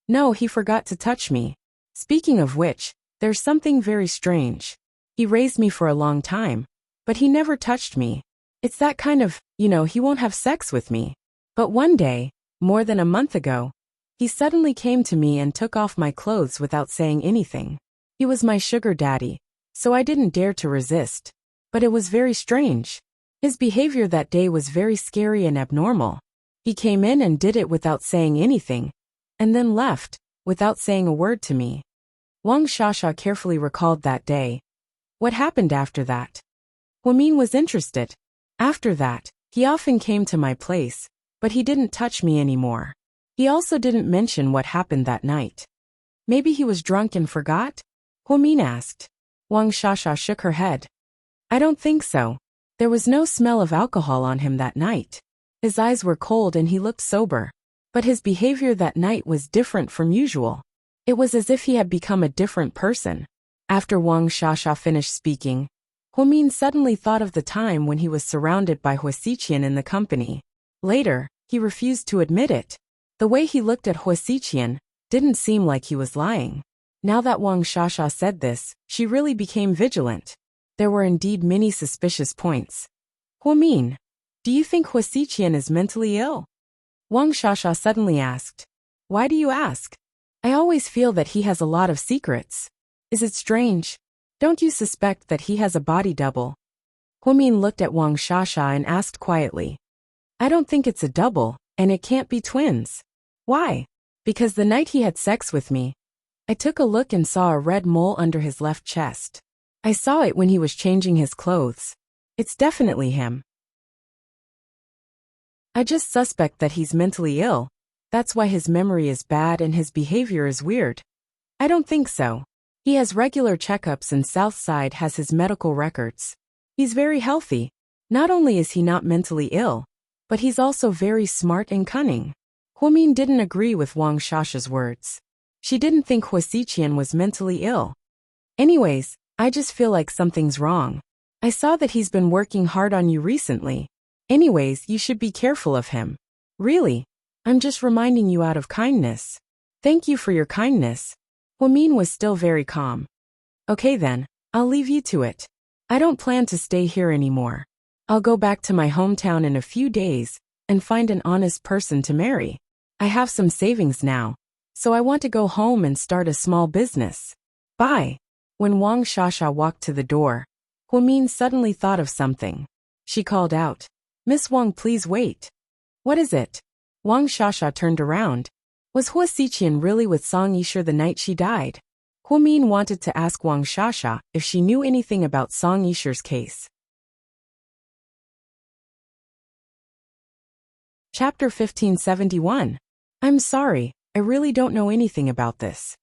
No, he forgot to touch me. Speaking of which, there's something very strange. He raised me for a long time, but he never touched me. It's that kind of, he won't have sex with me. But one day, more than a month ago, he suddenly came to me and took off my clothes without saying anything. He was my sugar daddy, so I didn't dare to resist. But it was very strange. His behavior that day was very scary and abnormal. He came in and did it without saying anything, and then left, without saying a word to me. Wang Shasha carefully recalled that day. What happened after that? Huamin was interested. After that, he often came to my place, but he didn't touch me anymore. He also didn't mention what happened that night. Maybe he was drunk and forgot? Huamin asked. Wang Shasha shook her head. I don't think so. There was no smell of alcohol on him that night. His eyes were cold and he looked sober. But his behavior that night was different from usual. It was as if he had become a different person. After Wang Shasha finished speaking, Huamin suddenly thought of the time when he was surrounded by Huasiqian in the company. Later, he refused to admit it. The way he looked at Huasiqian didn't seem like he was lying. Now that Wang Shasha said this, she really became vigilant. There were indeed many suspicious points. Huamin, do you think Huasiqian is mentally ill? Wang Shasha suddenly asked. Why do you ask? I always feel that he has a lot of secrets. Is it strange? Don't you suspect that he has a body double? Huamin looked at Wang Shasha and asked quietly. I don't think it's a double, and it can't be twins. Why? Because the night he had sex with me, I took a look and saw a red mole under his left chest. I saw it when he was changing his clothes. It's definitely him. I just suspect that he's mentally ill. That's why his memory is bad and his behavior is weird. I don't think so. He has regular checkups and Southside has his medical records. He's very healthy. Not only is he not mentally ill, but he's also very smart and cunning. Huamin didn't agree with Wang Shasha's words. She didn't think Huasiqian was mentally ill. Anyways, I just feel like something's wrong. I saw that he's been working hard on you recently. Anyways, you should be careful of him. Really, I'm just reminding you out of kindness. Thank you for your kindness. Huamin was still very calm. Okay then, I'll leave you to it. I don't plan to stay here anymore. I'll go back to my hometown in a few days and find an honest person to marry. I have some savings now, so I want to go home and start a small business. Bye. When Wang Shasha walked to the door, Huamin suddenly thought of something. She called out, Miss Wang, please wait. What is it? Wang Shasha turned around. Was Huasiqian really with Song Yisher the night she died? Huamin wanted to ask Wang Shasha if she knew anything about Song Yisher's case. Chapter 1571. I'm sorry, I really don't know anything about this.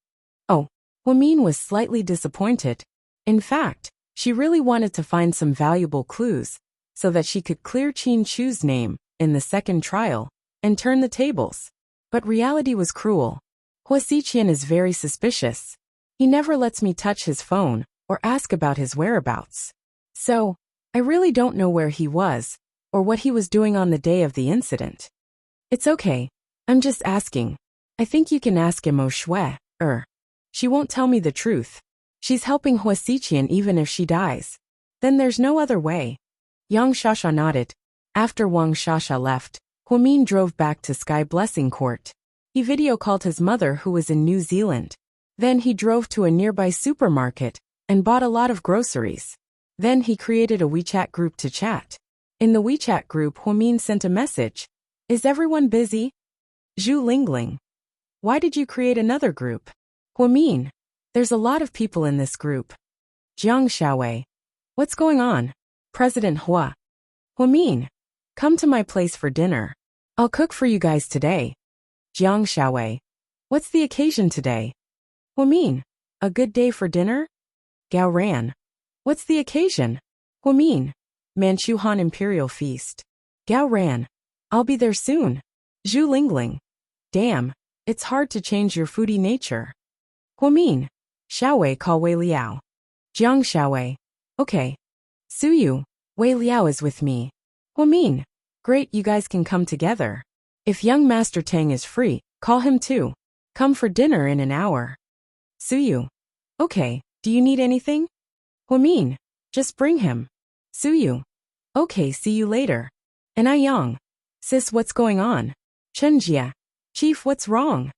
Oh, Huamin was slightly disappointed. In fact, she really wanted to find some valuable clues so that she could clear Qin Chu's name in the second trial and turn the tables. But reality was cruel. Huasiqian is very suspicious. He never lets me touch his phone or ask about his whereabouts. So, I really don't know where he was or what he was doing on the day of the incident. It's okay. I'm just asking. I think you can ask him Shui. She won't tell me the truth. She's helping Huasiqian even if she dies. Then there's no other way. Yang Shasha nodded. After Wang Shasha left, Huamin drove back to Sky Blessing Court. He video called his mother who was in New Zealand. Then he drove to a nearby supermarket and bought a lot of groceries. Then he created a WeChat group to chat. In the WeChat group, Huamin sent a message. Is everyone busy? Zhu Lingling. Why did you create another group? Huamin. There's a lot of people in this group. Jiang Xiaowei. What's going on? President Hua. Huamin. Come to my place for dinner. I'll cook for you guys today. Jiang Xiaowei. What's the occasion today? Huamin. A good day for dinner? Gao Ran. What's the occasion? Huamin. Manchu Han Imperial Feast. Gao Ran. I'll be there soon. Zhu Lingling. Damn, it's hard to change your foodie nature. Huamin. Xiaowei, call Wei Liao. Jiang Xiaowei. Okay. Suyu. Wei Liao is with me. Huamin. Great, you guys can come together. If young Master Tang is free, call him too. Come for dinner in an hour. Suyu. Okay, do you need anything? Huamin. Just bring him. Suyu. Okay, see you later. And Yang. Sis, what's going on? Chenjia. Chief, what's wrong?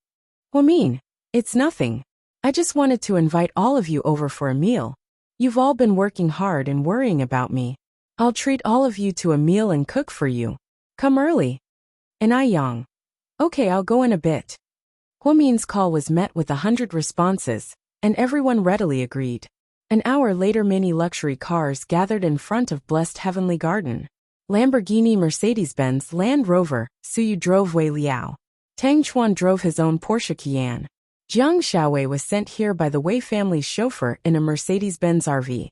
Huamin. It's nothing. I just wanted to invite all of you over for a meal. You've all been working hard and worrying about me. I'll treat all of you to a meal and cook for you. Come early. And I yang. Okay, I'll go in a bit. Huomin's call was met with 100 responses, and everyone readily agreed. An hour later, many luxury cars gathered in front of blessed heavenly garden. Lamborghini, Mercedes-Benz, Land Rover, Suyu drove Wei Liao. Tang Chuan drove his own Porsche Cayenne. Jiang Xiaowei was sent here by the Wei family's chauffeur in a Mercedes-Benz RV.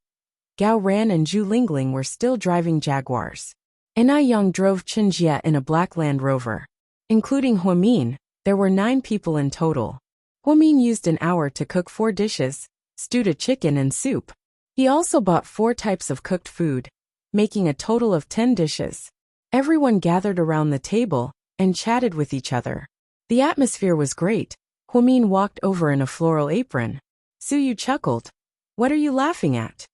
Gao Ran and Zhu Lingling were still driving Jaguars. And I Yang drove Chen Jie in a black Land Rover. Including Huomin, there were 9 people in total. Huomin used an hour to cook 4 dishes, stewed a chicken and soup. He also bought 4 types of cooked food, making a total of 10 dishes. Everyone gathered around the table and chatted with each other. The atmosphere was great. Huomin walked over in a floral apron. Suyu chuckled. What are you laughing at?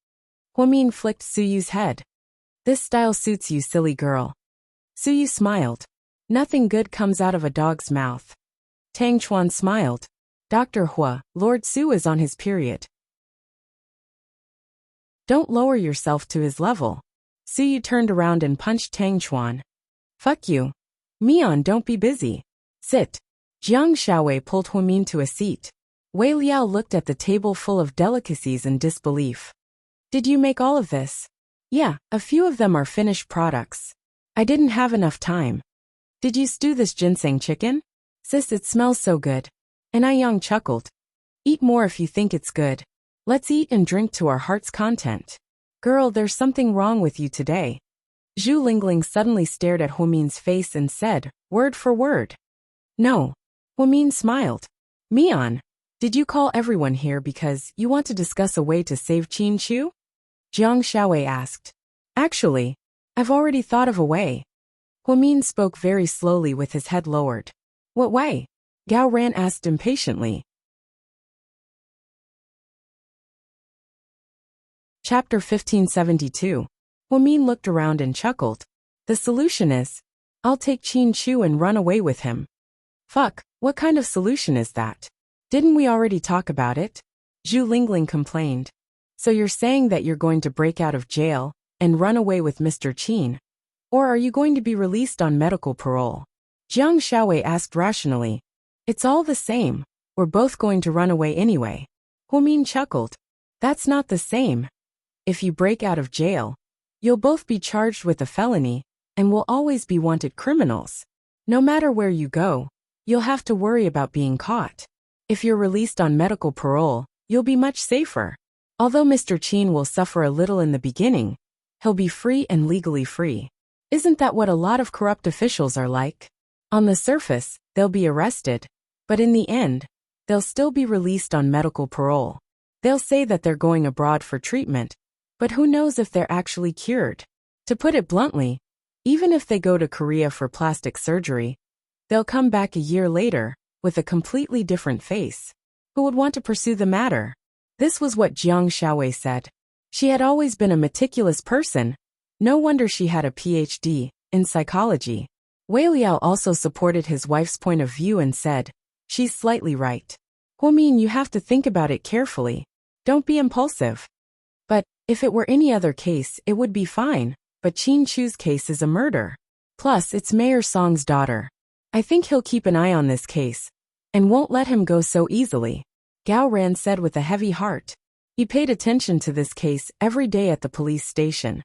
Huomin flicked Suyu's head. This style suits you, silly girl. Suyu smiled. Nothing good comes out of a dog's mouth. Tang Chuan smiled. Dr. Hua, Lord Su is on his period. Don't lower yourself to his level. Suyu turned around and punched Tang Chuan. Fuck you. Mian, don't be busy. Sit. Jiang Xiaowei pulled Huomin to a seat. Wei Liao looked at the table full of delicacies in disbelief. Did you make all of this? Yeah, a few of them are finished products. I didn't have enough time. Did you stew this ginseng chicken? Sis, it smells so good. And I Yang chuckled. Eat more if you think it's good. Let's eat and drink to our heart's content. Girl, there's something wrong with you today. Zhu Lingling suddenly stared at Huomin's face and said, word for word. No. Huomin smiled. Mian, did you call everyone here because you want to discuss a way to save Qin Chu? Jiang Xiaowei asked. Actually, I've already thought of a way. Huomin spoke very slowly with his head lowered. What way? Gao Ran asked impatiently. Chapter 1572. Huomin looked around and chuckled. The solution is, I'll take Qin Chu and run away with him. Fuck, what kind of solution is that? Didn't we already talk about it? Zhu Lingling complained. So you're saying that you're going to break out of jail and run away with Mr. Qin? Or are you going to be released on medical parole? Jiang Xiaowei asked rationally. It's all the same. We're both going to run away anyway. Huomin chuckled. That's not the same. If you break out of jail, you'll both be charged with a felony and will always be wanted criminals. No matter where you go, you'll have to worry about being caught. If you're released on medical parole, you'll be much safer. Although Mr. Qin will suffer a little in the beginning, he'll be free and legally free. Isn't that what a lot of corrupt officials are like? On the surface, they'll be arrested, but in the end, they'll still be released on medical parole. They'll say that they're going abroad for treatment, but who knows if they're actually cured? To put it bluntly, even if they go to Korea for plastic surgery, they'll come back a year later with a completely different face. Who would want to pursue the matter? This was what Jiang Xiaowei said. She had always been a meticulous person. No wonder she had a PhD in psychology. Wei Liao also supported his wife's point of view and said, she's slightly right. Huomin, you have to think about it carefully. Don't be impulsive. But if it were any other case, it would be fine. But Qin Chu's case is a murder. Plus, it's Mayor Song's daughter. I think he'll keep an eye on this case and won't let him go so easily. Gao Ran said with a heavy heart. He paid attention to this case every day at the police station.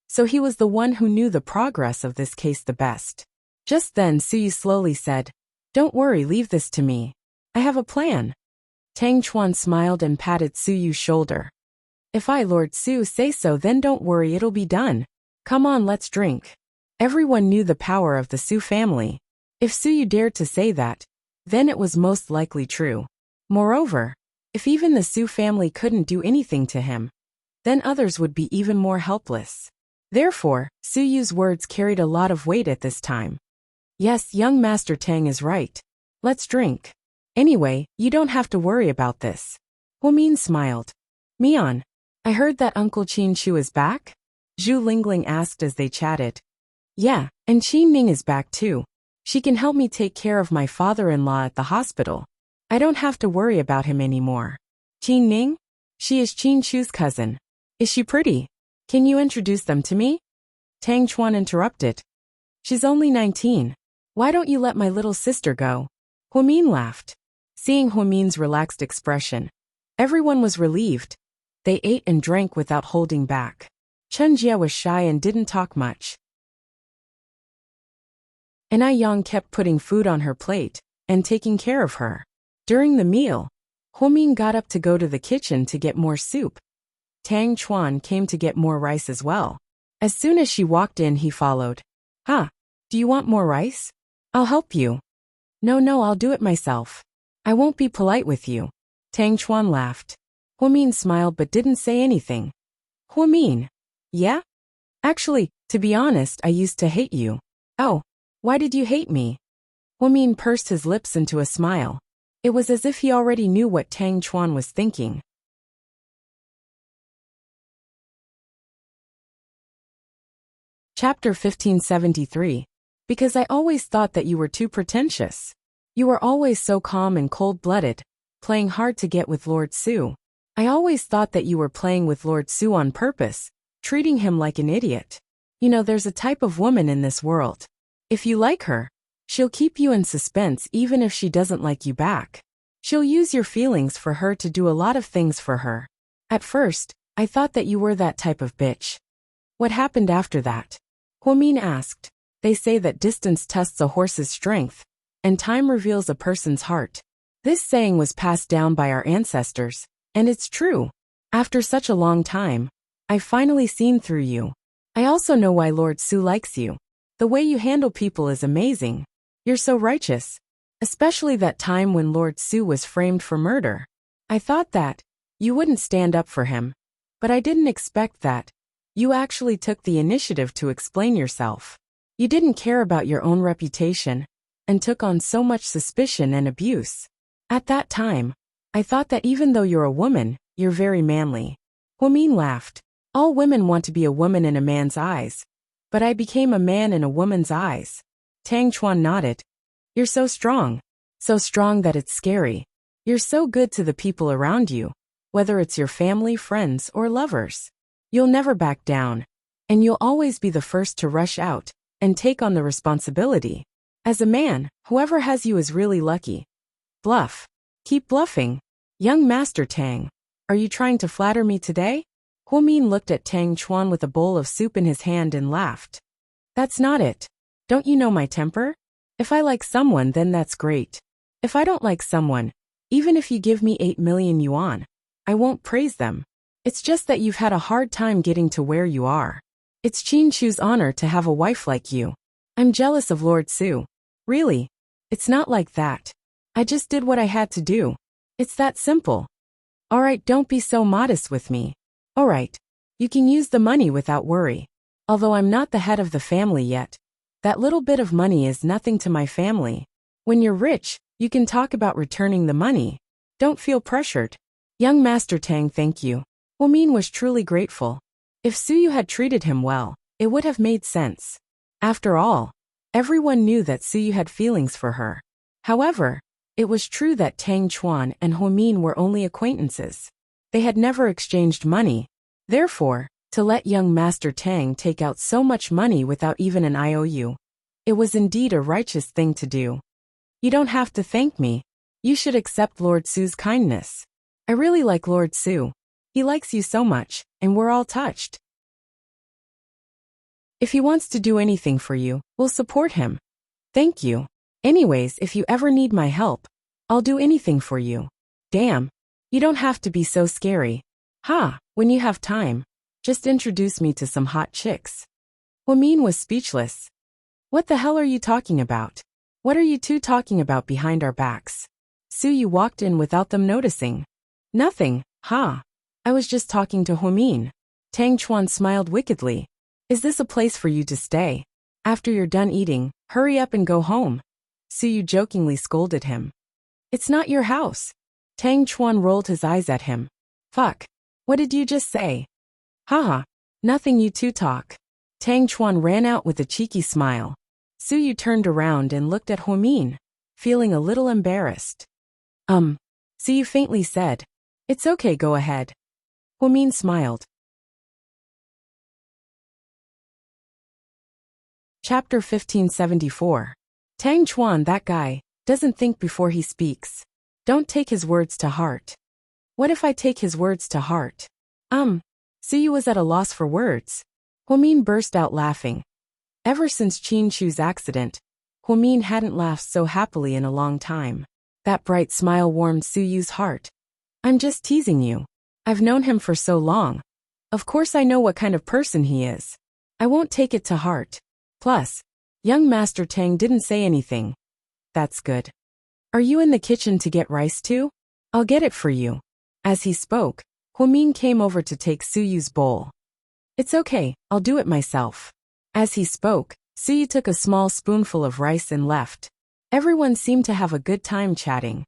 So he was the one who knew the progress of this case the best. Just then Suyu slowly said, Don't worry, leave this to me. I have a plan. Tang Chuan smiled and patted Suyu's shoulder. If I, Lord Su, say so, then don't worry, it'll be done. Come on, let's drink. Everyone knew the power of the Su family. If Suyu dared to say that, then it was most likely true. Moreover, if even the Su family couldn't do anything to him, then others would be even more helpless. Therefore, Suyu's words carried a lot of weight at this time. Yes, young Master Tang is right. Let's drink. Anyway, you don't have to worry about this. Huomin smiled. Mian, I heard that Uncle Qin Chu is back? Zhu Lingling asked as they chatted. Yeah, and Qin Ning is back too. She can help me take care of my father-in-law at the hospital. I don't have to worry about him anymore. Qin Ning? She is Qin Chu's cousin. Is she pretty? Can you introduce them to me? Tang Chuan interrupted. She's only 19. Why don't you let my little sister go? Huamin laughed. Seeing Huamin's relaxed expression, everyone was relieved. They ate and drank without holding back. Chen Jie was shy and didn't talk much. And Ai Yang kept putting food on her plate and taking care of her. During the meal, Huamin got up to go to the kitchen to get more soup. Tang Chuan came to get more rice as well. As soon as she walked in, he followed. Huh? Do you want more rice? I'll help you. No, I'll do it myself. I won't be polite with you. Tang Chuan laughed. Huamin smiled but didn't say anything. Huamin. Yeah? Actually, to be honest, I used to hate you. Oh, why did you hate me? Huamin pursed his lips into a smile. It was as if he already knew what Tang Chuan was thinking. Chapter 1573. Because I always thought that you were too pretentious. You were always so calm and cold-blooded, playing hard to get with Lord Su. I always thought that you were playing with Lord Su on purpose, treating him like an idiot. You know, there's a type of woman in this world. If you like her, she'll keep you in suspense even if she doesn't like you back. She'll use your feelings for her to do a lot of things for her. At first, I thought that you were that type of bitch. What happened after that? Huamin asked. They say that distance tests a horse's strength, and time reveals a person's heart. This saying was passed down by our ancestors, and it's true. After such a long time, I've finally seen through you. I also know why Lord Su likes you. The way you handle people is amazing. You're so righteous. Especially that time when Lord Su was framed for murder. I thought that you wouldn't stand up for him, but I didn't expect that you actually took the initiative to explain yourself. You didn't care about your own reputation and took on so much suspicion and abuse. At that time, I thought that even though you're a woman, you're very manly. Huamin laughed. All women want to be a woman in a man's eyes, but I became a man in a woman's eyes. Tang Chuan nodded. You're so strong that it's scary. You're so good to the people around you, whether it's your family, friends, or lovers. You'll never back down, and you'll always be the first to rush out and take on the responsibility. As a man, whoever has you is really lucky. Bluff. Keep bluffing. Young Master Tang, are you trying to flatter me today? Huamin looked at Tang Chuan with a bowl of soup in his hand and laughed. That's not it. Don't you know my temper? If I like someone, then that's great. If I don't like someone, even if you give me 8 million yuan, I won't praise them. It's just that you've had a hard time getting to where you are. It's Qin Chu's honor to have a wife like you. I'm jealous of Lord Su. Really? It's not like that. I just did what I had to do. It's that simple. Alright, don't be so modest with me. Alright. You can use the money without worry. Although I'm not the head of the family yet, that little bit of money is nothing to my family. When you're rich, you can talk about returning the money. Don't feel pressured. Young Master Tang, thank you. Huamin was truly grateful. If Suyu had treated him well, it would have made sense. After all, everyone knew that Suyu had feelings for her. However, it was true that Tang Chuan and Huamin were only acquaintances. They had never exchanged money. Therefore, to let young Master Tang take out so much money without even an IOU, it was indeed a righteous thing to do. You don't have to thank me. You should accept Lord Su's kindness. I really like Lord Su. He likes you so much, and we're all touched. If he wants to do anything for you, we'll support him. Thank you. Anyways, if you ever need my help, I'll do anything for you. Damn. You don't have to be so scary. When you have time, just introduce me to some hot chicks. Huamin was speechless. What the hell are you talking about? What are you two talking about behind our backs? Suyu walked in without them noticing. Nothing, I was just talking to Huamin. Tang Chuan smiled wickedly. Is this a place for you to stay? After you're done eating, hurry up and go home. Suyu jokingly scolded him. It's not your house. Tang Chuan rolled his eyes at him. Fuck. What did you just say? Nothing, you two talk. Tang Chuan ran out with a cheeky smile. Suyu turned around and looked at Huamin, feeling a little embarrassed. Suyu faintly said. It's okay, go ahead. Huamin smiled. Chapter 1574. Tang Chuan, that guy, doesn't think before he speaks. Don't take his words to heart. What if I take his words to heart? Suyu was at a loss for words. Huomin burst out laughing. Ever since Qin Chu's accident, Huomin hadn't laughed so happily in a long time. That bright smile warmed Suyu's heart. I'm just teasing you. I've known him for so long. Of course I know what kind of person he is. I won't take it to heart. Plus, young Master Tang didn't say anything. That's good. Are you in the kitchen to get rice too? I'll get it for you. As he spoke, Huomin came over to take Suyu's bowl. It's okay, I'll do it myself. As he spoke, Suyu took a small spoonful of rice and left. Everyone seemed to have a good time chatting.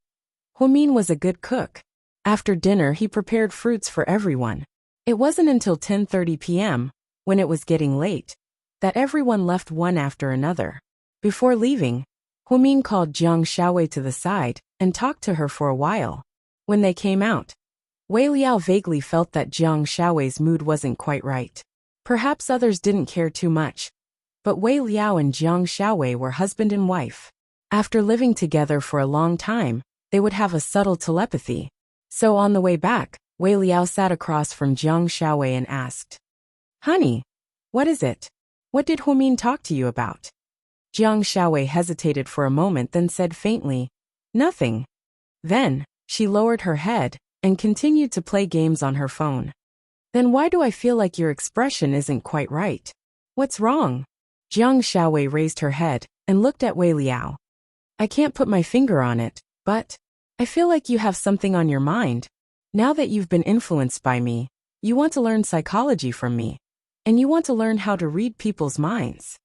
Huomin was a good cook. After dinner he prepared fruits for everyone. It wasn't until 10:30 p.m., when it was getting late, that everyone left one after another. Before leaving, Huomin called Jiang Xiaowei to the side and talked to her for a while. When they came out, Wei Liao vaguely felt that Jiang Xiaowei's mood wasn't quite right. Perhaps others didn't care too much, but Wei Liao and Jiang Xiaowei were husband and wife. After living together for a long time, they would have a subtle telepathy. So on the way back, Wei Liao sat across from Jiang Xiaowei and asked, Honey, what is it? What did Huomin talk to you about? Jiang Xiaowei hesitated for a moment, then said faintly, Nothing. Then, she lowered her head and continued to play games on her phone. Then why do I feel like your expression isn't quite right? What's wrong? Jiang Xiaowei raised her head and looked at Wei Liao. I can't put my finger on it, but I feel like you have something on your mind. Now that you've been influenced by me, you want to learn psychology from me. And you want to learn how to read people's minds.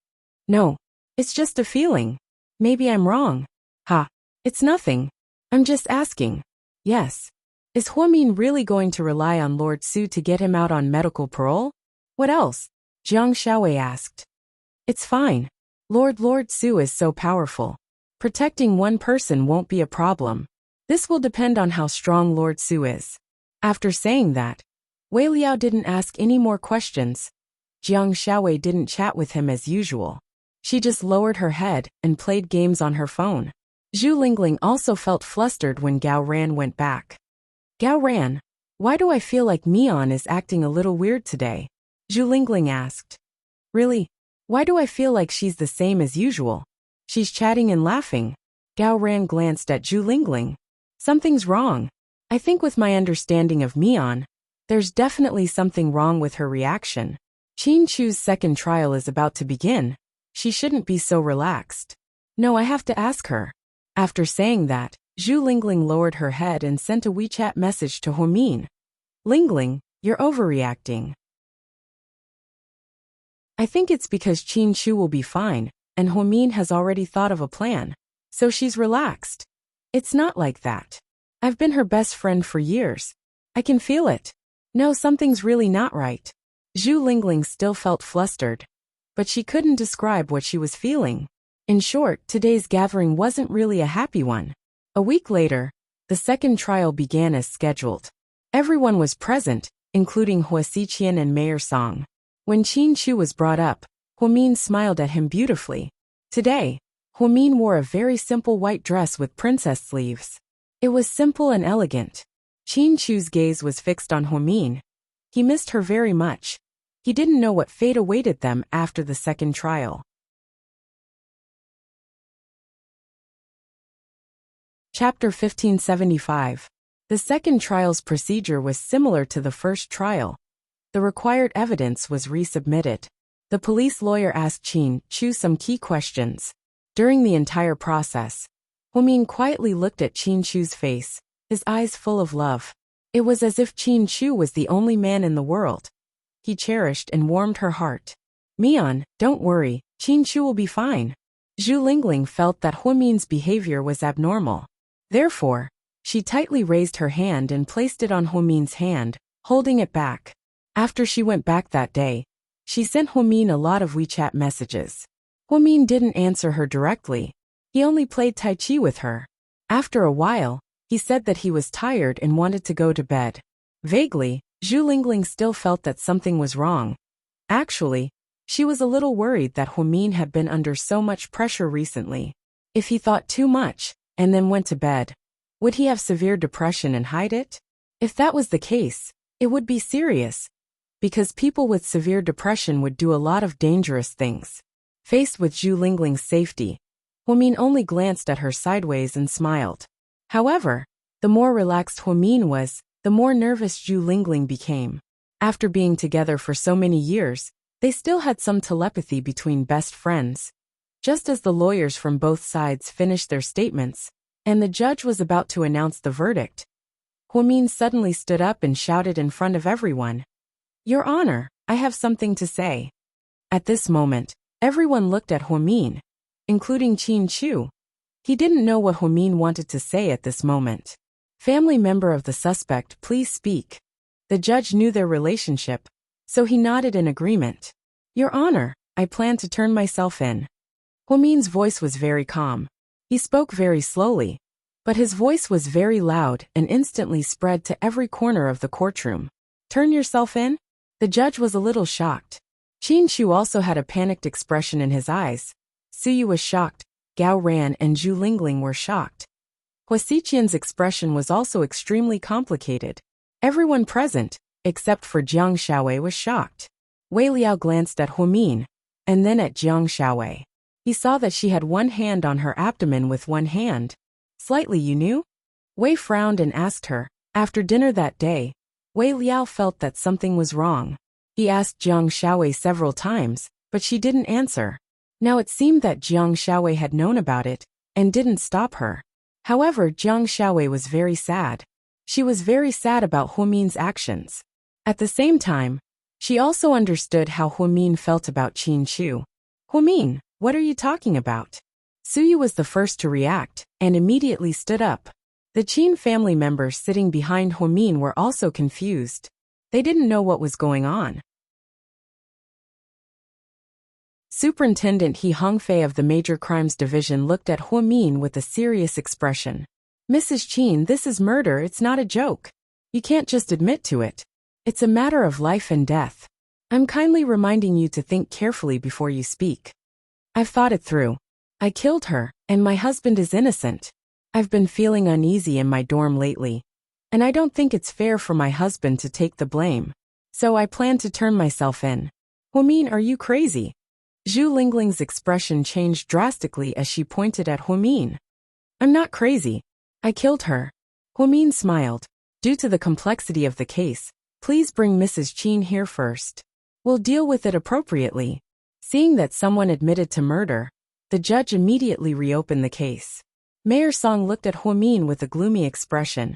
No, it's just a feeling. Maybe I'm wrong. Ha, it's nothing. I'm just asking. Yes. Is Huomin really going to rely on Lord Su to get him out on medical parole? What else? Jiang Xiaowei asked. It's fine. Lord Su is so powerful. Protecting one person won't be a problem. This will depend on how strong Lord Su is. After saying that, Wei Liao didn't ask any more questions. Jiang Xiaowei didn't chat with him as usual. She just lowered her head and played games on her phone. Zhu Lingling also felt flustered when Gao Ran went back. Gao Ran, why do I feel like Mian is acting a little weird today? Zhu Lingling asked. Really? Why do I feel like she's the same as usual? She's chatting and laughing. Gao Ran glanced at Zhu Lingling. Something's wrong. I think with my understanding of Mian, there's definitely something wrong with her reaction. Qin Chu's second trial is about to begin. She shouldn't be so relaxed. No, I have to ask her. After saying that, Zhu Lingling lowered her head and sent a WeChat message to Huomin. Lingling, you're overreacting. I think it's because Qin Chu will be fine, and Huomin has already thought of a plan. So she's relaxed. It's not like that. I've been her best friend for years. I can feel it. No, something's really not right. Zhu Lingling still felt flustered, but she couldn't describe what she was feeling. In short, today's gathering wasn't really a happy one. A week later, the second trial began as scheduled. Everyone was present, including Hua Xiqian and Mayor Song. When Qin Chu was brought up, Huomin smiled at him beautifully. Today, Huomin wore a very simple white dress with princess sleeves. It was simple and elegant. Qin Chu's gaze was fixed on Huomin. He missed her very much. He didn't know what fate awaited them after the second trial. Chapter 1575. The second trial's procedure was similar to the first trial. The required evidence was resubmitted. The police lawyer asked Qin Chu some key questions. During the entire process, Huomin quietly looked at Qin Chu's face, his eyes full of love. It was as if Qin Chu was the only man in the world. He cherished and warmed her heart. Mian, don't worry, Qin Chu will be fine. Zhu Lingling felt that Huomin's behavior was abnormal. Therefore, she tightly raised her hand and placed it on Huomin's hand, holding it back. After she went back that day, she sent Huomin a lot of WeChat messages. Huomin didn't answer her directly. He only played Tai Chi with her. After a while, he said that he was tired and wanted to go to bed. Vaguely, Zhu Lingling still felt that something was wrong. Actually, She was a little worried that Huamin had been under so much pressure recently. If he thought too much, and then went to bed, would he have severe depression and hide it? If that was the case, it would be serious, because people with severe depression would do a lot of dangerous things. Faced with Zhu Lingling's safety, Huamin only glanced at her sideways and smiled. However, the more relaxed Huamin was, the more nervous Zhu Lingling became. After being together for so many years, they still had some telepathy between best friends. Just as the lawyers from both sides finished their statements, and the judge was about to announce the verdict, Huamin suddenly stood up and shouted in front of everyone, "Your Honor, I have something to say." At this moment, everyone looked at Huamin, including Qin Chu. He didn't know what Huamin wanted to say at this moment. "Family member of the suspect, please speak." The judge knew their relationship, so he nodded in agreement. "Your Honor, I plan to turn myself in." Huamin's voice was very calm. He spoke very slowly, but his voice was very loud and instantly spread to every corner of the courtroom. "Turn yourself in?" The judge was a little shocked. Qin Chu also had a panicked expression in his eyes. Suyu was shocked, Gao Ran and Zhu Lingling were shocked. Hua Xiqian's expression was also extremely complicated. Everyone present, except for Jiang Xiaowei, was shocked. Wei Liao glanced at Huamin, and then at Jiang Xiaowei. He saw that she had one hand on her abdomen with one hand. "Slightly, you knew?" Wei frowned and asked her. After dinner that day, Wei Liao felt that something was wrong. He asked Jiang Xiaowei several times, but she didn't answer. Now it seemed that Jiang Xiaowei had known about it, and didn't stop her. However, Jiang Xiaowei was very sad. She was very sad about Huamin's actions. At the same time, she also understood how Huamin felt about Qin Chu. "Huamin, what are you talking about?" Suyu was the first to react, and immediately stood up. The Qin family members sitting behind Huamin were also confused. They didn't know what was going on. Superintendent He Hongfei of the Major Crimes Division looked at Huamin with a serious expression. "Mrs. Qin, this is murder, it's not a joke. You can't just admit to it. It's a matter of life and death. I'm kindly reminding you to think carefully before you speak. I've thought it through. I killed her, and my husband is innocent. I've been feeling uneasy in my dorm lately, and I don't think it's fair for my husband to take the blame. So I plan to turn myself in." "Huamin, are you crazy?" Zhu Lingling's expression changed drastically as she pointed at Huamin. "I'm not crazy. I killed her." Huamin smiled. "Due to the complexity of the case, please bring Mrs. Qin here first. We'll deal with it appropriately." Seeing that someone admitted to murder, the judge immediately reopened the case. Mayor Song looked at Huamin with a gloomy expression.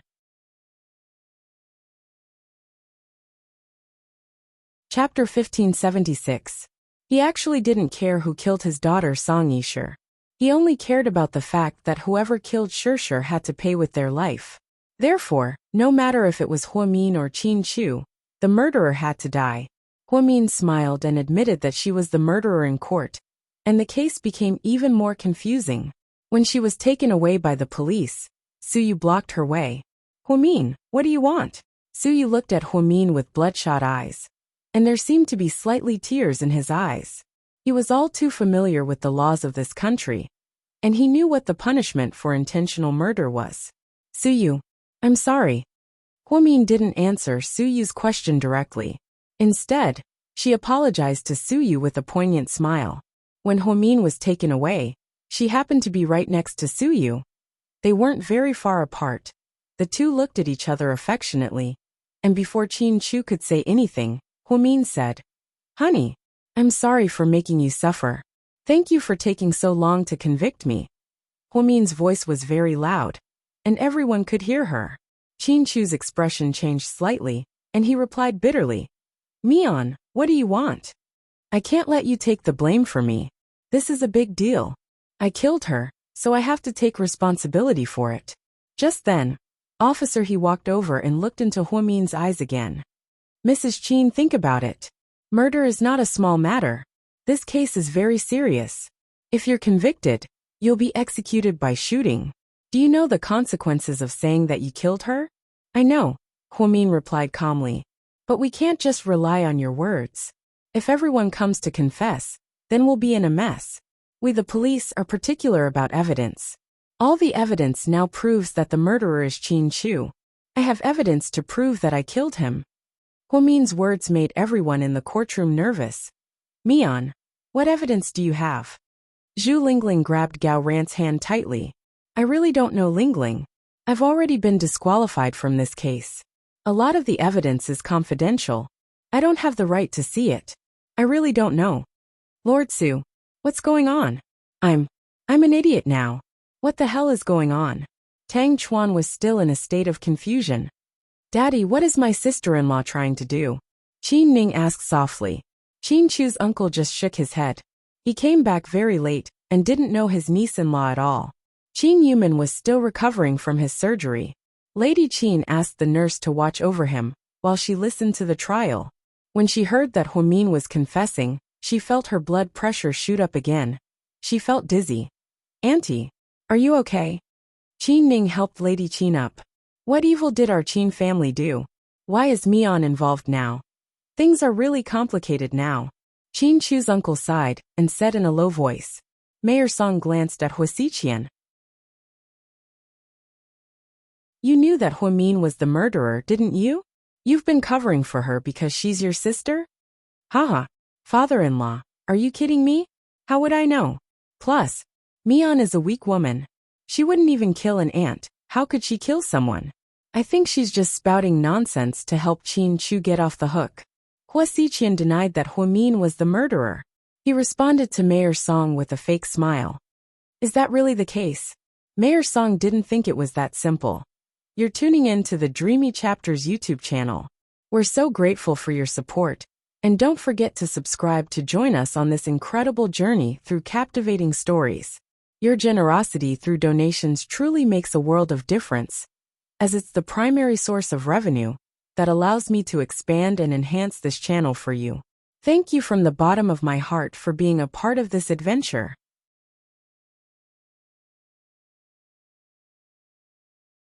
Chapter 1576. He actually didn't care who killed his daughter Song Yisher. He only cared about the fact that whoever killed Shishir had to pay with their life. Therefore, no matter if it was Huamin or Qin Chu, the murderer had to die. Huamin smiled and admitted that she was the murderer in court, and the case became even more confusing. When she was taken away by the police, Suyu blocked her way. "Huamin, what do you want?" Suyu looked at Huamin with bloodshot eyes, and there seemed to be slightly tears in his eyes. He was all too familiar with the laws of this country, and he knew what the punishment for intentional murder was. "Suyu, I'm sorry." Huamin didn't answer Suyu's question directly. Instead, she apologized to Suyu with a poignant smile. When Huamin was taken away, she happened to be right next to Suyu. They weren't very far apart. The two looked at each other affectionately, and before Qin Chu could say anything, Huamin said, "Honey, I'm sorry for making you suffer. Thank you for taking so long to convict me." Huamin's voice was very loud, and everyone could hear her. Qin Chu's expression changed slightly, and he replied bitterly, "Mian, what do you want? I can't let you take the blame for me. This is a big deal. I killed her, so I have to take responsibility for it." Just then, Officer He walked over and looked into Huamin's eyes again. "Mrs. Qin, think about it. Murder is not a small matter. This case is very serious. If you're convicted, you'll be executed by shooting. Do you know the consequences of saying that you killed her?" "I know," Huamin replied calmly. "But we can't just rely on your words. If everyone comes to confess, then we'll be in a mess. We the police are particular about evidence. All the evidence now proves that the murderer is Qin Chu. I have evidence to prove that I killed him. Huo Min's words made everyone in the courtroom nervous. Mian, what evidence do you have? Zhu Lingling grabbed Gao Ran's hand tightly. I really don't know Lingling. I've already been disqualified from this case. A lot of the evidence is confidential. I don't have the right to see it. I really don't know. Lord Su, what's going on? I'm an idiot now. What the hell is going on? Tang Chuan was still in a state of confusion. Daddy, what is my sister-in-law trying to do? Qin Ning asked softly. Qin Chu's uncle just shook his head. He came back very late and didn't know his niece-in-law at all. Qin Yuman was still recovering from his surgery. Lady Qin asked the nurse to watch over him while she listened to the trial. When she heard that Huo Min was confessing, she felt her blood pressure shoot up again. She felt dizzy. Auntie, are you okay? Qin Ning helped Lady Qin up. What evil did our Qin family do? Why is Mian involved now? Things are really complicated now. Qin Chu's uncle sighed and said in a low voice. Mayor Song glanced at Huo Xiqian. You knew that Huo Min was the murderer, didn't you? You've been covering for her because she's your sister? Haha. Father-in-law, are you kidding me? How would I know? Plus, Mian is a weak woman. She wouldn't even kill an ant. How could she kill someone? I think she's just spouting nonsense to help Qin Chu get off the hook. Huo Xiqian denied that Huo Min was the murderer. He responded to Mayor Song with a fake smile. Is that really the case? Mayor Song didn't think it was that simple. You're tuning in to the Dreamy Chapters YouTube channel. We're so grateful for your support. And don't forget to subscribe to join us on this incredible journey through captivating stories. Your generosity through donations truly makes a world of difference, as it's the primary source of revenue that allows me to expand and enhance this channel for you. Thank you from the bottom of my heart for being a part of this adventure.